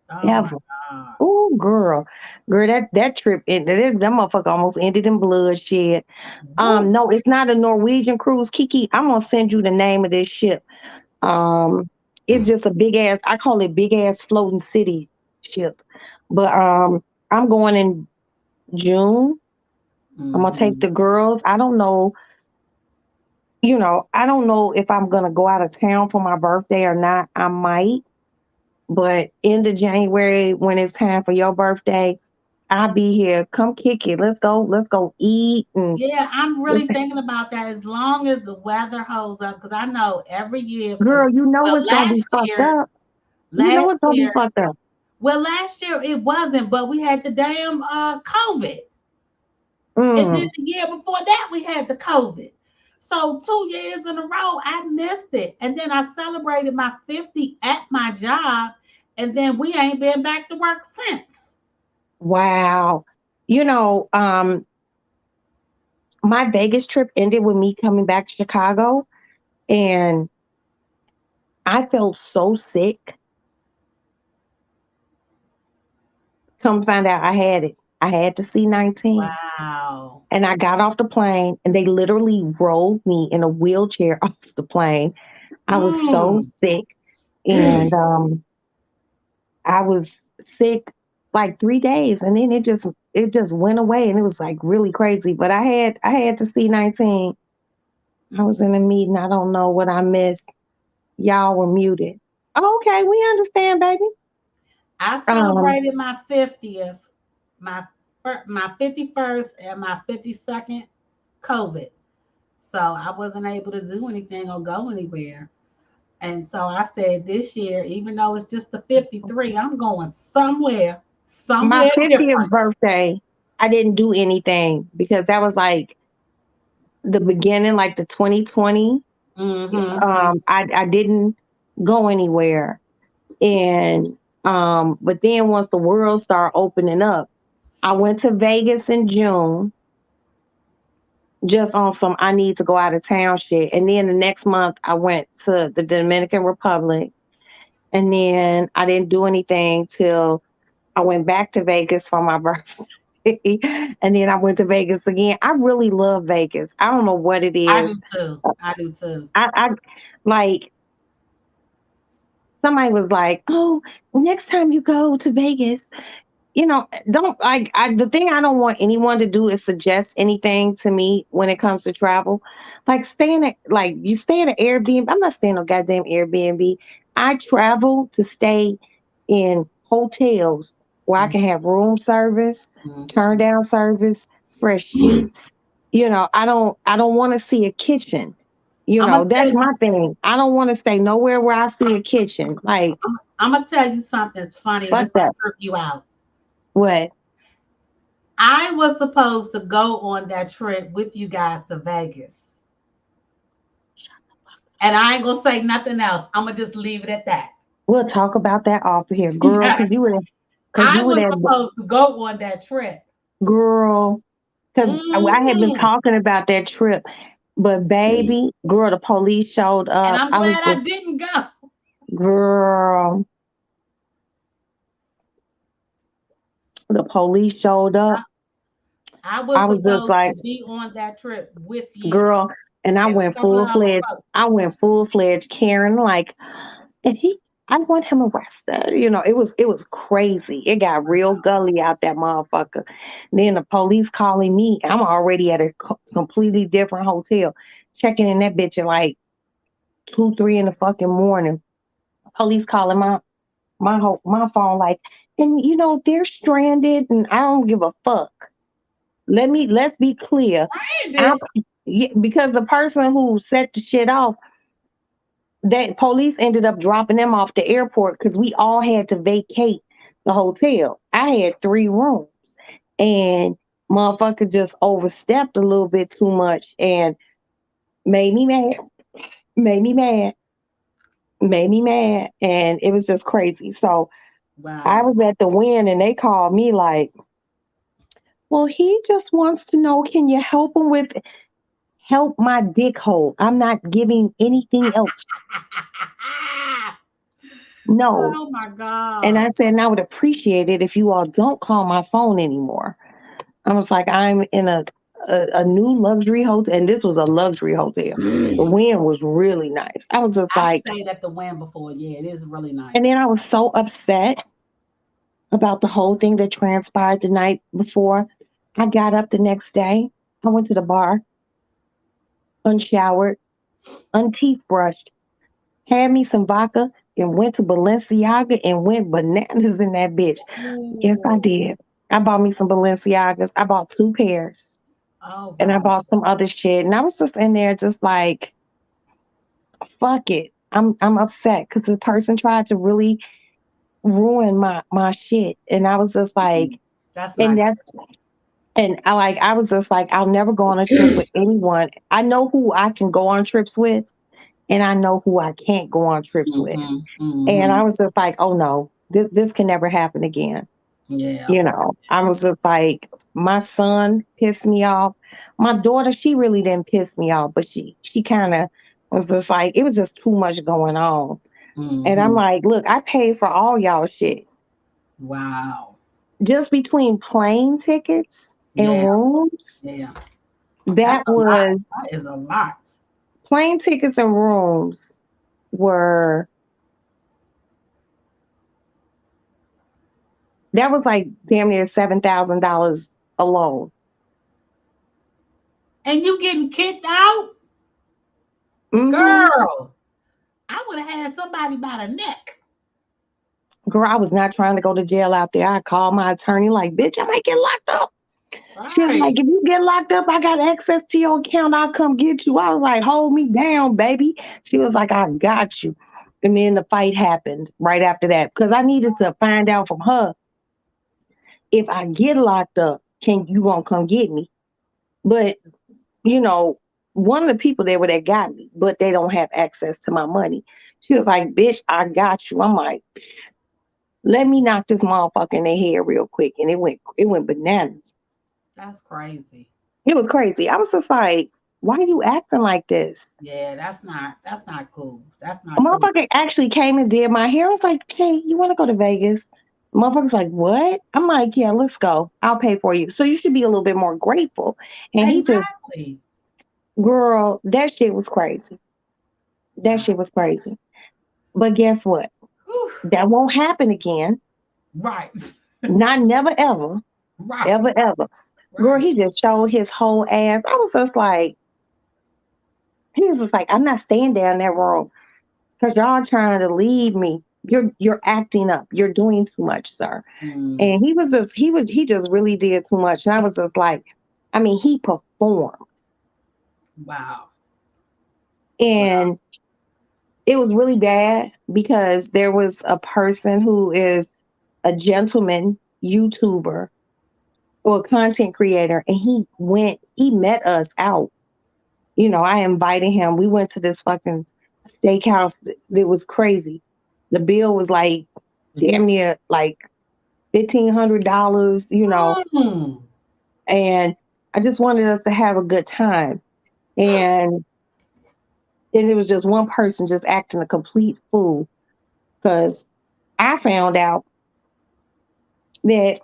Speaker 3: Oh my
Speaker 1: ever.
Speaker 3: God.
Speaker 1: Oh, girl, that trip ended. That motherfucker almost ended in bloodshed.
Speaker 3: Woo.
Speaker 1: No, it's not a Norwegian cruise, Kiki. I'm gonna send you the name of this ship. Um, it's just a big ass. I call it big ass floating city ship. But I'm going in June. I'm gonna take
Speaker 3: Mhm.
Speaker 1: the girls. I don't know. I don't know if I'm gonna go out of town for my birthday or not. I might. But end of January, when it's time for your birthday, I'll be here. Come kick it. Let's go. Let's go eat and
Speaker 3: Yeah, I'm really thinking about that as long as the weather holds up. Because I know every year for
Speaker 1: girl, you know
Speaker 3: well
Speaker 1: it's gonna be fucked up. You know
Speaker 3: last
Speaker 1: it's gonna be
Speaker 3: year,
Speaker 1: fucked up.
Speaker 3: last year it wasn't, but we had the damn COVID. And then
Speaker 1: Mm.
Speaker 3: the year before that, we had the COVID. So 2 years in a row, I missed it. And then I celebrated my 50 at my job. And then we ain't been back to work since.
Speaker 1: Wow. You know, my Vegas trip ended with me coming back to Chicago and I felt so sick. Come find out I had it. I had the C-19.
Speaker 3: Wow.
Speaker 1: And I got off the plane and they literally rolled me in a wheelchair off the plane. I was so
Speaker 3: Mm.
Speaker 1: sick. And I was sick like 3 days and then it just went away and it was like really crazy. But I had the C-19. I was in a meeting. I don't know what I missed. Y'all were muted. Oh, okay, we understand, baby.
Speaker 3: I
Speaker 1: Um,
Speaker 3: celebrated my 50th, my 51st, and my 52nd COVID. So I wasn't able to do anything or go anywhere. And so I said this year, even though it's just the 53, I'm going
Speaker 1: my
Speaker 3: somewhere
Speaker 1: 50th
Speaker 3: different.
Speaker 1: birthday, I didn't do anything because that was like the beginning, like the 2020.
Speaker 3: Mm-hmm.
Speaker 1: I didn't go anywhere. And but then once the world started opening up, I went to Vegas in June just on some I need to go out of town shit. And then the next month I went to the Dominican Republic. And then I didn't do anything till I went back to Vegas for my birthday. And then I went to Vegas again. I really love Vegas. I don't know what it
Speaker 3: I
Speaker 1: is.
Speaker 3: do too. I do too.
Speaker 1: I like somebody was like, "Oh, next time you go to Vegas, don't like the thing I don't want anyone to do is suggest anything to me when it comes to travel. Like staying at like you stay at an Airbnb. I'm not staying on goddamn Airbnb. I travel to stay in hotels where I can have room service, turn
Speaker 3: Mm-hmm.
Speaker 1: down service, fresh sheets. I don't want to see a kitchen.
Speaker 3: I'm gonna tell
Speaker 1: That's
Speaker 3: you.
Speaker 1: my thing. I don't want to stay nowhere where I see a kitchen. Like,
Speaker 3: I'm gonna tell you something that's funny, and
Speaker 1: fuck
Speaker 3: this
Speaker 1: that.
Speaker 3: will trip you out.
Speaker 1: What?
Speaker 3: I was supposed to go on that trip with you guys to Vegas, and I ain't gonna say nothing else. I'm gonna just leave it at that.
Speaker 1: We'll talk about that off of here, girl,
Speaker 3: Yeah,
Speaker 1: because
Speaker 3: I
Speaker 1: you were
Speaker 3: was
Speaker 1: that
Speaker 3: supposed to go on that trip.
Speaker 1: girl. Because I had been
Speaker 3: Hmm.
Speaker 1: talking about that trip, but baby, girl, the police showed
Speaker 3: And
Speaker 1: up.
Speaker 3: I'm
Speaker 1: I was
Speaker 3: glad I
Speaker 1: just,
Speaker 3: didn't go.
Speaker 1: girl, the police showed up.
Speaker 3: I
Speaker 1: I
Speaker 3: was
Speaker 1: was just
Speaker 3: supposed to
Speaker 1: like,
Speaker 3: be on that trip with you
Speaker 1: girl, and I
Speaker 3: and a
Speaker 1: went
Speaker 3: couple
Speaker 1: full
Speaker 3: of other
Speaker 1: fledged.
Speaker 3: folks.
Speaker 1: I went full fledged Karen, like, and I want him arrested. It was crazy. It got real gully out that motherfucker. Then the police calling me. I'm already at a completely different hotel, checking in that bitch at like 2, 3 in the fucking morning. Police calling my phone like, and they're stranded, and I don't give a fuck. Let's be clear. I
Speaker 3: Brandon,
Speaker 1: Yeah, because the person who set the shit off, that police ended up dropping them off the airport because we all had to vacate the hotel. I had 3 rooms and motherfucker just overstepped a little bit too much. And made me mad, made me mad, made me mad. And it was just crazy. So I
Speaker 3: Wow.
Speaker 1: was at the Win and they called me like, well, he just wants to know, can you help him with help my dick hole? I'm not giving anything else. No.
Speaker 3: Oh my
Speaker 1: And
Speaker 3: God.
Speaker 1: I said, and I would appreciate it if you all don't call my phone anymore. I was like, I'm in a new luxury hotel, and this was a luxury hotel. The Win was really nice. I was just
Speaker 3: I've
Speaker 1: like,
Speaker 3: stayed at the Win before. Yeah, it is really
Speaker 1: and
Speaker 3: nice.
Speaker 1: then I was so upset about the whole thing that transpired the night before. I got up the next day. I went to the bar, unshowered, unteeth brushed, had me some vodka, and went to Balenciaga and went bananas in that bitch. Yes, I
Speaker 3: Ooh.
Speaker 1: did. I bought me some Balenciagas. I bought 2 pairs
Speaker 3: Oh
Speaker 1: and I
Speaker 3: wow.
Speaker 1: bought some other shit. And I was just in there just like, fuck it. I'm upset because the person tried to really ruin my shit. And I was just like,
Speaker 3: That's
Speaker 1: and
Speaker 3: not
Speaker 1: that's and I was just like, I'll never go on a trip with anyone. I know who I can go on trips with and I know who I can't go on trips with.
Speaker 3: hmm
Speaker 1: And
Speaker 3: hmm
Speaker 1: I was just like, oh no, this can never happen again.
Speaker 3: Yeah.
Speaker 1: You know, I was just like, my son pissed me off. My daughter, she really didn't piss me off, but she kind of was just like, it was just too much going on. And I'm
Speaker 3: hmm
Speaker 1: like, look, I paid for all y'all shit.
Speaker 3: Wow.
Speaker 1: Just between plane tickets and
Speaker 3: Yeah.
Speaker 1: rooms,
Speaker 3: Yeah. That's
Speaker 1: that
Speaker 3: a lot.
Speaker 1: was
Speaker 3: That is a lot.
Speaker 1: plane tickets and rooms were that was like damn near $7,000 alone.
Speaker 3: And you getting kicked out?
Speaker 1: Hmm.
Speaker 3: Girl, I would have had somebody by the neck.
Speaker 1: Girl, I was not trying to go to jail out there. I called my attorney, like, bitch, I might get locked up. She was
Speaker 3: Right.
Speaker 1: like, if you get locked up, I got access to your account. I'll come get you. I was like, hold me down, baby. She was like, I got you. And then the fight happened right after that because I needed to find out from her if I get locked up, can you gonna come get me? But you know, one of the people there were that got me, but they don't have access to my money. She was like, bitch, I got you. I'm like, let me knock this motherfucker in their head real quick. And it went bananas.
Speaker 3: That's crazy.
Speaker 1: It was crazy. I was just like, why are you acting like this?
Speaker 3: Yeah, that's not cool. That's
Speaker 1: A
Speaker 3: not cool.
Speaker 1: motherfucker actually came and did my hair. I was like, hey, you want to go to Vegas? Motherfucker's like, what? I'm like, yeah, let's go. I'll pay for you. So you should be a little bit more grateful. And he just,
Speaker 3: Exactly.
Speaker 1: girl, that shit was crazy. That
Speaker 3: Wow.
Speaker 1: shit was crazy. But guess what?
Speaker 3: Whew.
Speaker 1: That won't happen again.
Speaker 3: Right.
Speaker 1: Not never, ever,
Speaker 3: Right.
Speaker 1: ever, ever. Girl,
Speaker 3: Right.
Speaker 1: he just showed his whole ass. I was just like, he was just like, I'm not staying down that room because y'all trying to leave me. You're acting up. You're doing too much, sir.
Speaker 3: Mm.
Speaker 1: And he just really did too much. And I was just like, I mean, he performed.
Speaker 3: Wow. Wow.
Speaker 1: And it was really bad because there was a person who is a gentleman YouTuber or content creator, and he met us out. You know, I invited him. We went to this fucking steakhouse. It was crazy. The bill was like damn near like $1,500,
Speaker 3: Mm.
Speaker 1: and I just wanted us to have a good time. And it was just one person just acting a complete fool because I found out that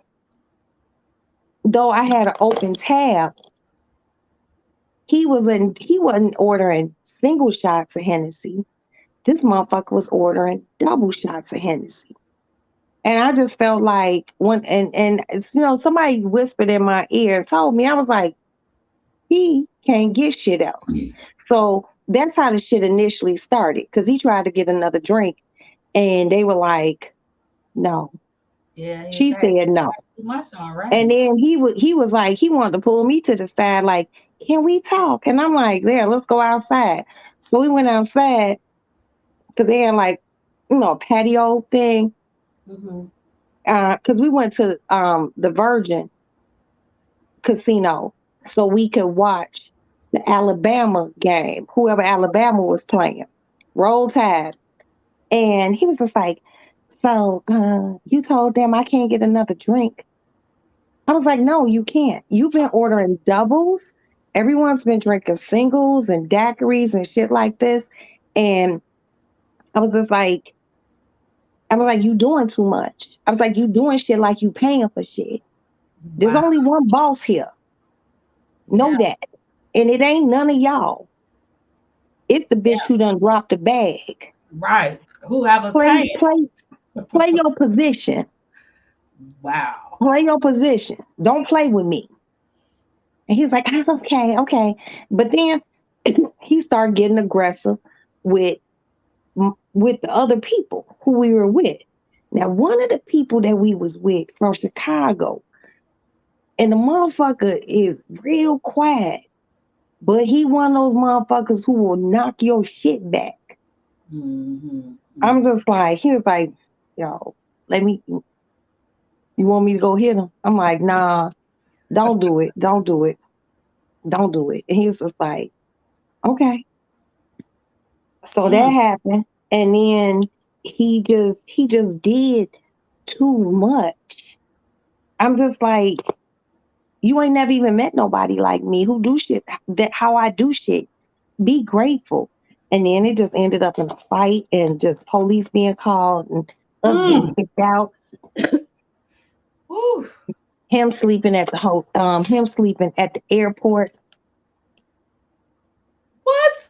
Speaker 1: though I had an open tab, he wasn't ordering single shots of Hennessy. This motherfucker was ordering double shots of Hennessy. And I just felt like somebody whispered in my ear and told me, I was like, he can't get shit else. So that's how the shit initially started. Cause he tried to get another drink and they were like, no.
Speaker 3: Yeah, he's
Speaker 1: She
Speaker 3: had
Speaker 1: said no.
Speaker 3: too much
Speaker 1: And
Speaker 3: already.
Speaker 1: then he was like, he wanted to pull me to the side, like, can we talk? And I'm like, yeah, let's go outside. So we went outside because they had like, a patio thing.
Speaker 3: Hmm
Speaker 1: Because we went to the Virgin Casino so we could watch. the Alabama game, whoever Alabama was playing. Roll Tide. And he was just like, so you told them I can't get another drink. I was like, no, you can't. You've been ordering doubles. Everyone's been drinking singles and daiquiris and shit like this. And I was just like, I was like, you doing too much. I was like, you doing shit like you paying for shit. There's
Speaker 3: Wow.
Speaker 1: only one boss here. Know
Speaker 3: Yeah.
Speaker 1: that. And it ain't none of y'all. It's the bitch who done dropped the bag.
Speaker 3: Right. Whoever
Speaker 1: Play,
Speaker 3: paid.
Speaker 1: play, play your position.
Speaker 3: Wow.
Speaker 1: Play your position. Don't play with me. And he's like, "Ah, okay, okay." But then he started getting aggressive with with the other people who we were with. Now, one of the people that we was with from Chicago, and the motherfucker is real quiet, but he one of those motherfuckers who will knock your shit back.
Speaker 3: Mm-hmm.
Speaker 1: I'm just like, he was like, yo, let me, you want me to go hit him? I'm like, nah, don't do it. Don't do it. Don't do it. And he's just like, okay. So that
Speaker 3: Mm.
Speaker 1: happened. And then he just did too much. I'm just like, you ain't never even met nobody like me who do shit that how I do shit. Be grateful. And then it just ended up in a fight and just police being called and us getting
Speaker 3: Mm.
Speaker 1: kicked out.
Speaker 3: Woo.
Speaker 1: Him sleeping at the airport.
Speaker 3: What?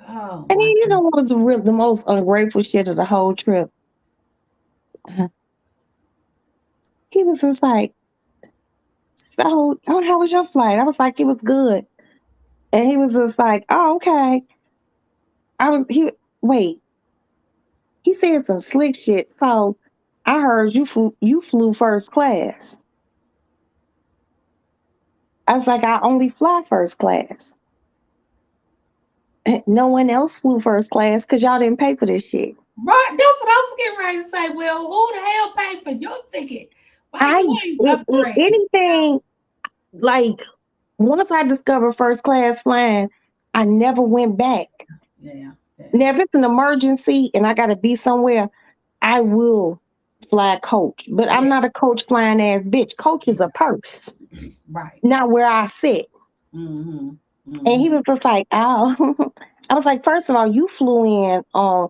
Speaker 3: Oh
Speaker 1: And then
Speaker 3: my
Speaker 1: you know
Speaker 3: God.
Speaker 1: what was the most ungrateful shit of the whole trip? He was just like, so how was your flight? I was like, it was good. And he was just like, oh, okay. I was he wait, he said some slick shit. So I heard you flew first class. I was like, I only fly first class. No one else flew first class because y'all didn't pay for this shit.
Speaker 3: Right. That's what I was getting ready to say. Well, who the hell paid for your ticket? Why
Speaker 1: I
Speaker 3: you ain't upgrade?
Speaker 1: anything like once I discovered first class flying, I never went back.
Speaker 3: Yeah. Yeah.
Speaker 1: Now, if it's an emergency and I got to be somewhere, I will fly coach. But I'm
Speaker 3: Yeah.
Speaker 1: not a coach flying ass bitch. Coach is a purse,
Speaker 3: Right.
Speaker 1: not where I sit.
Speaker 3: Mm-hmm.
Speaker 1: And
Speaker 3: Mm-hmm.
Speaker 1: he was just like, oh, I was like, first of all, you flew in on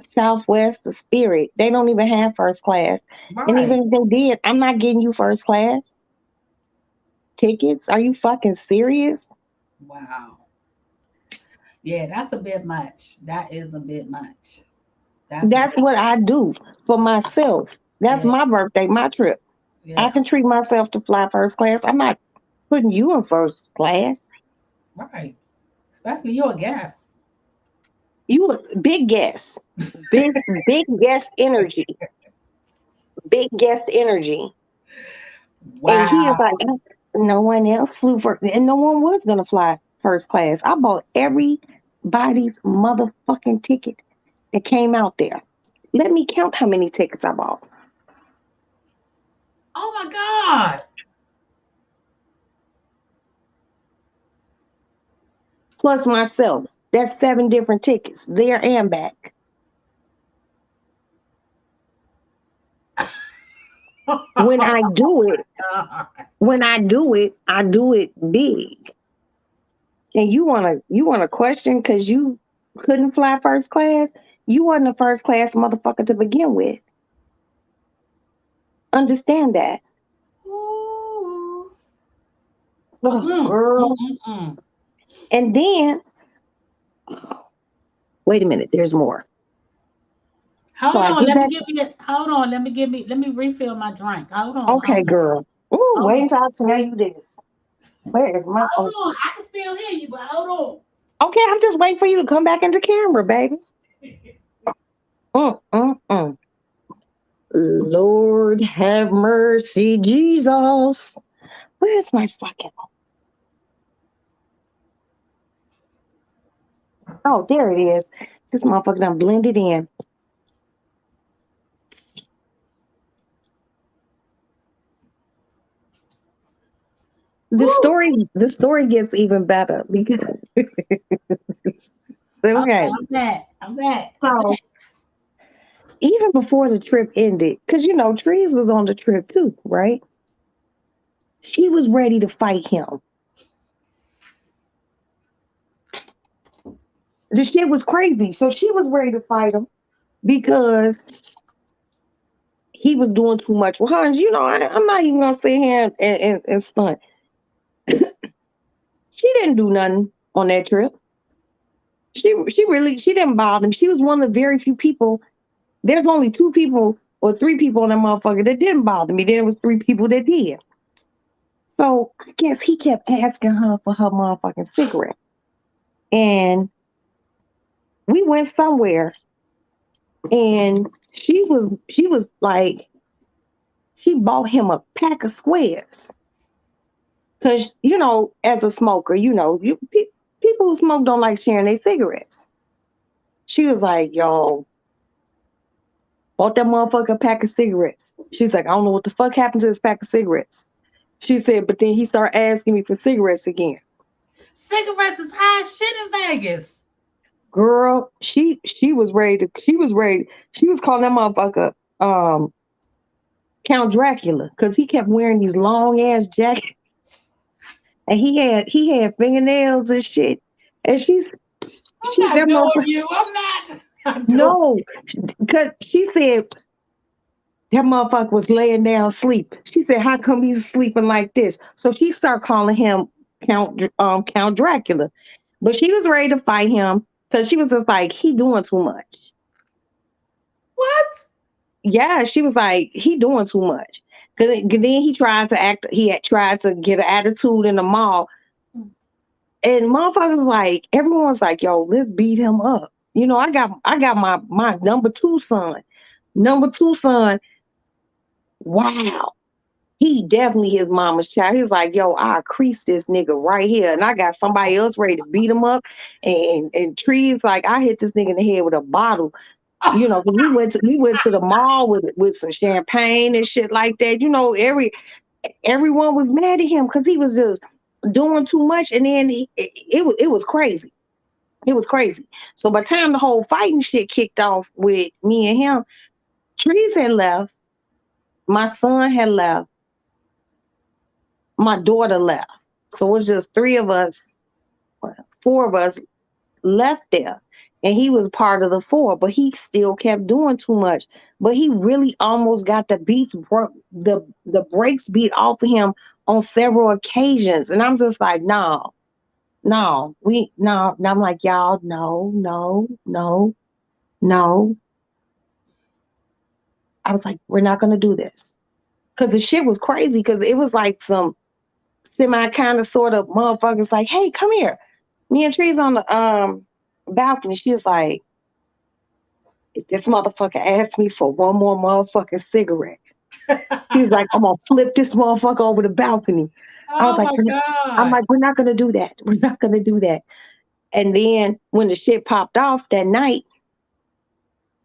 Speaker 1: Southwest, the Spirit. They don't even have first class. And
Speaker 3: Right.
Speaker 1: even if they did, I'm not getting you first class tickets. Are you fucking serious?
Speaker 3: Wow. Yeah, that's a bit much. That is a bit much. That's a
Speaker 1: That's
Speaker 3: bit.
Speaker 1: what I do for myself. That's
Speaker 3: Yeah.
Speaker 1: my birthday, my trip. I
Speaker 3: Yeah.
Speaker 1: can treat myself to fly first class. I'm not putting you in first class.
Speaker 3: Right. Especially your gas.
Speaker 1: You a big guest. Big guest energy. Big guest energy. And he is like,
Speaker 3: Wow.
Speaker 1: no one else flew first, and no one was gonna fly first class. I bought everybody's motherfucking ticket that came out there. Let me count how many tickets I bought.
Speaker 3: Oh my God.
Speaker 1: Plus myself. That's 7 different tickets, there and back. When I do it,
Speaker 3: God.
Speaker 1: I do it big. And you wanna question because you couldn't fly first class? You wasn't a first class motherfucker to begin with. Understand that.
Speaker 3: Ooh.
Speaker 1: Oh,
Speaker 3: Mm, mm,
Speaker 1: girl.
Speaker 3: mm, mm.
Speaker 1: And then, wait a minute, there's more. So
Speaker 3: Hold
Speaker 1: I
Speaker 3: on,
Speaker 1: get
Speaker 3: let me
Speaker 1: back
Speaker 3: give
Speaker 1: to,
Speaker 3: me it. Hold on, let me refill my drink.
Speaker 1: okay,
Speaker 3: Hold on,
Speaker 1: girl. Ooh,
Speaker 3: hold
Speaker 1: wait
Speaker 3: on,
Speaker 1: until I tell you this. Where is my, oh,
Speaker 3: hold on. I can still hear you, but hold
Speaker 1: okay, I'm just waiting for you to come back into camera, baby. Mm, mm, mm. Lord have mercy, Jesus. Where's my fucking, oh, there it is. This motherfucker done blended in. The story gets even better because
Speaker 3: Okay,
Speaker 1: okay.
Speaker 3: I'm back. I'm back.
Speaker 1: So even before the trip ended, because Trees was on the trip too, right? She was ready to fight him. The shit was crazy. So she was ready to fight him because he was doing too much with her. And I'm not even gonna sit here and stunt. She didn't do nothing on that trip. She didn't bother me. She was one of the very few people. There's only two people or three people on that motherfucker that didn't bother me. Then it was three people that did. So I guess he kept asking her for her motherfucking cigarette. And we went somewhere and she was like, she bought him a pack of squares. Cause as a smoker, people who smoke don't like sharing their cigarettes. She was like, yo, bought that motherfucker a pack of cigarettes. She's like, I don't know what the fuck happened to this pack of cigarettes. She said, but then he started asking me for cigarettes again.
Speaker 3: Cigarettes is high as shit in Vegas.
Speaker 1: Girl, she was ready to she was ready. She was calling that motherfucker Count Dracula because he kept wearing these long ass jackets and he had fingernails and shit. And
Speaker 3: I'm
Speaker 1: she
Speaker 3: not
Speaker 1: that
Speaker 3: doing
Speaker 1: motherfucker
Speaker 3: you. I'm not. I'm doing.
Speaker 1: no, because she said that motherfucker was laying down asleep. She said, "How come he's sleeping like this?" So she started calling him Count Dracula, but she was ready to fight him because she was just like, he doing too much.
Speaker 3: What?
Speaker 1: Yeah, she was like, he doing too much. Cause then he tried to act. He had tried to get an attitude in the mall, and motherfuckers like everyone's like, "Yo, let's beat him up." I got my number two son. Number two son, wow. He definitely his mama's child. He's like, yo, I'll crease this nigga right here. And I got somebody else ready to beat him up. And Trees, like, I hit this nigga in the head with a bottle. 'Cause we went to the mall with some champagne and shit like that. Everyone was mad at him because he was just doing too much. And then it was crazy. It was crazy. So by the time the whole fighting shit kicked off with me and him, Trees had left, my son had left, my daughter left. So it was just three of us, well, four of us left there. And he was part of the four, but he still kept doing too much. But he really almost got the brakes beat off of him on several occasions. And I'm just like, no, no, no. And I'm like, y'all, no, no, no, no. I was like, we're not gonna do this. Cause the shit was crazy. Cause it was like some semi kind of sort of motherfuckers like, hey, come here. Me and Tree's on the balcony. She was like, if this motherfucker asked me for one more motherfucking cigarette, she was like, I'm gonna flip this motherfucker over the balcony. I was
Speaker 3: Oh
Speaker 1: like,
Speaker 3: my
Speaker 1: I'm
Speaker 3: god.
Speaker 1: like, we're not gonna do that. We're not gonna do that. And then when the shit popped off that night,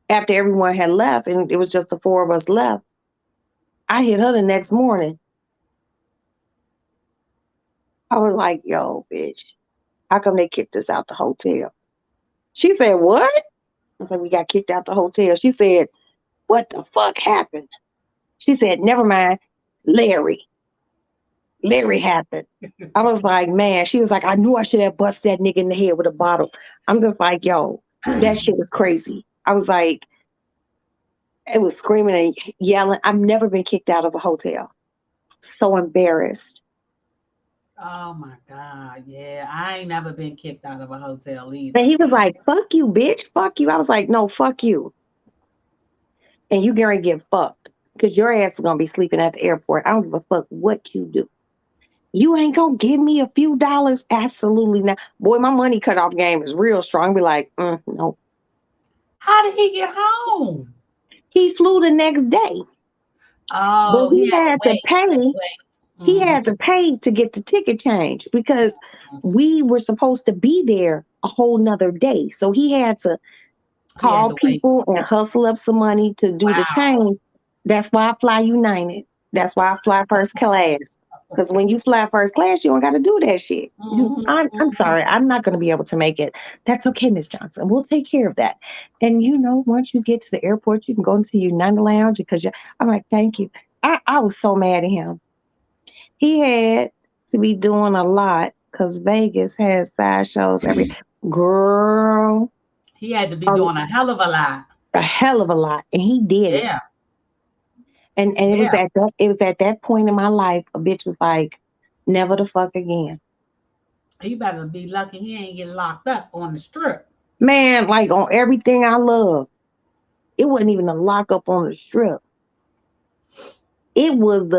Speaker 1: after everyone had left and it was just the four of us left, I hit her the next morning. I was like, yo, bitch, how come they kicked us out the hotel? She said, what? I was like, we got kicked out the hotel. She said, what the fuck happened? She said, never mind. Larry. Larry happened. I was like, man, she was like, I knew I should have bust that nigga in the head with a bottle. I'm just like, yo, that shit was crazy. I was like, it was screaming and yelling. I've never been kicked out of a hotel. So embarrassed.
Speaker 3: Oh my god. Yeah, I ain't never been kicked out of a hotel
Speaker 1: And
Speaker 3: either.
Speaker 1: he was like, fuck you, bitch. Fuck you. I was like, no, fuck you. And you gonna get fucked. Because your ass is gonna be sleeping at the airport. I don't give a fuck what you do. You ain't gonna give me a few dollars? Absolutely not. Boy, my money cutoff game is real strong. Be like, no.
Speaker 3: How did he get home?
Speaker 1: He flew the next day, but
Speaker 3: Oh, he
Speaker 1: he
Speaker 3: had to
Speaker 1: had to
Speaker 3: wait. He had to
Speaker 1: pay.
Speaker 3: wait.
Speaker 1: He had to pay to get the ticket change because we were supposed to be there a whole nother day. So he had to
Speaker 3: He had
Speaker 1: call
Speaker 3: to wait.
Speaker 1: people and hustle up some money to do the
Speaker 3: Wow.
Speaker 1: change. That's why I fly United. That's why I fly first class. Because when you fly first class, you don't got to do that shit. I'm sorry. I'm not going to be able to make it. That's okay, Miss Johnson. We'll take care of that. And once you get to the airport, you can go into United Lounge because I'm like, thank you. I was so mad at him. He had to be doing a lot because Vegas has sideshows every girl,
Speaker 3: He had to be doing a hell of a lot.
Speaker 1: a hell of a lot, and he did it.
Speaker 3: Yeah.
Speaker 1: And it was at that point in my life, a bitch was like, never the fuck again.
Speaker 3: He better be lucky he ain't get locked up on the strip.
Speaker 1: Man, like on everything I love. It wasn't even a lockup on the strip. It was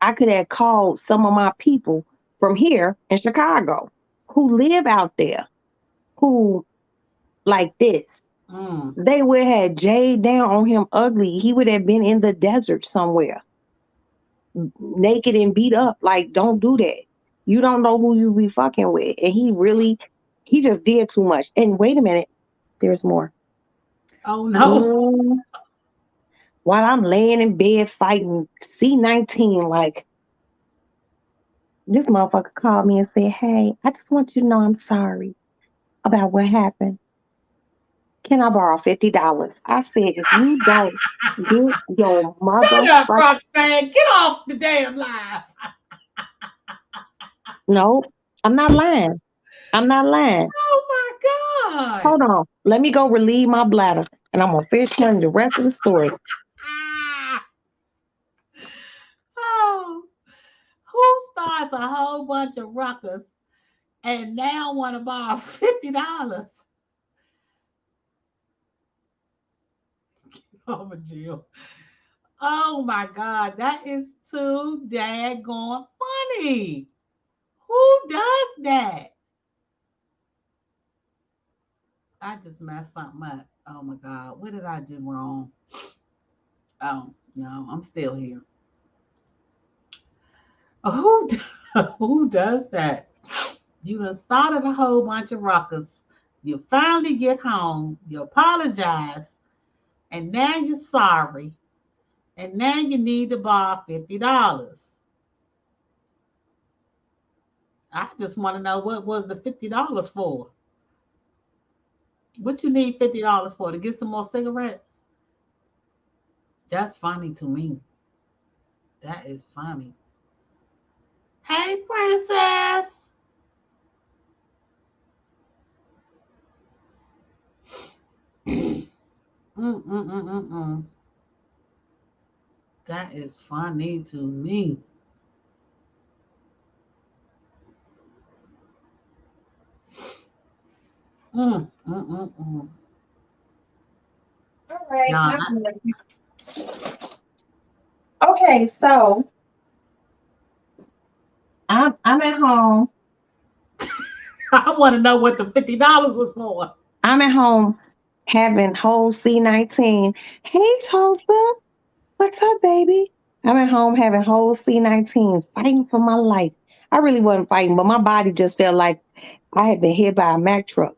Speaker 1: I could have called some of my people from here in Chicago who live out there, who like this. They would have had Jade down on him ugly. He would have been in the desert somewhere, naked and beat up. Like, don't do that. You don't know who you be fucking with. And he just did too much. And wait a minute, there's more.
Speaker 3: Oh no.
Speaker 1: While I'm laying in bed fighting C-19, like, this motherfucker called me and said, hey, I just want you to know I'm sorry about what happened. Can I borrow $50? I said, if you don't get your mother.
Speaker 3: Shut up, Roxanne. Get off the damn live.
Speaker 1: No, I'm not lying. I'm not lying.
Speaker 3: Oh my God.
Speaker 1: Hold on. Let me go relieve my bladder and I'm going to finish telling the rest of the story.
Speaker 3: Oh, who starts a whole bunch of ruckus and now want to borrow $50? Oh, Jill. Oh my God, that is too daggone funny. Who does that? I just messed something up. Oh my God, what did I do wrong? Oh no, I'm still here. Who who does that? You done started a whole bunch of ruckus. You finally get home. You apologize, and now you're sorry, and now you need to borrow $50. I just want to know what was the $50 for? What you need $50 for? To get some more cigarettes? That's funny to me. That is funny. Hey, princess. Mm-mm-mm-mm-mm. That is funny to me. Mm-mm-mm-mm.
Speaker 1: All right.
Speaker 3: Nah,
Speaker 1: Okay, so I'm at home.
Speaker 3: I want to know what the $50 was for.
Speaker 1: I'm at home having whole C-19. Hey, Tulsa. What's up, baby? I'm at home having whole C-19, fighting for my life. I really wasn't fighting, but my body just felt like I had been hit by a Mack truck.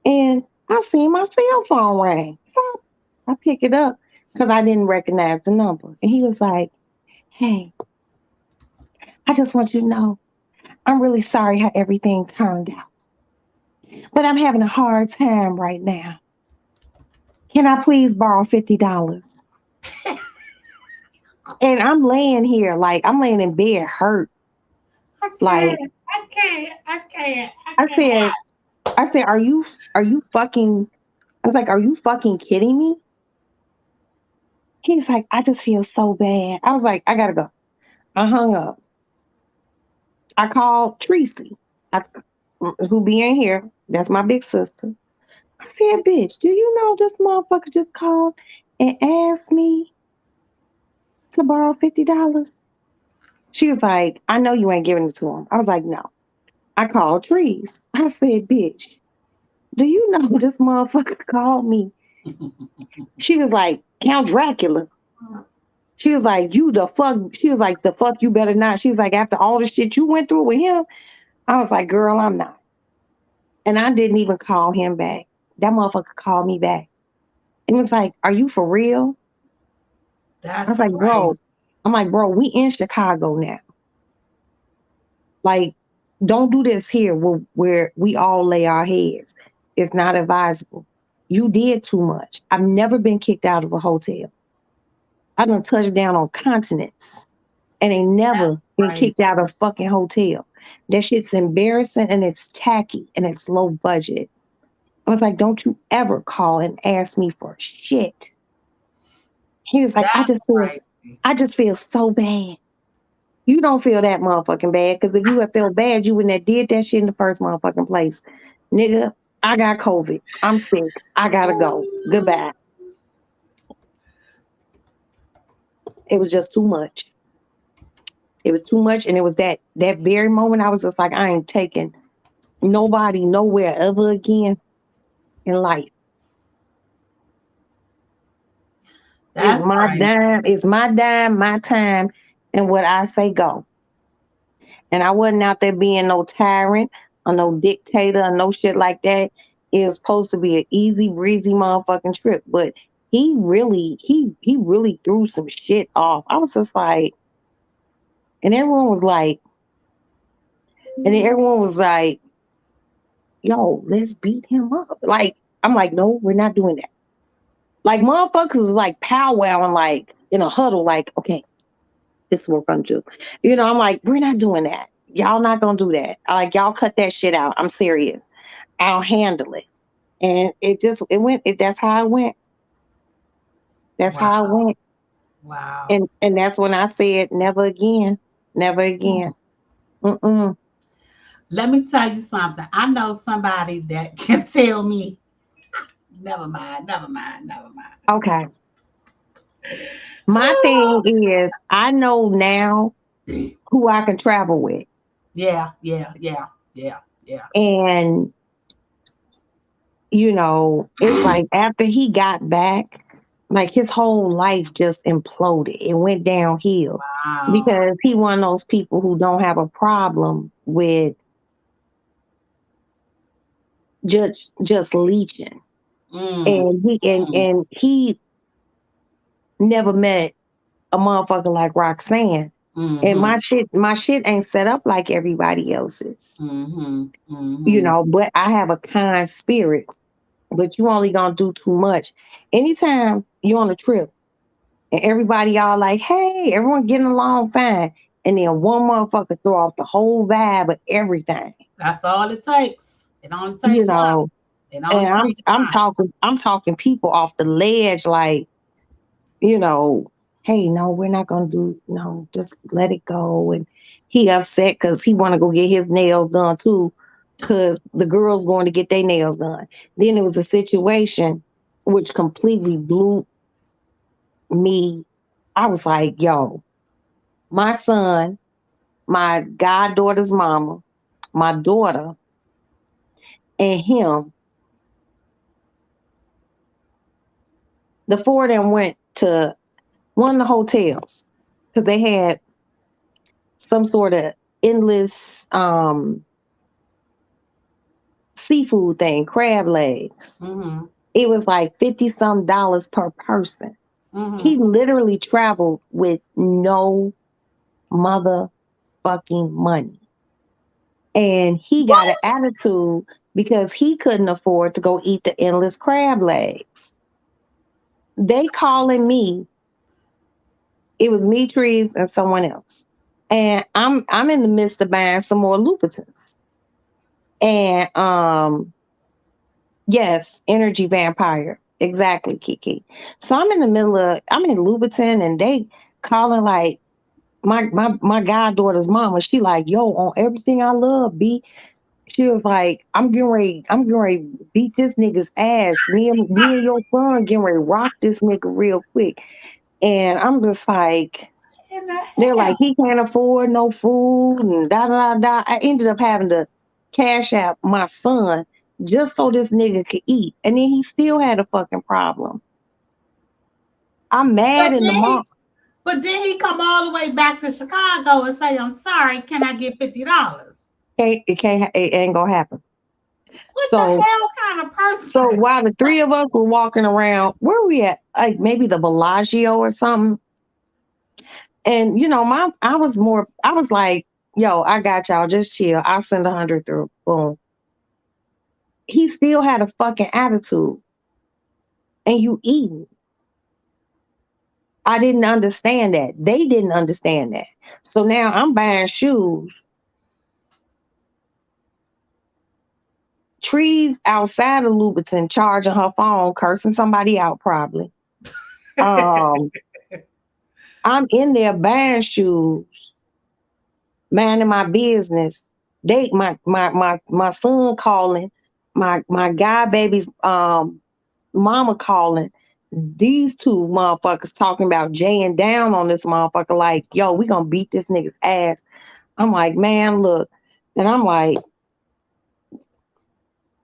Speaker 1: And I seen my cell phone ring. So I pick it up because I didn't recognize the number. And he was like, hey, I just want you to know I'm really sorry how everything turned out. But I'm having a hard time right now. Can I please borrow $50? And I'm laying here, like I'm laying in bed hurt. Like
Speaker 3: I can't. I can't.
Speaker 1: I said, are you fucking I was like, are you fucking kidding me? He's like, I just feel so bad. I was like, I gotta go. I hung up. I called Tracy, I, who be in here. That's my big sister. I said, bitch, do you know this motherfucker just called and asked me to borrow $50? She was like, I know you ain't giving it to him. I was like, no. I called Trees. I said, bitch, do you know this motherfucker called me? She was like, Count Dracula. She was like, you the fuck. She was like, the fuck you better not. She was like, after all the shit you went through with him. I was like, girl, I'm not. And I didn't even call him back. That motherfucker called me back. And was like, are you for real?
Speaker 3: That's
Speaker 1: I was like,
Speaker 3: crazy.
Speaker 1: bro, we in Chicago now. Like, don't do this here where we all lay our heads. It's not advisable. You did too much. I've never been kicked out of a hotel. I done touched down on continents and ain't
Speaker 3: That's
Speaker 1: never been
Speaker 3: crazy.
Speaker 1: kicked out of a fucking hotel. That shit's embarrassing and it's tacky and it's low budget. I was like, don't you ever call and ask me for shit. He was like,
Speaker 3: That's crazy.
Speaker 1: I just feel so bad. You don't feel that motherfucking bad because if you had felt bad, you wouldn't have did that shit in the first motherfucking place. Nigga, I got COVID. I'm sick. I gotta go. Goodbye. It was just too much. It was too much. And it was that very moment I was just like, I ain't taking nobody nowhere ever again in life.
Speaker 3: That's crazy.
Speaker 1: It's my dime, my time, and what I say go. And I wasn't out there being no tyrant or no dictator or no shit like that. It was supposed to be an easy breezy motherfucking trip. But he really threw some shit off. I was just like, and everyone was like, and then everyone was like, yo, let's beat him up. Like, I'm like, no, we're not doing that. Like motherfuckers was like powwowing like in a huddle, like, okay, this is what we're gonna do. I'm like, we're not doing that. Y'all not gonna do that. I like y'all cut that shit out. I'm serious. I'll handle it. And that's how it went. That's how it
Speaker 3: Wow.
Speaker 1: went.
Speaker 3: Wow.
Speaker 1: And that's when I said never again. Never again. Mm-mm.
Speaker 3: Let me tell you something. I know somebody that can tell me, never mind, never mind, never mind.
Speaker 1: Okay. My thing is I know now who I can travel with.
Speaker 3: Yeah, yeah, yeah, yeah, yeah.
Speaker 1: And it's like after he got back, like his whole life just imploded. It went downhill
Speaker 3: Wow.
Speaker 1: because he one of those people who don't have a problem with just leeching.
Speaker 3: Mm,
Speaker 1: And he never met a motherfucker like Roxanne. And
Speaker 3: mm-hmm,
Speaker 1: my shit ain't set up like everybody else's.
Speaker 3: mm-hmm, mm-hmm.
Speaker 1: But I have a kind spirit, but you only gonna do too much. Anytime you on a trip and everybody all like, hey, everyone getting along fine. And then one motherfucker throw off the whole vibe of everything.
Speaker 3: That's all it takes. It only
Speaker 1: You
Speaker 3: takes one.
Speaker 1: know,
Speaker 3: It
Speaker 1: and
Speaker 3: only
Speaker 1: I'm
Speaker 3: takes
Speaker 1: I'm
Speaker 3: one.
Speaker 1: talking people off the ledge like, you know, hey, no, we're not gonna do no, just let it go. And he upset because he wanna go get his nails done too, because the girl's going to get their nails done. Then it was a situation which completely blew me. I was like, yo, my son, my goddaughter's mama, my daughter, and him, the four of them went to one of the hotels because they had some sort of endless seafood thing, crab legs.
Speaker 3: Mm-hmm,
Speaker 1: It was like 50 some dollars per person. He
Speaker 3: mm-hmm.
Speaker 1: literally traveled with no motherfucking money. And he got an
Speaker 3: What?
Speaker 1: attitude because he couldn't afford to go eat the endless crab legs. They calling me, it was me, Trees, and someone else. And I'm in the midst of buying some more Louboutins. And yes, energy vampire. Exactly, Kiki. So I'm in Louboutin and they calling like my goddaughter's mama. She like, yo, on everything I love, B. She was like, I'm getting ready to beat this nigga's ass. Me and your son getting ready to rock this nigga real quick. And I'm just like,
Speaker 3: In the
Speaker 1: they're like,
Speaker 3: hell?
Speaker 1: he can't afford no food and da da da da. I ended up having to cash out my son just so this nigga could eat. And then he still had a fucking problem. I'm
Speaker 3: But
Speaker 1: mad in the
Speaker 3: then
Speaker 1: mom.
Speaker 3: he, but then he come all the way back to Chicago and say, "I'm sorry. Can I get $50?"
Speaker 1: It ain't gonna happen.
Speaker 3: What the
Speaker 1: So
Speaker 3: hell kind of
Speaker 1: so
Speaker 3: person?
Speaker 1: while the three of us were walking around, where we at? Like maybe the Bellagio or something. And my I was like, Yo, I got y'all. Just chill. I'll send 100 through. Boom. He still had a fucking attitude, and you eating. I didn't understand that. They didn't understand that. So now I'm buying shoes. Trees outside of Louboutin charging her phone, cursing somebody out probably. Um, I'm in there buying shoes, minding my business. My son calling, my guy baby's mama calling. These two motherfuckers talking about jaying down on this motherfucker like, yo, we gonna beat this nigga's ass. I'm like, man, look. And I'm like,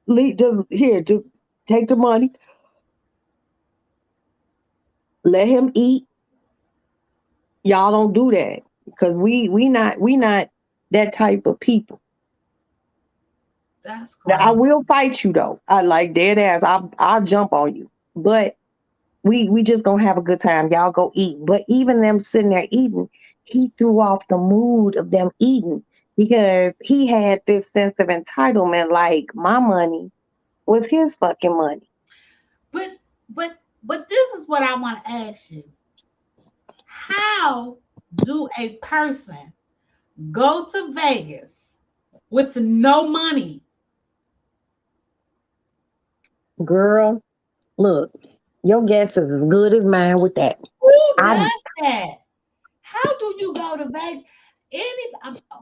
Speaker 1: just take the money, let him eat. Y'all don't do that. Because we not that type of people.
Speaker 3: That's
Speaker 1: Now, I
Speaker 3: crazy.
Speaker 1: will fight you though. I like dead ass. I'll jump on you. But we just gonna have a good time. Y'all go eat. But even them sitting there eating, he threw off the mood of them eating because he had this sense of entitlement, like my money was his fucking money.
Speaker 3: But but this is what I want to ask you. How do a person go to Vegas with no money?
Speaker 1: Girl, look, your guess is as good as mine with that.
Speaker 3: Who
Speaker 1: I
Speaker 3: does that? How do you go to Vegas?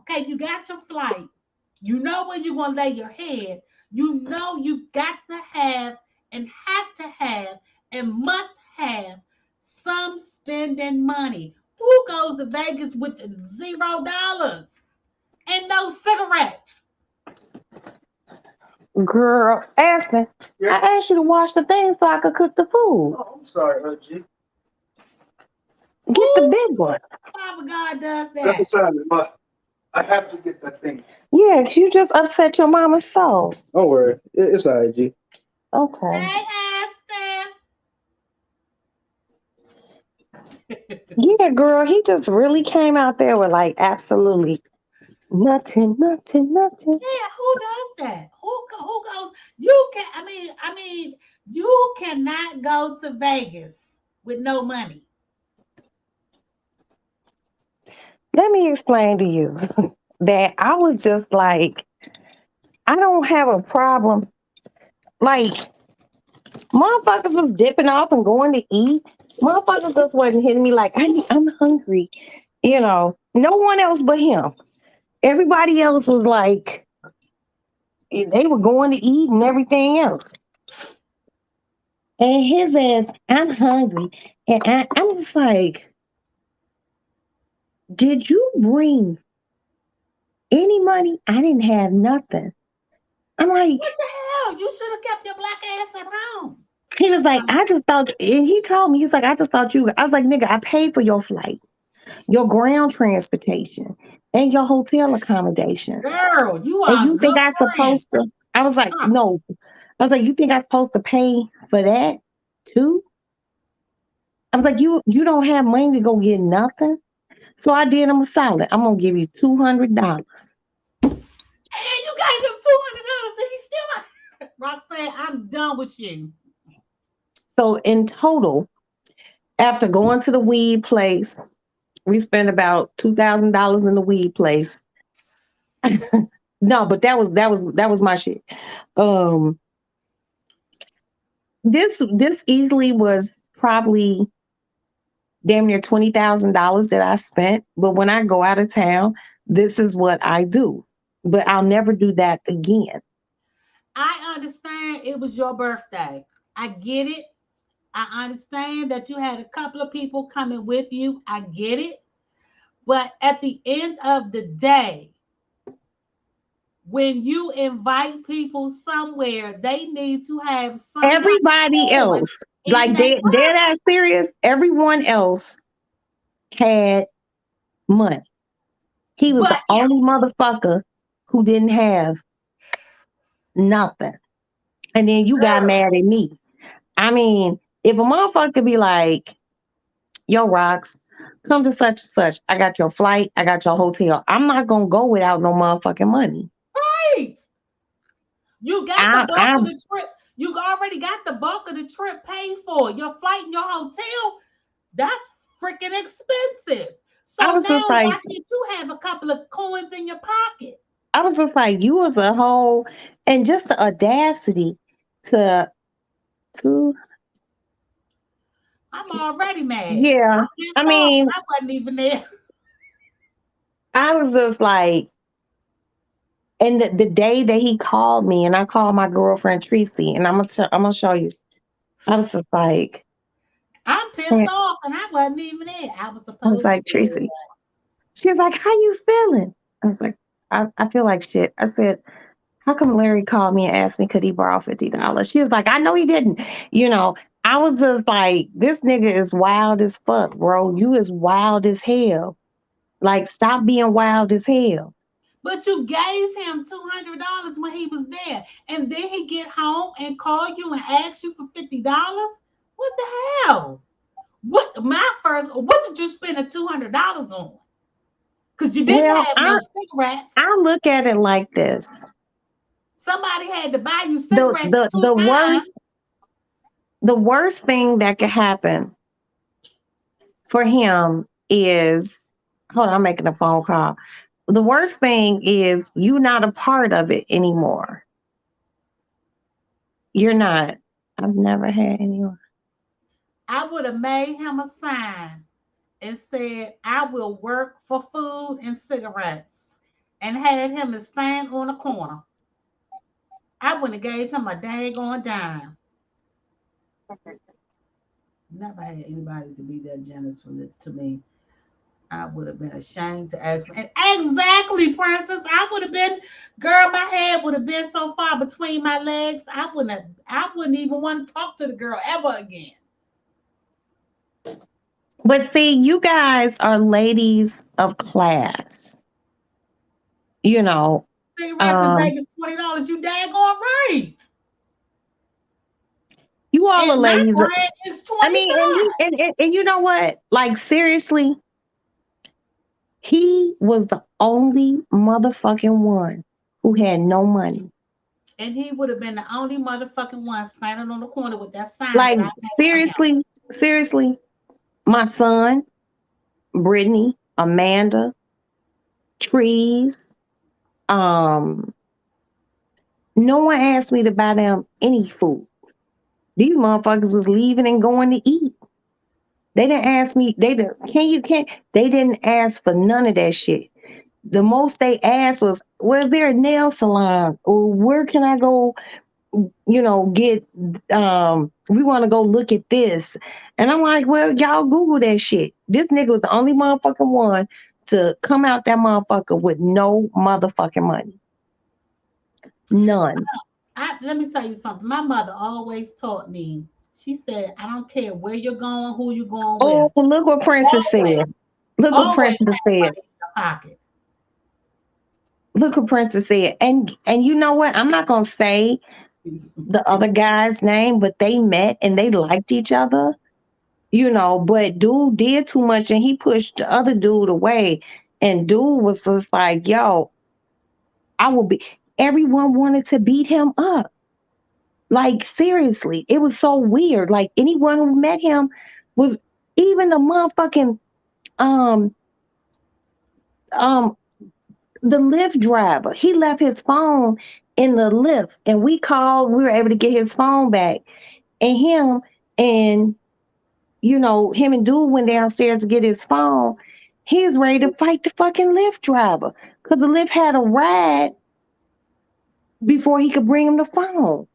Speaker 3: Okay, you got your flight. You know where you're gonna lay your head. You know you got to have and have to have and must have some spending money. Who goes to Vegas with $0 and no cigarettes?
Speaker 1: girl, Aston,
Speaker 4: Yeah.
Speaker 1: I asked you to wash the thing so I could cook the food.
Speaker 4: Oh, I'm sorry, G.
Speaker 1: Get the
Speaker 3: Who
Speaker 1: big one.
Speaker 3: Father God does
Speaker 4: That's
Speaker 3: that?
Speaker 4: a sign, but I have to get that thing.
Speaker 1: Yeah, 'cause you just upset your mama's soul.
Speaker 4: Don't worry. It's all right, G.
Speaker 1: Okay.
Speaker 3: Hey, Aston.
Speaker 1: Yeah, girl, he just really came out there with like absolutely nothing, nothing, nothing.
Speaker 3: Yeah, who does that? Who goes? You can. You cannot go to Vegas with no money.
Speaker 1: Let me explain to you that I was just like, I don't have a problem. Like, motherfuckers was dipping off and going to eat. Motherfuckers just wasn't hitting me like, I'm hungry. No one else but him. Everybody else was like, they were going to eat and everything else. And his ass, I'm hungry. And I'm just like, did you bring any money? I didn't have nothing. I'm like,
Speaker 3: What the hell? You should have kept your black ass at home.
Speaker 1: he was like, I just thought, and he told me, he's like, I just thought you, I was like, nigga, I paid for your flight, your ground transportation, and your hotel accommodations.
Speaker 3: Girl, you
Speaker 1: And
Speaker 3: are a
Speaker 1: you think
Speaker 3: good
Speaker 1: I
Speaker 3: friend.
Speaker 1: supposed to, I was like,
Speaker 3: Huh.
Speaker 1: no. I was like, you think I'm supposed to pay for that too? I was like, you don't have money to go get nothing. So I did him a solid. I'm gonna give you $200.
Speaker 3: And you gave him $200 and he still Roxanne, I'm done with you.
Speaker 1: So in total, after going to the weed place, we spent about $2,000 in the weed place. No, but that was my shit. Um, this easily was probably damn near $20,000 that I spent. But when I go out of town, this is what I do. But I'll never do that again.
Speaker 3: I understand it was your birthday. I get it. I understand that you had a couple of people coming with you. I get it. But at the end of the day, when you invite people somewhere, they need to have somebody
Speaker 1: Everybody
Speaker 3: on
Speaker 1: else,
Speaker 3: in
Speaker 1: like
Speaker 3: their
Speaker 1: dead ass serious, everyone else had money. He was the
Speaker 3: but him.
Speaker 1: only motherfucker who didn't have nothing. And then you got
Speaker 3: Girl,
Speaker 1: mad at me. I mean, if a motherfucker be like, yo, Rocks, come to such and such. I got your flight. I got your hotel. I'm not gonna go without no motherfucking money.
Speaker 3: Right. You got the
Speaker 1: I,
Speaker 3: bulk of
Speaker 1: I'm.
Speaker 3: the trip. You already got the bulk of the trip paid for. Your flight and your hotel, that's freaking expensive.
Speaker 1: I
Speaker 3: So
Speaker 1: was just
Speaker 3: now
Speaker 1: like,
Speaker 3: why can't you have a couple of coins in your pocket?
Speaker 1: you was a whole, and just the audacity to to
Speaker 3: I'm already mad.
Speaker 1: yeah.
Speaker 3: I'm
Speaker 1: I
Speaker 3: pissed off
Speaker 1: mean,
Speaker 3: and I wasn't even there.
Speaker 1: I was just like, and the day that he called me, and I called my girlfriend Tracy, and I'm gonna show you. I was just like,
Speaker 3: I'm pissed
Speaker 1: I
Speaker 3: off and I wasn't even there. I was
Speaker 1: was
Speaker 3: supposed to
Speaker 1: like,
Speaker 3: be there.
Speaker 1: Tracy. She's like, how you feeling? I was like, I feel like shit. I said, how come Larry called me and asked me could he borrow $50? She was like, I know he didn't. You know, I was just like, this nigga is wild as fuck, bro. You is wild as hell. Like, stop being wild as hell.
Speaker 3: But you gave him $200 when he was there, and then he get home and call you and ask you for $50. What the hell? What did you spend the $200 on? Because you didn't
Speaker 1: Well,
Speaker 3: have no cigarettes.
Speaker 1: I look at it like this.
Speaker 3: Somebody had to buy you
Speaker 1: The
Speaker 3: cigarettes
Speaker 1: the
Speaker 3: two
Speaker 1: the worst
Speaker 3: times.
Speaker 1: the worst thing that could happen for him is, hold on, I'm making a phone call. The worst thing is you not a part of it anymore. You're not. I've never had anyone.
Speaker 3: I would have made him a sign and said, I will work for food and cigarettes, and had him to stand on a corner. I wouldn't have gave him a daggone dime. Never had anybody to be that generous to me. I would have been ashamed to ask for it. Exactly, Princess. I would have been, girl, my head would have been so far between my legs. I wouldn't even want to talk to the girl ever again.
Speaker 1: But see, you guys are ladies of class. You know,
Speaker 3: Cigarettes in
Speaker 1: um,
Speaker 3: Vegas, $20. You daggone right.
Speaker 1: you all are
Speaker 3: And my
Speaker 1: ladies.
Speaker 3: brand is
Speaker 1: I mean, and he
Speaker 3: 25.
Speaker 1: and you know what? Like seriously, he was the only motherfucking one who had no money.
Speaker 3: And he would have been the only motherfucking one standing on the corner with that sign that
Speaker 1: Like
Speaker 3: I made for him.
Speaker 1: seriously, my son, Brittany, Amanda, Trees, um, no one asked me to buy them any food. These motherfuckers was leaving and going to eat. They didn't ask me. They didn't ask for none of that shit. The most they asked was, "Was there a nail salon? Or where can I go? You know, get. We want to go look at this." And I'm like, "Well, y'all Google that shit." This nigga was the only motherfucking one to come out that motherfucker with no motherfucking money, none.
Speaker 3: Let me tell you something. My mother always taught me. She said, "I don't care where you're going, who you're going
Speaker 1: Oh,
Speaker 3: with.
Speaker 1: look what Princess
Speaker 3: Always,
Speaker 1: said. Look what
Speaker 3: always
Speaker 1: Princess
Speaker 3: have
Speaker 1: said.
Speaker 3: money in your pocket."
Speaker 1: Look what Princess said. And you know what? I'm not gonna say the other guy's name, but they met and they liked each other, you know, but dude did too much and he pushed the other dude away. And dude was just like, yo, I will be everyone wanted to beat him up. Like seriously. It was so weird. Like anyone who met him was even the motherfucking um um the Lyft driver. He left his phone in the lift and we called, we were able to get his phone back. And him and you know, him and dude went downstairs to get his phone. He's ready to fight the fucking Lyft driver because the Lyft had a ride before he could bring him the phone.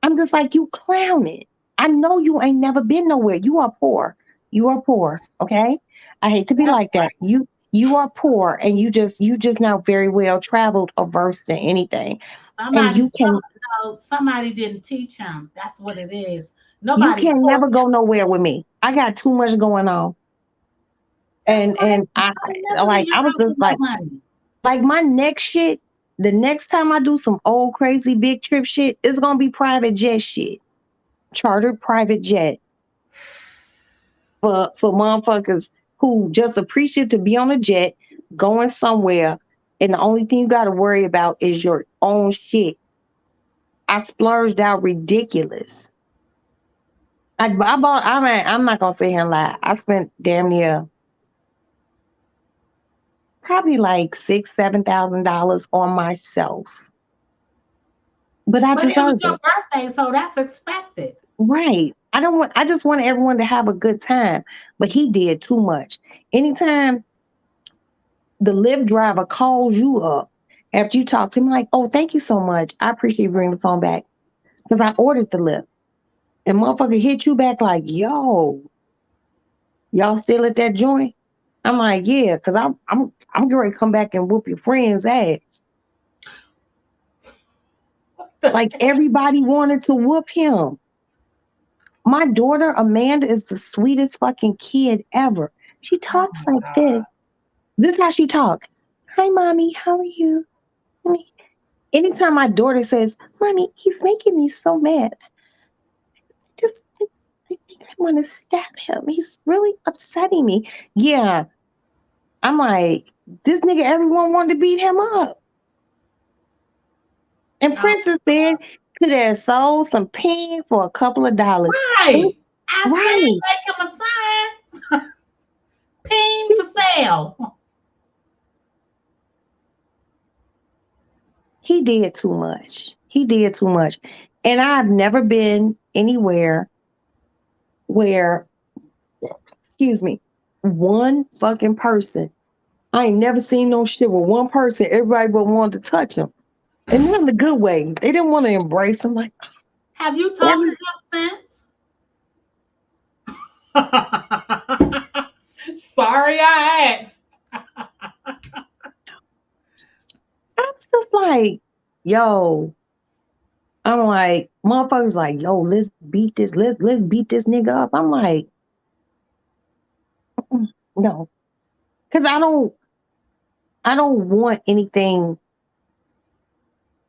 Speaker 1: I'm just like, you clowning. I know you ain't never been nowhere. You are poor. You are poor. Okay. I hate to be
Speaker 3: That's
Speaker 1: like that. You are poor and you just not very well traveled or versed in anything. And
Speaker 3: somebody. No, somebody didn't teach him. That's what it is.
Speaker 1: you
Speaker 3: Nobody
Speaker 1: can
Speaker 3: taught
Speaker 1: never go
Speaker 3: him.
Speaker 1: nowhere with me. I got too much going on.
Speaker 3: That's
Speaker 1: And
Speaker 3: crazy. I would never leave your
Speaker 1: I was
Speaker 3: house
Speaker 1: just
Speaker 3: with no
Speaker 1: like
Speaker 3: money.
Speaker 1: my next shit, the next time I do some old crazy big trip shit, it's gonna be private jet shit. Chartered private jet for motherfuckers who just appreciate to be on a jet, going somewhere, and the only thing you got to worry about is your own shit. I splurged out ridiculous. I bought. I'm not gonna sit here and lie. I spent damn near probably like $6,000-7,000 on myself, but I
Speaker 3: But it was
Speaker 1: deserved
Speaker 3: your
Speaker 1: it.
Speaker 3: birthday, so that's expected.
Speaker 1: Right. I don't want. I just want everyone to have a good time, but he did too much. Anytime the Lyft driver calls you up after you talk to him, like, "Oh, thank you so much. I appreciate you bringing the phone back because I ordered the Lyft," and motherfucker hit you back like, "Yo, y'all still at that joint?" I'm like, "Yeah," because I'm getting ready to come back and whoop your friend's ass. Like everybody wanted to whoop him. My daughter Amanda is the sweetest fucking kid ever. She
Speaker 3: Oh
Speaker 1: talks
Speaker 3: my
Speaker 1: like this.
Speaker 3: God.
Speaker 1: This is how she talk. Hi, mommy. How are you? Mommy. Anytime my daughter says, "Mommy, he's making me so mad," just I think I want to stab him. He's really upsetting me. Yeah, I'm like, this nigga. Everyone wanted to beat him up. And
Speaker 3: Oh,
Speaker 1: Princess said could have sold some pen for a couple of dollars. And
Speaker 3: right. I
Speaker 1: right.
Speaker 3: said make him a sign. Ping for sale.
Speaker 1: He did too much. He did too much. And I've never been anywhere where, excuse me, one fucking person. I ain't never seen no shit with one person. Everybody but wanted to touch him. And not in a good way. They didn't want to embrace him. Like
Speaker 3: Have you talked to
Speaker 1: every
Speaker 3: him since? Sorry, I asked.
Speaker 1: I was just like, yo, I'm like, motherfuckers like, yo, let's beat this, let's beat this nigga up. I'm like, no. Cause I don't want anything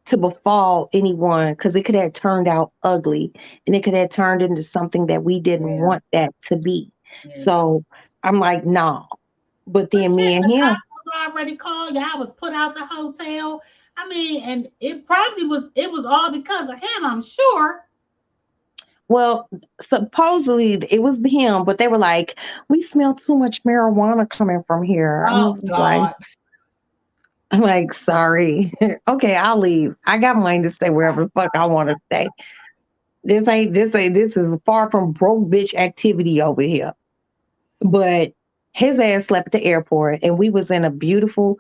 Speaker 1: to befall anyone because it could have turned out ugly and it could have turned into something that we didn't
Speaker 3: Yeah,
Speaker 1: want that to be.
Speaker 3: yeah.
Speaker 1: So I'm like, nah. But
Speaker 3: But
Speaker 1: then
Speaker 3: shit,
Speaker 1: me and
Speaker 3: the
Speaker 1: him,
Speaker 3: cops was already called. Y'all was put out the hotel. I mean, and it probably was. It was all because of him. I'm sure.
Speaker 1: well, supposedly it was him, but they were like, we smell too much marijuana coming from here.
Speaker 3: Oh God.
Speaker 1: I'm like, sorry. Okay, I'll leave. I got money to stay wherever the fuck I want to stay. This is far from broke bitch activity over here. But his ass slept at the airport and we was in a beautiful,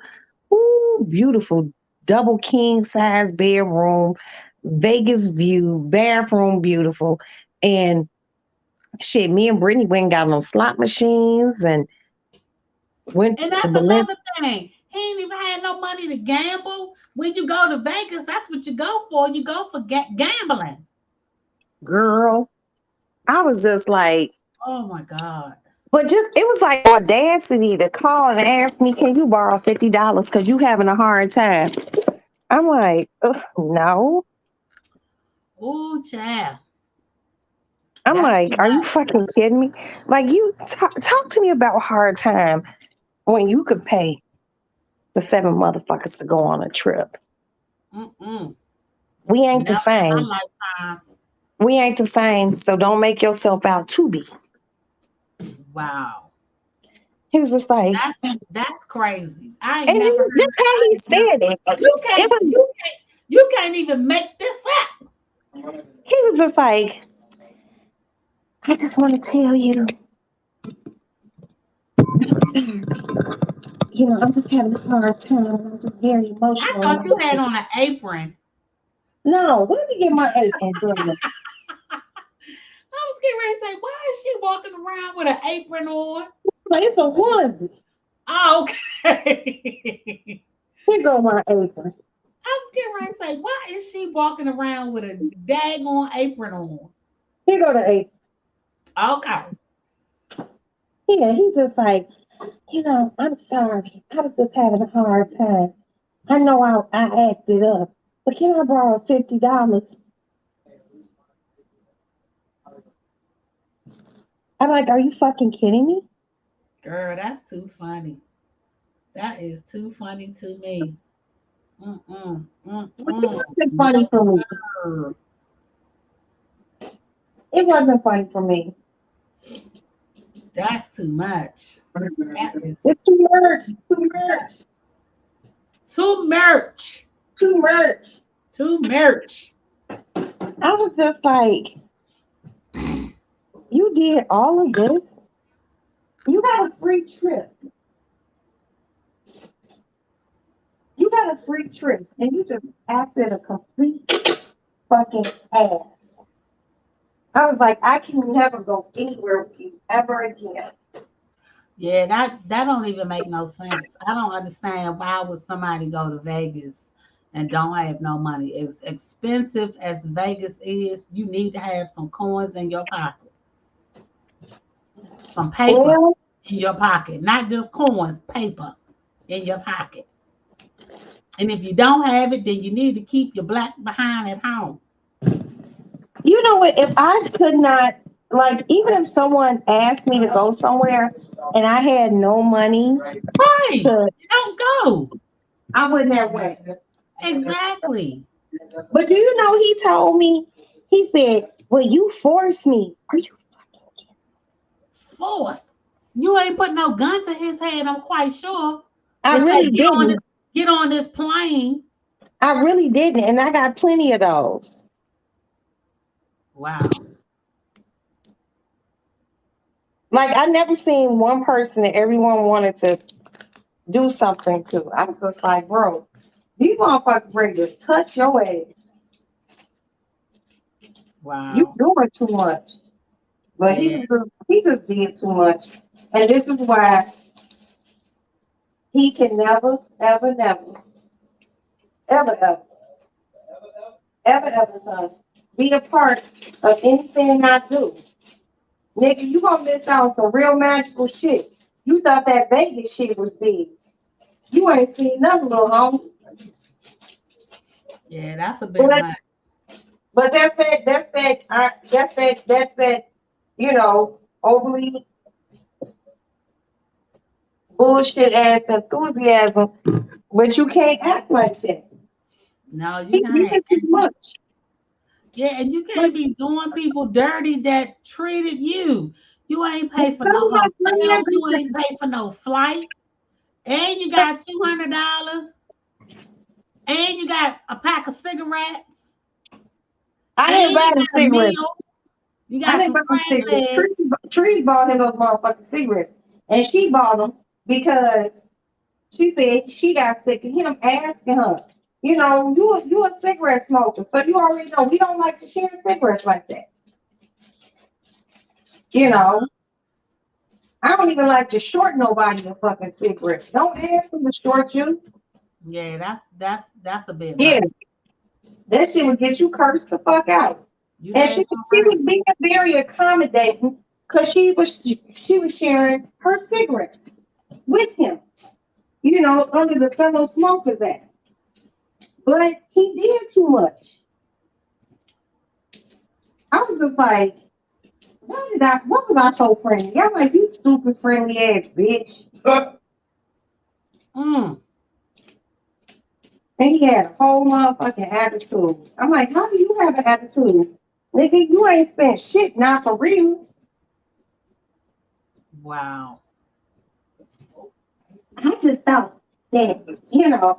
Speaker 1: ooh, beautiful double king size bedroom, Vegas view, bathroom beautiful. And shit, me and Brittany went and got on slot machines and went
Speaker 3: And
Speaker 1: to
Speaker 3: that's
Speaker 1: Berlin.
Speaker 3: another thing. He ain't even had no money to gamble. When you go to Vegas, that's what you go for. You go for gambling.
Speaker 1: Girl, I was just like,
Speaker 3: Oh my God.
Speaker 1: but just it was like audacity to call and ask me, can you borrow $50 because you having a hard time? I'm like, ugh, no.
Speaker 3: Oh, child.
Speaker 1: I'm
Speaker 3: That's too
Speaker 1: like, are you
Speaker 3: much.
Speaker 1: fucking kidding me? Like, you talk to me about hard time when you could pay the seven motherfuckers to go on a trip.
Speaker 3: Mm-mm.
Speaker 1: We ain't the
Speaker 3: Never in
Speaker 1: same.
Speaker 3: my lifetime.
Speaker 1: We ain't the same. So don't make yourself out to be.
Speaker 3: Wow.
Speaker 1: He was just like,
Speaker 3: That's crazy. I ain't
Speaker 1: and
Speaker 3: never
Speaker 1: that's
Speaker 3: heard.
Speaker 1: how
Speaker 3: I
Speaker 1: he
Speaker 3: ain't never.
Speaker 1: said it.
Speaker 3: You
Speaker 1: It
Speaker 3: can't.
Speaker 1: was.
Speaker 3: You can't even make this up.
Speaker 1: He was just like, I just want to tell you, I'm just having a hard time. I'm just very
Speaker 3: I
Speaker 1: emotional.
Speaker 3: thought you had on an apron.
Speaker 1: No, let me get my apron, brother.
Speaker 3: I was getting ready to say, why is she walking around with an apron on?
Speaker 1: It's a onesie.
Speaker 3: Oh, okay.
Speaker 1: Here go my apron.
Speaker 3: I was getting ready to say, why is she walking around with a daggone apron on?
Speaker 1: Here go the apron.
Speaker 3: Okay.
Speaker 1: Yeah, he's just like, I'm sorry. I was just having a hard time. I know I acted up, but can I borrow $50? I'm like, are you fucking kidding me?
Speaker 3: Girl, that's too funny. That is too funny to me. Mm-mm,
Speaker 1: But it
Speaker 3: mm-mm.
Speaker 1: wasn't funny for me.
Speaker 3: No.
Speaker 1: It wasn't funny for me.
Speaker 3: That's too much. That is
Speaker 1: It's too much. Too much.
Speaker 3: too merch.
Speaker 1: Too much.
Speaker 3: Too merch.
Speaker 1: I was just like, you did all of this. You got a free trip. You got a free trip, and you just acted a complete fucking ass. I was like, I can never go anywhere with you ever again.
Speaker 3: Yeah, that don't even make no sense. I don't understand why would somebody go to Vegas and don't have no money. As expensive as Vegas is, you need to have some coins in your pocket, some paper
Speaker 1: Well,
Speaker 3: in your pocket, not just coins, paper in your pocket. And if you don't have it, then you need to keep your black behind at home.
Speaker 1: you know what? If I could not, like, even if someone asked me to go somewhere and I had no money,
Speaker 3: Right.
Speaker 1: to,
Speaker 3: You don't go.
Speaker 1: I wouldn't have went.
Speaker 3: Exactly.
Speaker 1: But do you know he told me? He said, "Well, you forced me." Are you?
Speaker 3: Force. You ain't put no gun to his head, I'm quite sure.
Speaker 1: I
Speaker 3: They
Speaker 1: really
Speaker 3: said
Speaker 1: didn't.
Speaker 3: get on this plane.
Speaker 1: I really didn't, and I got plenty of those.
Speaker 3: Wow.
Speaker 1: Like I never seen one person that everyone wanted to do something to. I was just like, bro, these motherfuckers ready to touch your ass. You
Speaker 3: Wow.
Speaker 1: doing too much. But
Speaker 3: Yeah.
Speaker 1: he just did too much. And this is why he can never, ever, never, ever, ever, ever, ever, son, be a part of anything I do. Nigga, you gonna miss out on some real magical shit. You thought that Vegas shit was big. You ain't seen nothing, little homie.
Speaker 3: Yeah, that's a bit
Speaker 1: But
Speaker 3: much.
Speaker 1: but that's that, you know, overly bullshit ass enthusiasm. But you can't act like that.
Speaker 3: No, you
Speaker 1: He
Speaker 3: can't.
Speaker 1: did too much.
Speaker 3: Yeah, and you
Speaker 1: Like,
Speaker 3: can't be doing people dirty that treated you. You ain't pay for no
Speaker 1: some of my
Speaker 3: hotel.
Speaker 1: friends,
Speaker 3: You ain't pay for no flight. And you got $200. And you got a pack of cigarettes.
Speaker 1: I
Speaker 3: And
Speaker 1: didn't
Speaker 3: you
Speaker 1: buy the
Speaker 3: got a
Speaker 1: cigarettes.
Speaker 3: meal. You
Speaker 1: I
Speaker 3: got
Speaker 1: didn't
Speaker 3: some
Speaker 1: buy the
Speaker 3: crab
Speaker 1: cigarettes.
Speaker 3: legs.
Speaker 1: Tree bought him those motherfucking cigarettes. And she bought them because she said she got sick of him asking her. You know, you a cigarette smoker, so you already know we don't like to share cigarettes like that. You know, I don't even like to short nobody a fucking cigarette. Don't ask them to short you.
Speaker 3: Yeah, that's a bit
Speaker 1: Yeah,
Speaker 3: much.
Speaker 1: that shit would get you cursed the fuck out.
Speaker 3: You
Speaker 1: And
Speaker 3: damn
Speaker 1: she
Speaker 3: right.
Speaker 1: was being very accommodating because she was sharing her cigarettes with him. You know, under the fellow smokers act. But he did too much. I was just like, what was I so friendly? I'm like, you stupid friendly ass bitch.
Speaker 3: Mm.
Speaker 1: And he had a whole motherfucking attitude. I'm like, how do you have an attitude? Nigga, you ain't spent shit, not for real.
Speaker 3: Wow.
Speaker 1: I just thought that,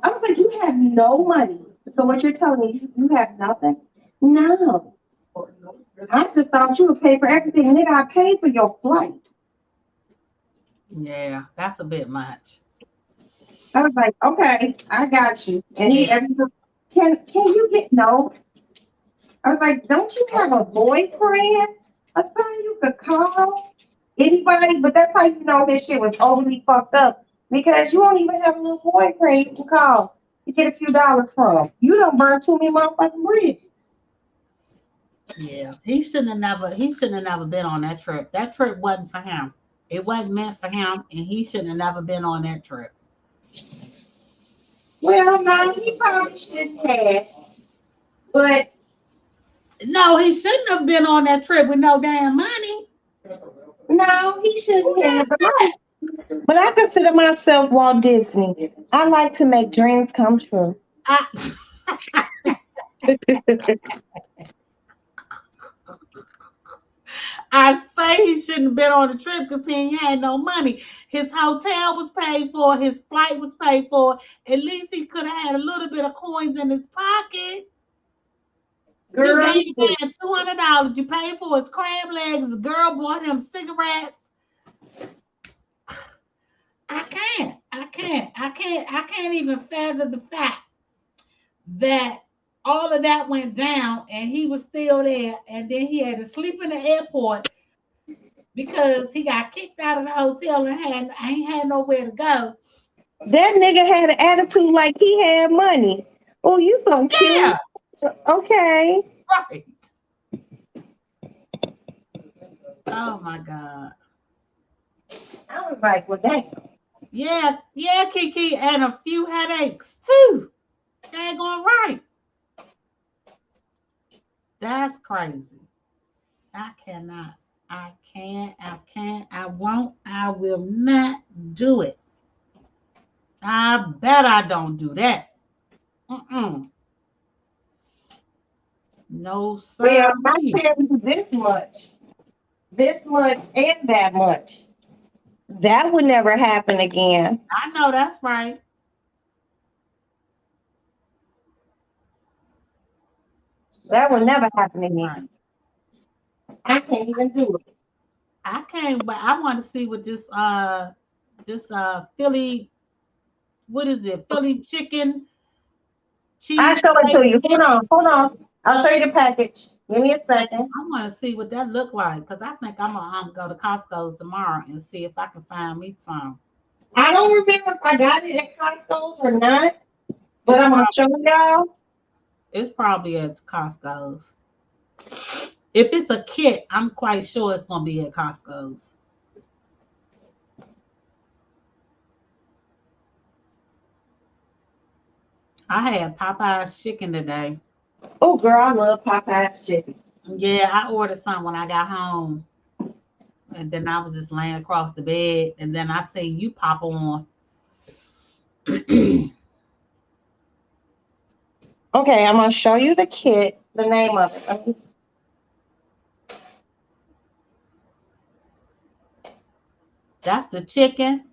Speaker 1: I was like, you have no money. So what you're telling me, you have nothing? No. I just thought you would pay for everything, and then I paid for your flight.
Speaker 3: Yeah, that's a bit much.
Speaker 1: I was like, okay, I got you. And
Speaker 3: Yeah.
Speaker 1: can you get no? I was like, don't you have a boyfriend? A son you could call? Anybody? But that's how you know this shit was overly fucked up. Because you don't even have a little boyfriend you can call to get a few dollars from. You don't burn too many motherfucking bridges.
Speaker 3: Yeah. He shouldn't have never been on that trip. That trip wasn't for him. It wasn't meant for him, and he shouldn't have never been on that trip.
Speaker 1: Well, no, he probably shouldn't have. But
Speaker 3: No, he shouldn't have been on that trip with no damn money.
Speaker 1: no, he
Speaker 3: Who
Speaker 1: shouldn't
Speaker 3: does
Speaker 1: have. But
Speaker 3: that?
Speaker 1: But I consider myself Walt Disney. I like to make dreams come true.
Speaker 3: I, I say he shouldn't have been on the trip because he ain't had no money. His hotel was paid for, his flight was paid for. At least he could have had a little bit of coins in his pocket. You
Speaker 1: Girl,
Speaker 3: gave the man $200. You paid for his crab legs. The girl bought him cigarettes. I can't even fathom the fact that all of that went down and he was still there, and then he had to sleep in the airport because he got kicked out of the hotel and ain't had nowhere to go.
Speaker 1: that nigga had an attitude like he had money. Oh, you so cute.
Speaker 3: Yeah,
Speaker 1: Okay.
Speaker 3: right. Oh my God.
Speaker 1: I was like, well, damn.
Speaker 3: Yeah, yeah, Kiki, and a few headaches too. They're going right. That's crazy. I cannot. I can't. I can't. I won't. I will not do it. I bet I don't do that. Mm-mm. No,
Speaker 1: Well,
Speaker 3: sir.
Speaker 1: I tell you this much, and that much. That would never happen again.
Speaker 3: I know that's right.
Speaker 1: That would never happen
Speaker 3: Right.
Speaker 1: again. I can't even do it.
Speaker 3: I can't. But I want to see what this Philly. What is it? Philly chicken
Speaker 1: I'll
Speaker 3: cheese
Speaker 1: show it
Speaker 3: steak.
Speaker 1: to you. Hold on. I'll show you the package. Give me a second.
Speaker 3: I want to see what that look like because I think I'm gonna go to Costco tomorrow and see if I can find me some.
Speaker 1: I don't remember if I got it at Costco's or not, but
Speaker 3: It's
Speaker 1: I'm gonna
Speaker 3: probably
Speaker 1: show y'all.
Speaker 3: it's probably at Costco's. If it's a kit, I'm quite sure it's gonna be at Costco's. I had Popeye's chicken today.
Speaker 1: Oh, girl, I love Popeye's chicken.
Speaker 3: Yeah, I ordered some when I got home, and then I was just laying across the bed, and then I seen you pop on.
Speaker 1: Okay, I'm gonna show you the kit, the name of it.
Speaker 3: That's the chicken.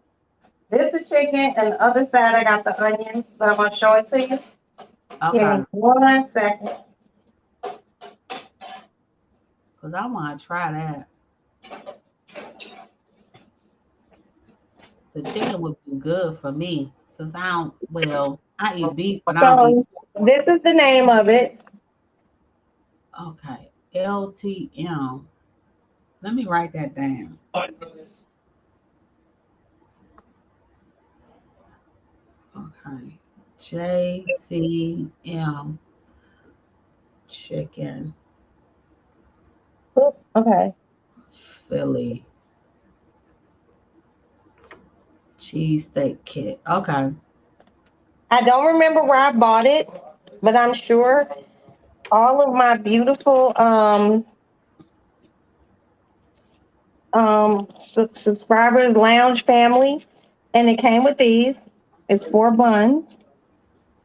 Speaker 1: This is chicken, and the other side I got the onions, but I'm gonna show it to you. Give
Speaker 3: Okay,
Speaker 1: me 1 second.
Speaker 3: because I want to try that. The chicken would be good for me since I don't. Well, I eat beef, but I don't eat.
Speaker 1: So this is the name of it.
Speaker 3: Okay, LTM. Let me write that down. Okay, JCM chicken
Speaker 1: Oop, okay.
Speaker 3: Philly cheesesteak kit. Okay,
Speaker 1: I don't remember where I bought it, but I'm sure all of my beautiful subscribers lounge family, and it came with these. It's 4 buns,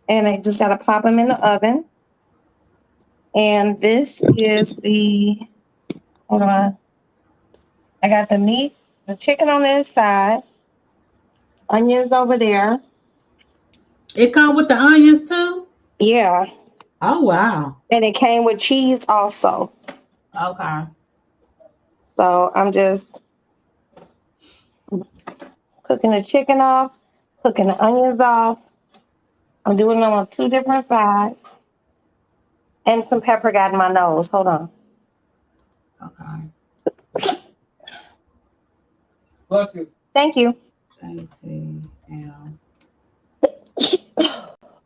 Speaker 1: and I just gotta pop them in the oven. And this is the hold on. I got the meat, the chicken on this side, onions over there.
Speaker 3: it come with the onions too.
Speaker 1: Yeah,
Speaker 3: Oh wow.
Speaker 1: and it came with cheese also.
Speaker 3: Okay.
Speaker 1: So I'm just cooking the chicken off, cooking the onions off. I'm doing them on 2 different sides. And some pepper got in my nose. Hold on.
Speaker 3: Okay.
Speaker 4: Bless you.
Speaker 1: Thank you.
Speaker 3: JCM.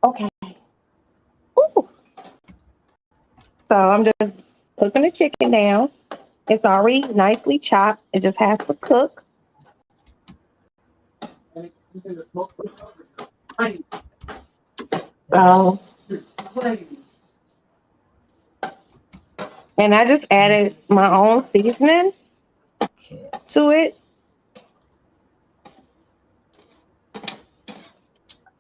Speaker 1: Okay. Ooh. So I'm just cooking the chicken down. It's already nicely chopped. It just has to cook. So, and I just added my own seasoning
Speaker 3: Kit.
Speaker 1: to it.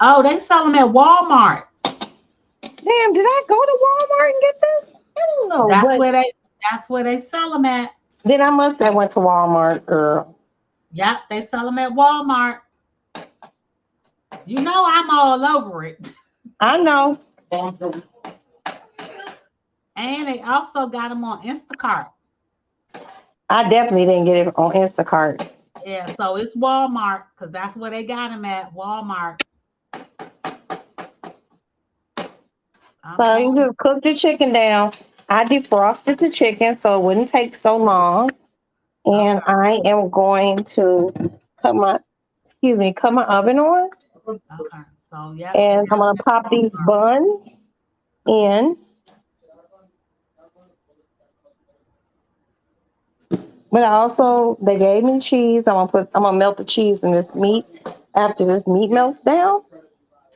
Speaker 3: Oh, they sell them at Walmart.
Speaker 1: Damn, did I go to Walmart and get this? I don't know,
Speaker 3: That's
Speaker 1: but
Speaker 3: where they that's where they sell them at.
Speaker 1: then I must have went to Walmart, girl.
Speaker 3: Yep, they sell them at Walmart. You know I'm all over it.
Speaker 1: I know.
Speaker 3: And they also got them on Instacart.
Speaker 1: I definitely didn't get it on Instacart.
Speaker 3: Yeah, so it's Walmart because that's where they got them at Walmart.
Speaker 1: So you
Speaker 3: Okay.
Speaker 1: just cook the chicken down. I defrosted the chicken so it wouldn't take so long. And
Speaker 3: Okay.
Speaker 1: I am going to cut my oven on.
Speaker 3: Okay. So yep, they
Speaker 1: And
Speaker 3: got
Speaker 1: I'm gonna
Speaker 3: 'em at
Speaker 1: pop these
Speaker 3: Walmart.
Speaker 1: buns in. But they gave me cheese. I'm gonna melt the cheese in this meat after this meat melts down.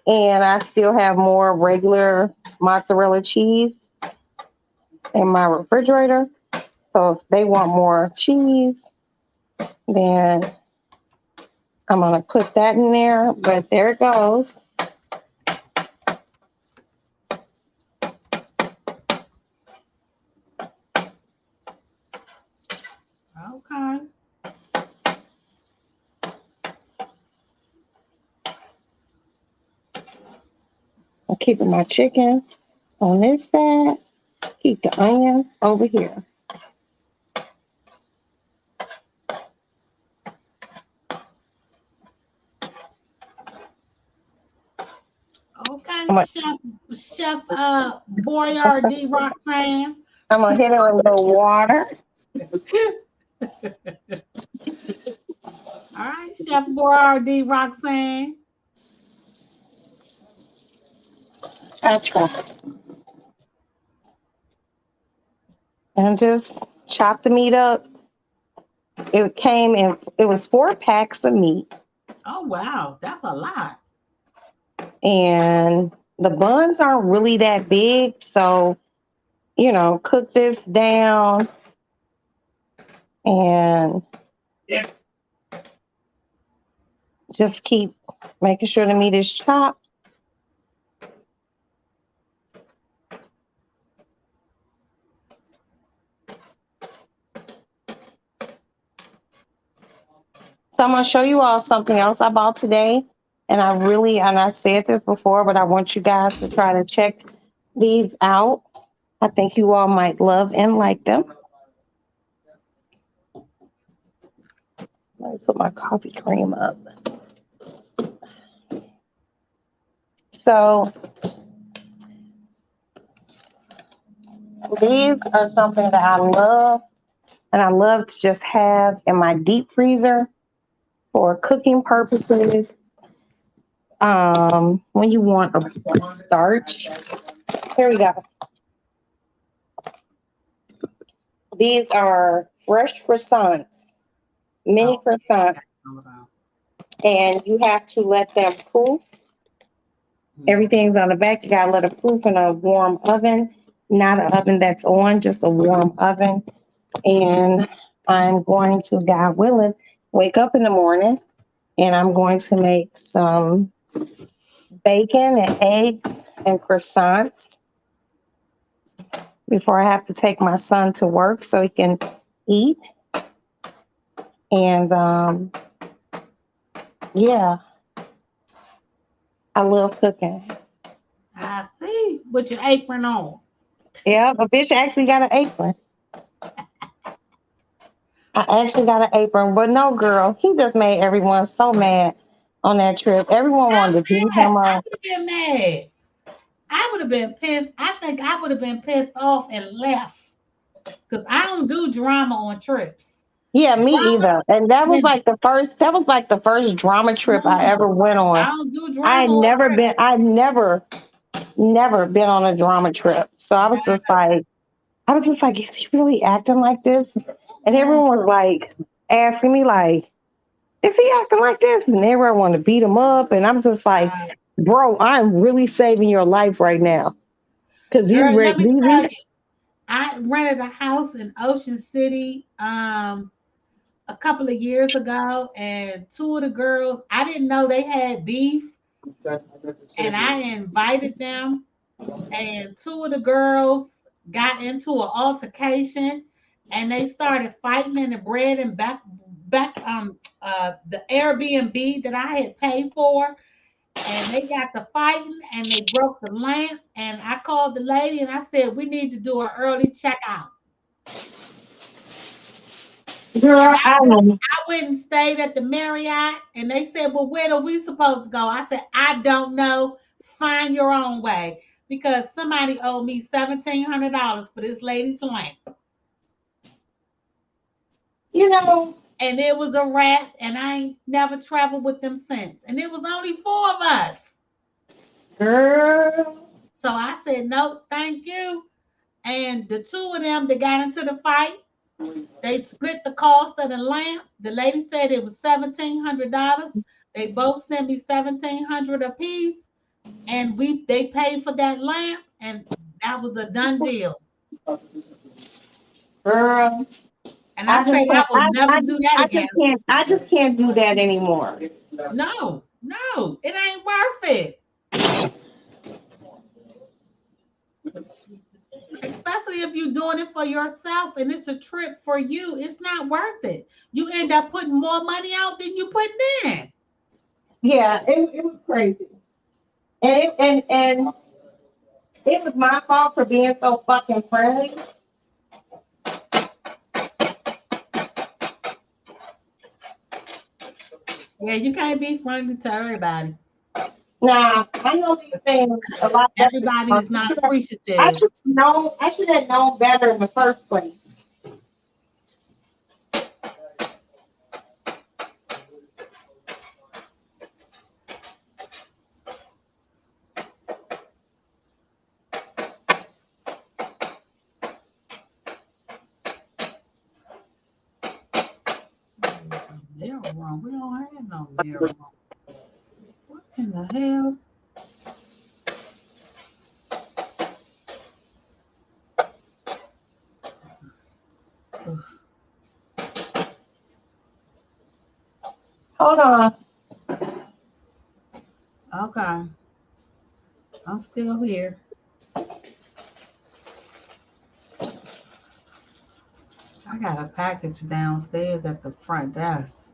Speaker 1: And I still have more regular mozzarella cheese in my refrigerator. So if they want more cheese, then I'm gonna put that in there. But there it goes.
Speaker 3: Okay.
Speaker 1: I'm keeping my chicken on this side. Keep the onions over here.
Speaker 3: Okay,
Speaker 1: I'm gonna,
Speaker 3: Chef Boyardee Roxanne.
Speaker 1: I'm gonna hit it with a little water.
Speaker 3: All right, Chef Boyardee Roxanne.
Speaker 1: I try. And just chop the meat up. It was 4 packs of meat.
Speaker 3: Oh wow, that's a lot.
Speaker 1: And the buns aren't really that big. So, cook this down and just keep making sure the meat is chopped. So I'm gonna show you all something else I bought today. And I said this before, but I want you guys to try to check these out. I think you all might love and like them. Let me put my coffee cream up. So these are something that I love, and I love to just have in my deep freezer for cooking purposes. When you want a starch, here we go. These are fresh croissants, mini
Speaker 3: Oh,
Speaker 1: croissants,
Speaker 3: hold on.
Speaker 1: and you have to let them proof. Everything's on the back. You gotta let it proof in a warm oven, not an oven that's on, just a warm oven. And I'm going to, God willing, wake up in the morning and I'm going to make some bacon and eggs and croissants before I have to take my son to work so he can eat. And yeah, I love cooking.
Speaker 3: I see. With your apron on.
Speaker 1: Yeah, a bitch actually got an apron. I actually got an apron, but no, girl, he just made everyone so mad on that trip. Everyone
Speaker 3: I'm
Speaker 1: wanted to beat
Speaker 3: mad.
Speaker 1: him
Speaker 3: I
Speaker 1: up.
Speaker 3: would have been mad. I would have been pissed. I think I would have been pissed off and left. Because I don't do drama on trips.
Speaker 1: Yeah, me
Speaker 3: Drama
Speaker 1: either. And that was
Speaker 3: when
Speaker 1: like the first. That was like the first drama trip I ever
Speaker 3: no,
Speaker 1: went
Speaker 3: I
Speaker 1: on.
Speaker 3: don't do
Speaker 1: I had
Speaker 3: drama on
Speaker 1: never
Speaker 3: trips.
Speaker 1: been. I never been on a drama trip. So I was just like, is he really acting like this? And
Speaker 3: No.
Speaker 1: everyone was like asking me like, is he acting like this? And everyone wanted to beat him up. And I'm just like,
Speaker 3: Uh,
Speaker 1: bro, I'm really saving your life right now. Cause
Speaker 3: Girl, let me tell
Speaker 1: these
Speaker 3: you, I rented a house in Ocean City a couple of years ago, and two of the girls, I didn't know they had beef. and I invited them, and two of the girls got into an altercation, and they started fighting in the bread and the Airbnb that I had paid for, and they got to fighting and they broke the lamp. And I called the lady and I said, we need to do an early checkout.
Speaker 1: Girl,
Speaker 3: And
Speaker 1: I know.
Speaker 3: I went and stayed at the Marriott, and they said, well, where are we supposed to go? I said, I don't know. Find your own way. Because somebody owed me $1,700 for this lady's lamp.
Speaker 1: You know,
Speaker 3: And it was a wrap, and I ain't never traveled with them since. And it was only four of us.
Speaker 1: girl.
Speaker 3: So I said, no, thank you. And the two of them that got into the fight, they split the cost of the lamp. The lady said it was $1,700. They both sent me $1,700 a piece, and they paid for that lamp, and that was a done deal.
Speaker 1: Girl.
Speaker 3: And I said I would never do that again.
Speaker 1: I just can't do that anymore.
Speaker 3: No, it ain't worth it. Especially if you're doing it for yourself and it's a trip for you, it's not worth it. You end up putting more money out than you put in.
Speaker 1: Yeah, it was crazy. And it was my fault for being so fucking friendly.
Speaker 3: Yeah, you can't be friendly to everybody.
Speaker 1: Nah, I know these things a lot better.
Speaker 3: Everybody is not appreciative.
Speaker 1: I should have known better in the first place.
Speaker 3: Mail room. We don't have no mail room. What in the hell?
Speaker 1: Hold on.
Speaker 3: Okay. I'm still here. I got a package downstairs at the front desk.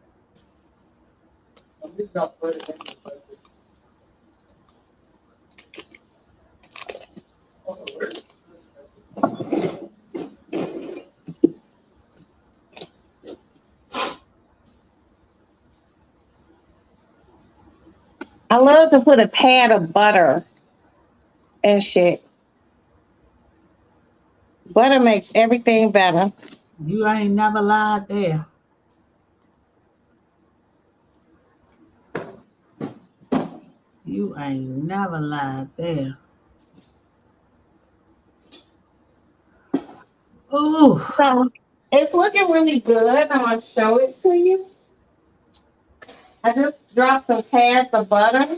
Speaker 1: I love to put a pad of butter and shit. Butter makes everything better.
Speaker 3: You ain't never lied there. You ain't never lied there. Ooh.
Speaker 1: So it's looking really good. I'm gonna show it to you. I just dropped some pads of butter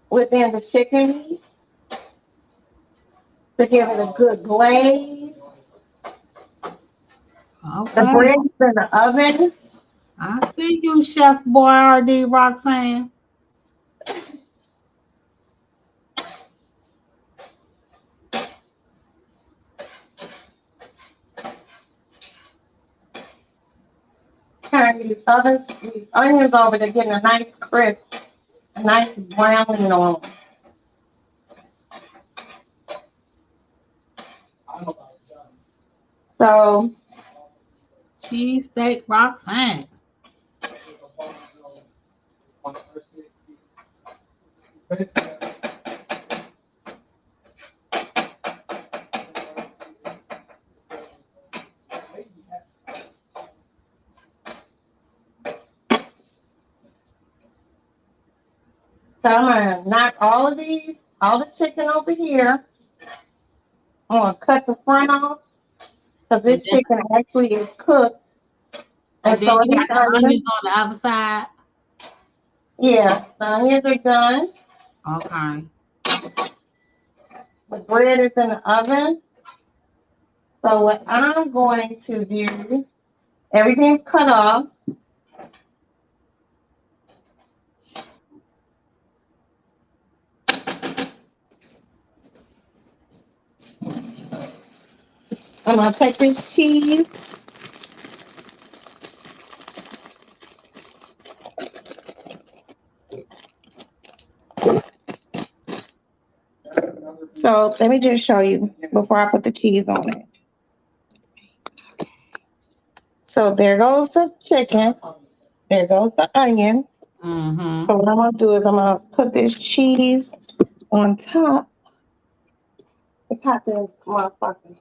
Speaker 1: within the chicken meat to give it a good glaze. The
Speaker 3: Okay.
Speaker 1: bread's in the oven.
Speaker 3: I see you, Chef Boyardee Roxanne.
Speaker 1: Turn these onions over to get a nice crisp, a nice browning on them. So
Speaker 3: Cheesesteak Roxanne.
Speaker 1: I'm gonna knock all the chicken over here. I'm gonna cut the front off because this chicken actually is cooked.
Speaker 3: And then
Speaker 1: so
Speaker 3: you got
Speaker 1: these
Speaker 3: the onions on the other side.
Speaker 1: Yeah, the onions are done.
Speaker 3: Okay.
Speaker 1: The bread is in the oven. So what I'm going to do, everything's cut off. I'm gonna take this cheese. So let me just show you before I put the cheese on it. So there goes the chicken. There goes the onion.
Speaker 3: Mm-hmm.
Speaker 1: So what I'm gonna do is I'm gonna put this cheese on top. It's hot to this motherfucker.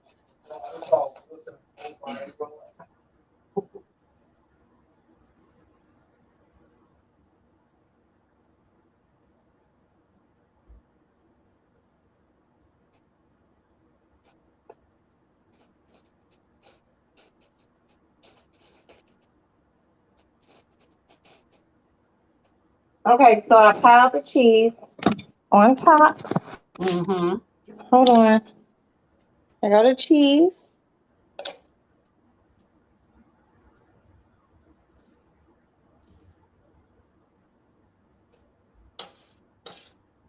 Speaker 1: Okay, so I piled the cheese on top.
Speaker 3: Mm-hmm.
Speaker 1: Hold on. I got the cheese.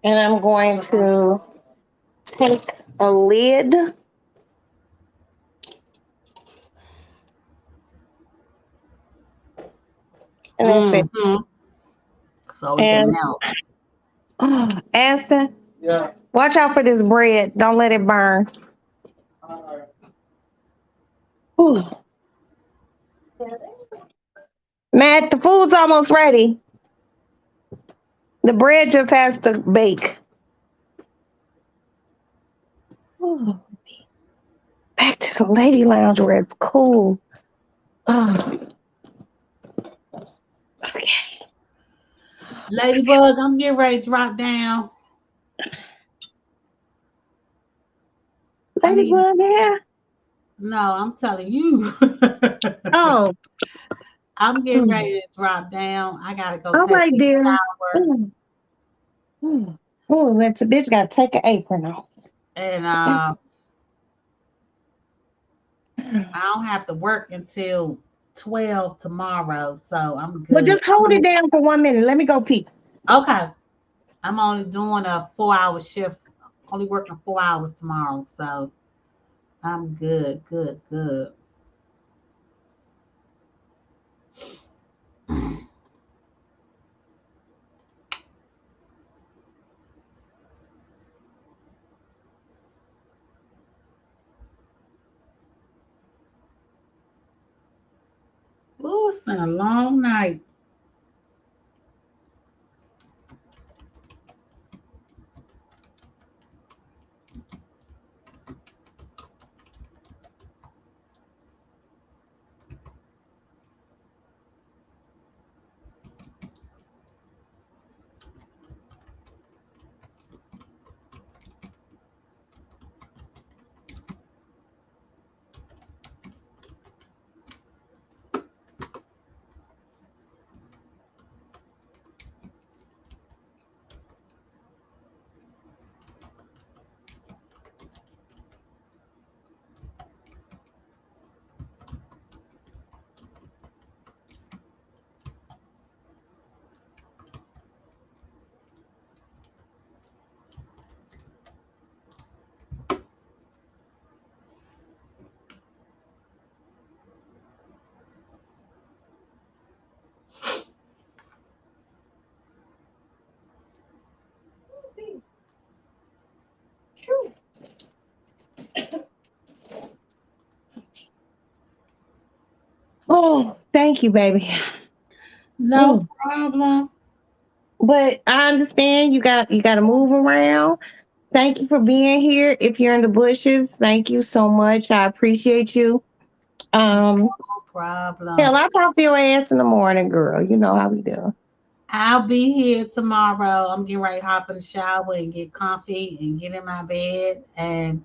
Speaker 1: And I'm going to take a lid. And that's it.
Speaker 3: Mm-hmm. So it can
Speaker 1: And
Speaker 3: melt.
Speaker 1: Aston,
Speaker 4: Yeah.
Speaker 1: watch out for this bread. Don't let it burn. Whew. Matt, the food's almost ready. The bread just has to bake. Whew. Back to the lady lounge where it's cool. Oh, okay.
Speaker 3: Ladybug, I'm getting ready to drop down. I need
Speaker 1: Ladybug, yeah.
Speaker 3: no, I'm telling you.
Speaker 1: Oh,
Speaker 3: I'm getting ready to drop down. I gotta go
Speaker 1: all
Speaker 3: take
Speaker 1: right,
Speaker 3: a
Speaker 1: dear.
Speaker 3: shower.
Speaker 1: Oh, that's a bitch got to take an apron off.
Speaker 3: And I don't have to work until 12 tomorrow, so I'm
Speaker 1: Well,
Speaker 3: good.
Speaker 1: just hold it down for 1 minute. Let me go pee.
Speaker 3: Okay. I'm only doing a 4-hour shift, only working 4 hours tomorrow, so I'm good, good, good. Ooh, it's been a long night.
Speaker 1: Oh, thank you, baby.
Speaker 3: No
Speaker 1: Oh,
Speaker 3: problem.
Speaker 1: but I understand you got to move around. Thank you for being here. If you're in the bushes, thank you so much. I appreciate you. Um,
Speaker 3: No problem.
Speaker 1: hell, I'll talk to your ass in the morning, girl. You know how we do.
Speaker 3: I'll be here tomorrow. I'm getting ready to hop in the shower and get comfy and get in my bed and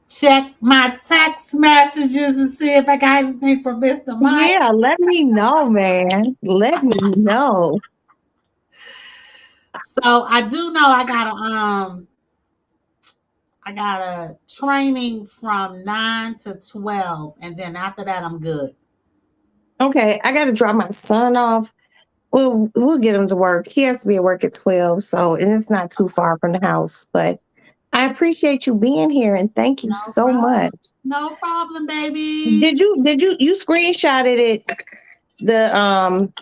Speaker 3: check my text messages and see if I got anything from Mr. Mike.
Speaker 1: Yeah, let me know, man. Let me know.
Speaker 3: So I do know I got a training from 9 to 12, and then after that I'm good.
Speaker 1: Okay, I got to drop my son off. We'll get him to work. He has to be at work at 12, so and it's not too far from the house. But I appreciate you being here and thank you
Speaker 3: No
Speaker 1: so
Speaker 3: problem.
Speaker 1: much.
Speaker 3: No problem, baby.
Speaker 1: Did you screenshotted it the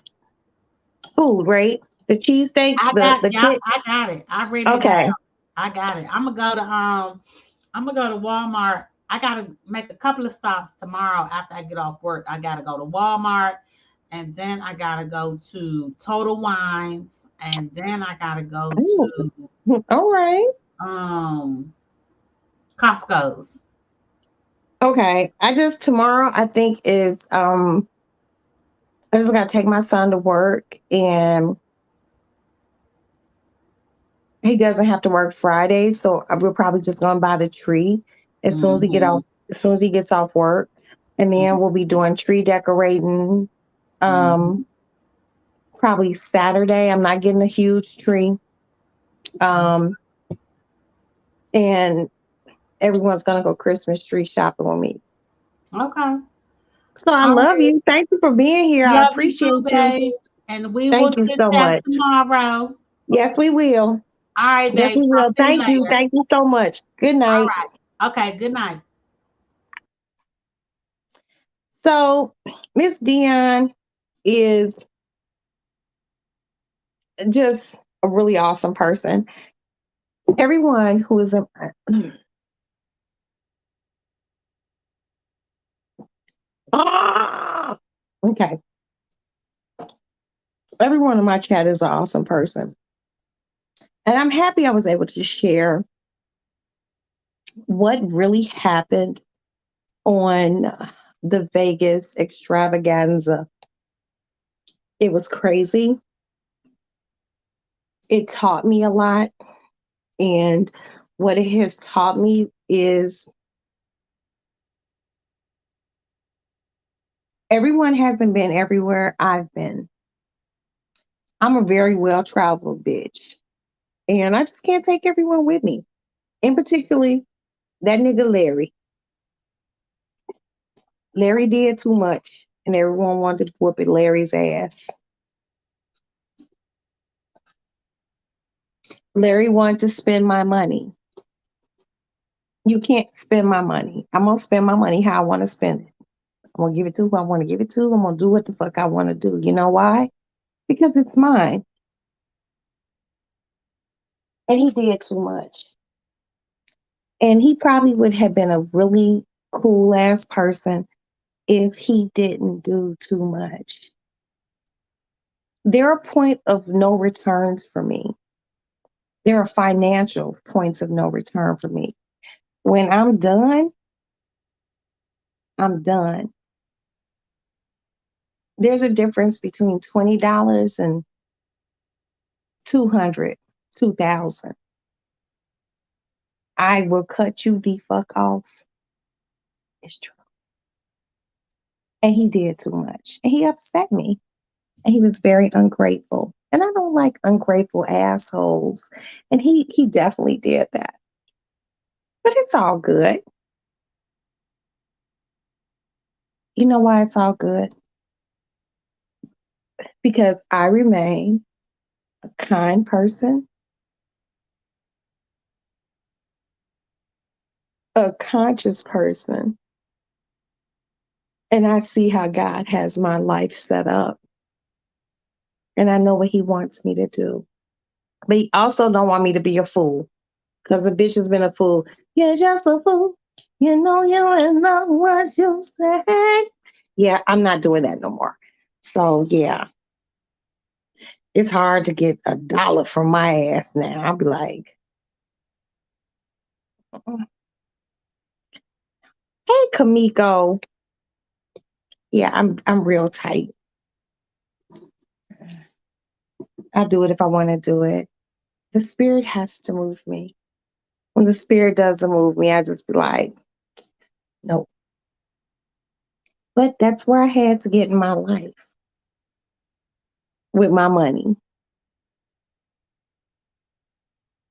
Speaker 1: food, right? The cheesesteak, the
Speaker 3: Yep,
Speaker 1: kit.
Speaker 3: I got it. I written it
Speaker 1: Okay.
Speaker 3: down. I got it. I'm gonna go to Walmart. I gotta make a couple of stops tomorrow after I get off work. I gotta go to Walmart, and then I gotta go to Total Wines, and then I gotta go
Speaker 1: Ooh,
Speaker 3: to
Speaker 1: all right.
Speaker 3: um Costco's.
Speaker 1: Okay. Tomorrow I think is I just gotta take my son to work and he doesn't have to work Friday, so we're probably just gonna buy the tree as soon as
Speaker 3: Hmm.
Speaker 1: as soon as he gets off work. And then we'll be doing tree decorating
Speaker 3: Hmm.
Speaker 1: um probably Saturday. I'm not getting a huge tree. Um and everyone's gonna go Christmas tree shopping with me.
Speaker 3: Okay.
Speaker 1: So I
Speaker 3: All
Speaker 1: love
Speaker 3: right.
Speaker 1: you. Thank you for being here. I
Speaker 3: Love you too,
Speaker 1: appreciate you.
Speaker 3: babe. And we will
Speaker 1: Thank you
Speaker 3: chit
Speaker 1: so
Speaker 3: chat
Speaker 1: much.
Speaker 3: tomorrow.
Speaker 1: Yes, we will.
Speaker 3: All right,
Speaker 1: Yes,
Speaker 3: babe.
Speaker 1: we
Speaker 3: Talk
Speaker 1: will.
Speaker 3: to you
Speaker 1: Thank you.
Speaker 3: later.
Speaker 1: Thank you so much. Good
Speaker 3: All
Speaker 1: night.
Speaker 3: right. Okay. Good night.
Speaker 1: So, Miss Dion is just a really awesome person. Everyone who is a ah, okay. Everyone in my chat is an awesome person. And I'm happy I was able to share what really happened on the Vegas extravaganza. It was crazy. It taught me a lot. And what it has taught me is everyone hasn't been everywhere I've been. I'm a very well traveled bitch. And I just can't take everyone with me. In particularly that nigga Larry. Larry did too much. And everyone wanted to whoop at Larry's ass. Larry wanted to spend my money. You can't spend my money. I'm gonna spend my money how I want to spend it. I'm gonna give it to who I want to give it to. I'm gonna do what the fuck I want to do. You know why? Because it's mine. And he did too much. And he probably would have been a really cool ass person if he didn't do too much. There are point of no returns for me. There are financial points of no return for me. When I'm done, I'm done. There's a difference between $20 and 200, 2,000. I will cut you the fuck off. It's true. And he did too much. And he upset me. And he was very ungrateful. And I don't like ungrateful assholes. And he definitely did that. But it's all good. You know why it's all good? Because I remain a kind person, a conscious person, and I see how God has my life set up. And I know what he wants me to do. But he also don't want me to be a fool. Because the bitch has been a fool. You're just a fool. You know you ain't know what you said. Yeah, I'm not doing that no more. So yeah, it's hard to get $1 from my ass now. I'll be like, hey Kamiko. Yeah, I'm real tight. I do it if I want to do it. The spirit has to move me. When the spirit doesn't move me, I just be like, nope. But that's where I had to get in my life with my money.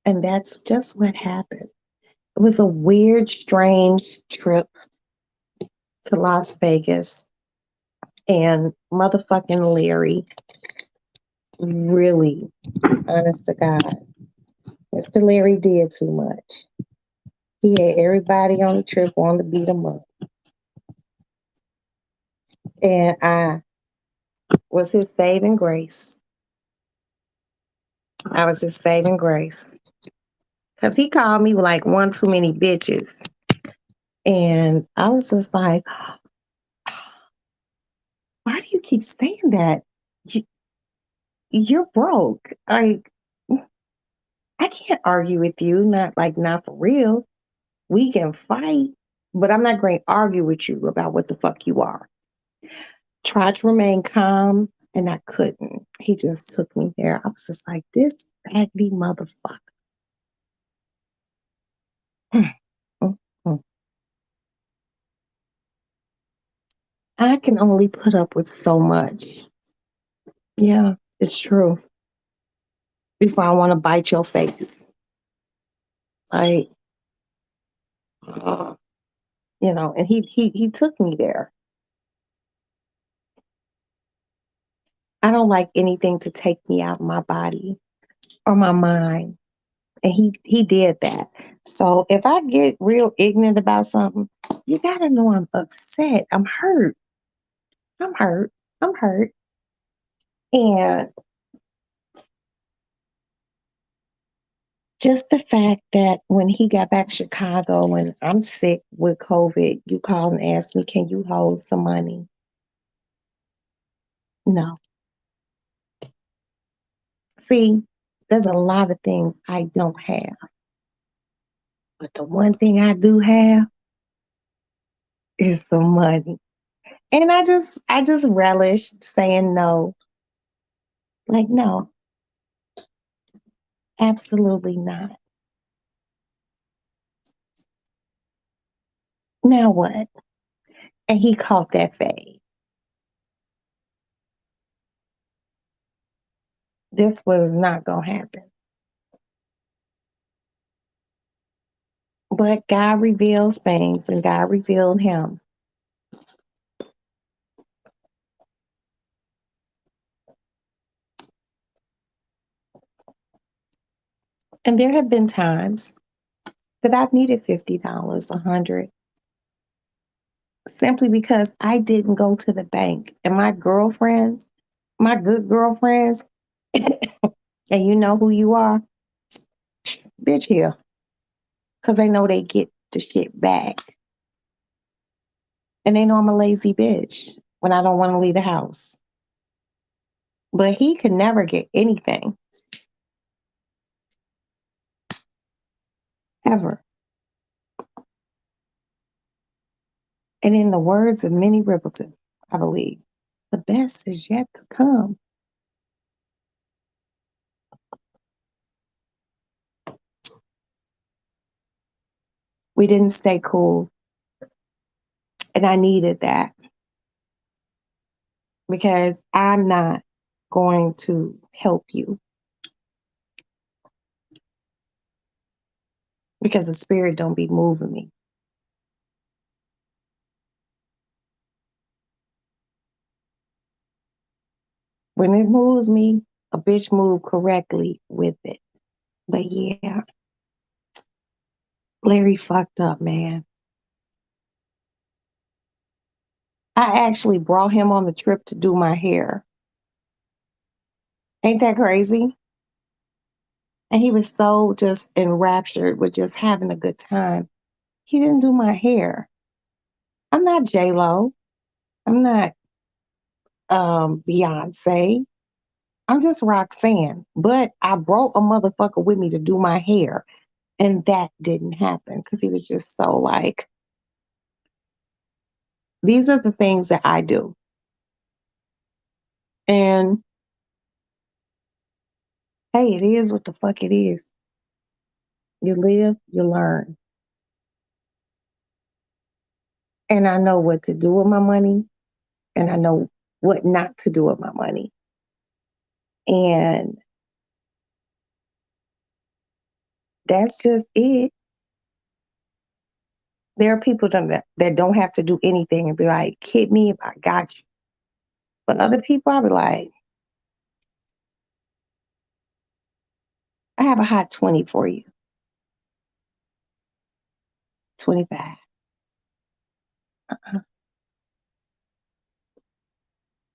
Speaker 1: And that's just what happened. It was a weird, strange trip to Las Vegas. And motherfucking Larry, really, honest to God, Mr. Larry did too much. He had everybody on the trip wanting to beat him up. And I was his saving grace. I was his saving grace. Because he called me like one too many bitches. And I was just like, why do you keep saying that? You, you're broke. Like, I can't argue with you, not for real. We can fight, but I'm not going to argue with you about what the fuck you are. Tried to remain calm, and I couldn't. He just took me there. I was just like, this raggedy motherfucker. I can only put up with so much. Yeah, it's true. Before I want to bite your face. Like, uh, and he took me there. I don't like anything to take me out of my body or my mind. And he did that. So if I get real ignorant about something, you gotta know I'm upset. I'm hurt. I'm hurt. I'm hurt. And just the fact that when he got back to Chicago and I'm sick with COVID, you called and asked me, can you hold some money? No. See, there's a lot of things I don't have. But the one thing I do have is some money. And I just relish saying no. Like, no, absolutely not. Now what? And he caught that fade. This was not going to happen. But God reveals things, and God revealed him. And there have been times that I've needed $50, 100, simply because I didn't go to the bank. And my girlfriends, my good girlfriends, and you know who you are, bitch here, because they know they get the shit back. And they know I'm a lazy bitch when I don't want to leave the house. But he could never get anything. Ever. And in the words of Minnie Riperton, I believe, the best is yet to come. We didn't stay cool. And I needed that because I'm not going to help you because the spirit don't be moving me. When it moves me, a bitch move correctly with it. But yeah, Larry fucked up, man. I actually brought him on the trip to do my hair. Ain't that crazy? And he was so just enraptured with just having a good time. He didn't do my hair. I'm not J Lo. I'm not Beyonce. I'm just Roxanne. But I brought a motherfucker with me to do my hair. And that didn't happen because he was just so like, these are the things that I do. And hey, it is what the fuck it is. You live, you learn. And I know what to do with my money. And I know what not to do with my money. And that's just it. There are people that don't have to do anything and be like, hit me if I got you. But other people, I'll be like, I have a hot 20 for you. 25.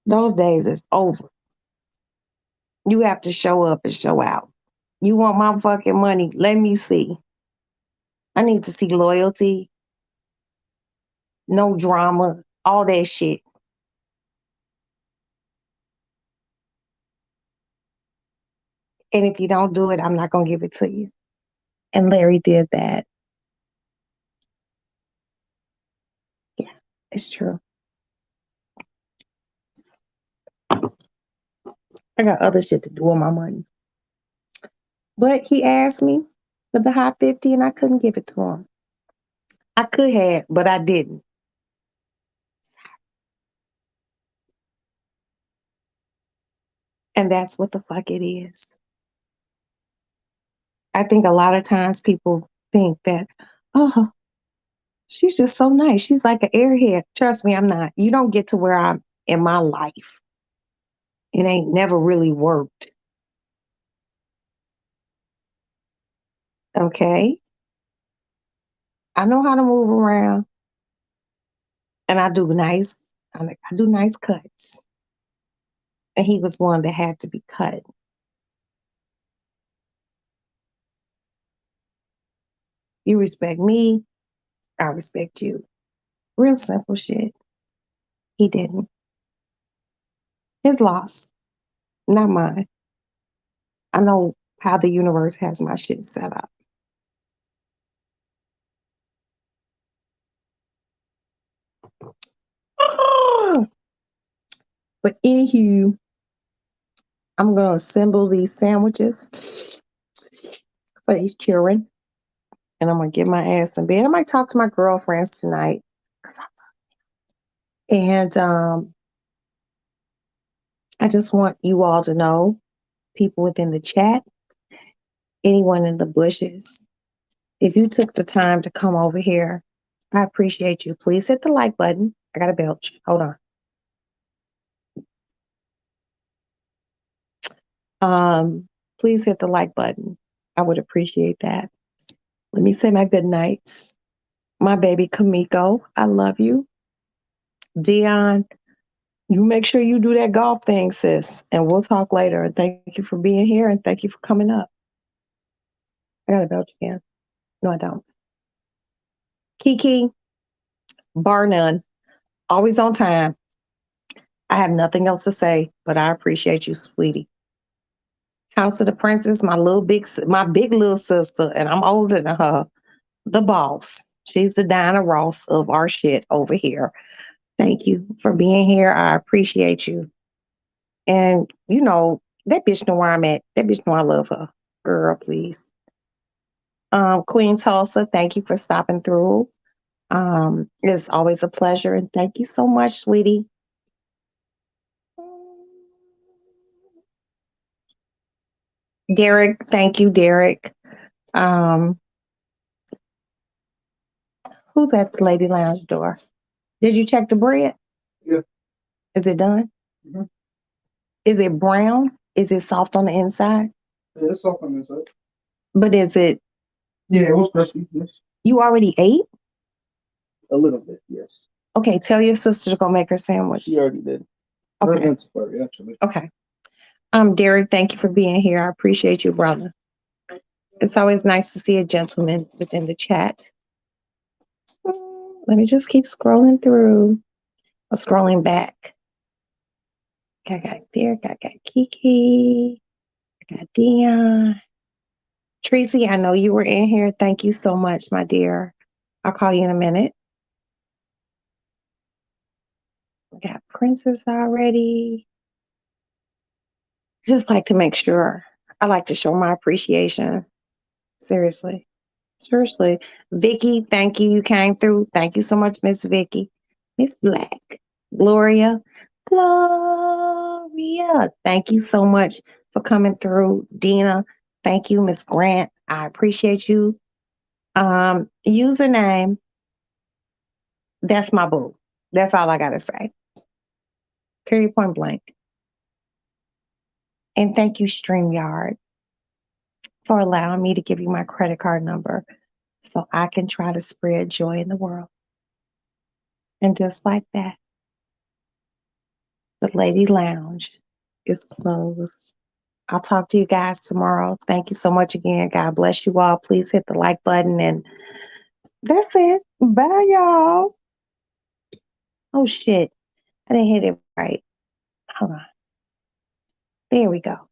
Speaker 1: Those days is over. You have to show up and show out. You want my fucking money? Let me see. I need to see loyalty, no drama, all that shit. And if you don't do it, I'm not going to give it to you. And Larry did that. Yeah, it's true. I got other shit to do with my money. But he asked me for the high 50 and I couldn't give it to him. I could have, but I didn't. And that's what the fuck it is. I think a lot of times people think that, oh, she's just so nice. She's like an airhead. Trust me, I'm not. You don't get to where I'm in my life. It ain't never really worked. Okay. I know how to move around and I do nice cuts. And he was one that had to be cut. You respect me, I respect you. Real simple shit. He didn't. His loss, not mine. I know how the universe has my shit set up. But anywho, I'm gonna assemble these sandwiches for these children, and I'm gonna get my ass in bed. I might talk to my girlfriends tonight, and I just want you all to know, people within the chat, anyone in the bushes, if you took the time to come over here, I appreciate you. Please hit the like button. I got a belch. Hold on. Please hit the like button. I would appreciate that. Let me say my good nights. My baby Kamiko, I love you. Dion, you make sure you do that golf thing, sis. And we'll talk later. And thank you for being here and thank you for coming up. I got a belch again. No, I don't. Kiki, bar none. Always on time. I have nothing else to say, but I appreciate you, sweetie. House of the Princess, my big little sister, and I'm older than her, the boss. She's the Diana Ross of our shit over here. Thank you for being here. I appreciate you. And you know, that bitch know where I'm at. That bitch know I love her. Girl, please. Queen Tulsa, thank you for stopping through. It's always a pleasure, and thank you so much, sweetie. Derek, thank you, Derek. Um, who's at the Lady Lounge door? Did you check the bread?
Speaker 4: Yeah.
Speaker 1: Is it done?
Speaker 4: Mhm.
Speaker 1: Is it brown? Is it soft on the inside?
Speaker 4: Yeah, it's off on this side.
Speaker 1: But is it,
Speaker 4: Yeah, it was crispy. Yes.
Speaker 1: you already ate?
Speaker 4: A little bit, yes.
Speaker 1: Okay, tell your sister to go make her sandwich.
Speaker 4: She already did. Her
Speaker 1: Okay.
Speaker 4: and Safari, actually.
Speaker 1: Okay. Derek, thank you for being here. I appreciate you, brother. It's always nice to see a gentleman within the chat. Let me just keep scrolling through. I'm scrolling back. I got Derek, I got Kiki, I got Dion. Tracy, I know you were in here. Thank you so much, my dear. I'll call you in a minute. We got Princess already. Just like to make sure. I like to show my appreciation. Seriously. Seriously. Vicky, thank you. You came through. Thank you so much, Miss Vicky. Miss Black. Gloria. Gloria. Thank you so much for coming through. Dina. Thank you, Miss Grant. I appreciate you. Username. That's my boo. That's all I gotta say. Period, point blank. And thank you, StreamYard, for allowing me to give you my credit card number so I can try to spread joy in the world. And just like that, the Lady Lounge is closed. I'll talk to you guys tomorrow. Thank you so much again. God bless you all. Please hit the like button, and that's it. Bye, y'all. Oh, shit. I didn't hit it right. Hold on. There we go.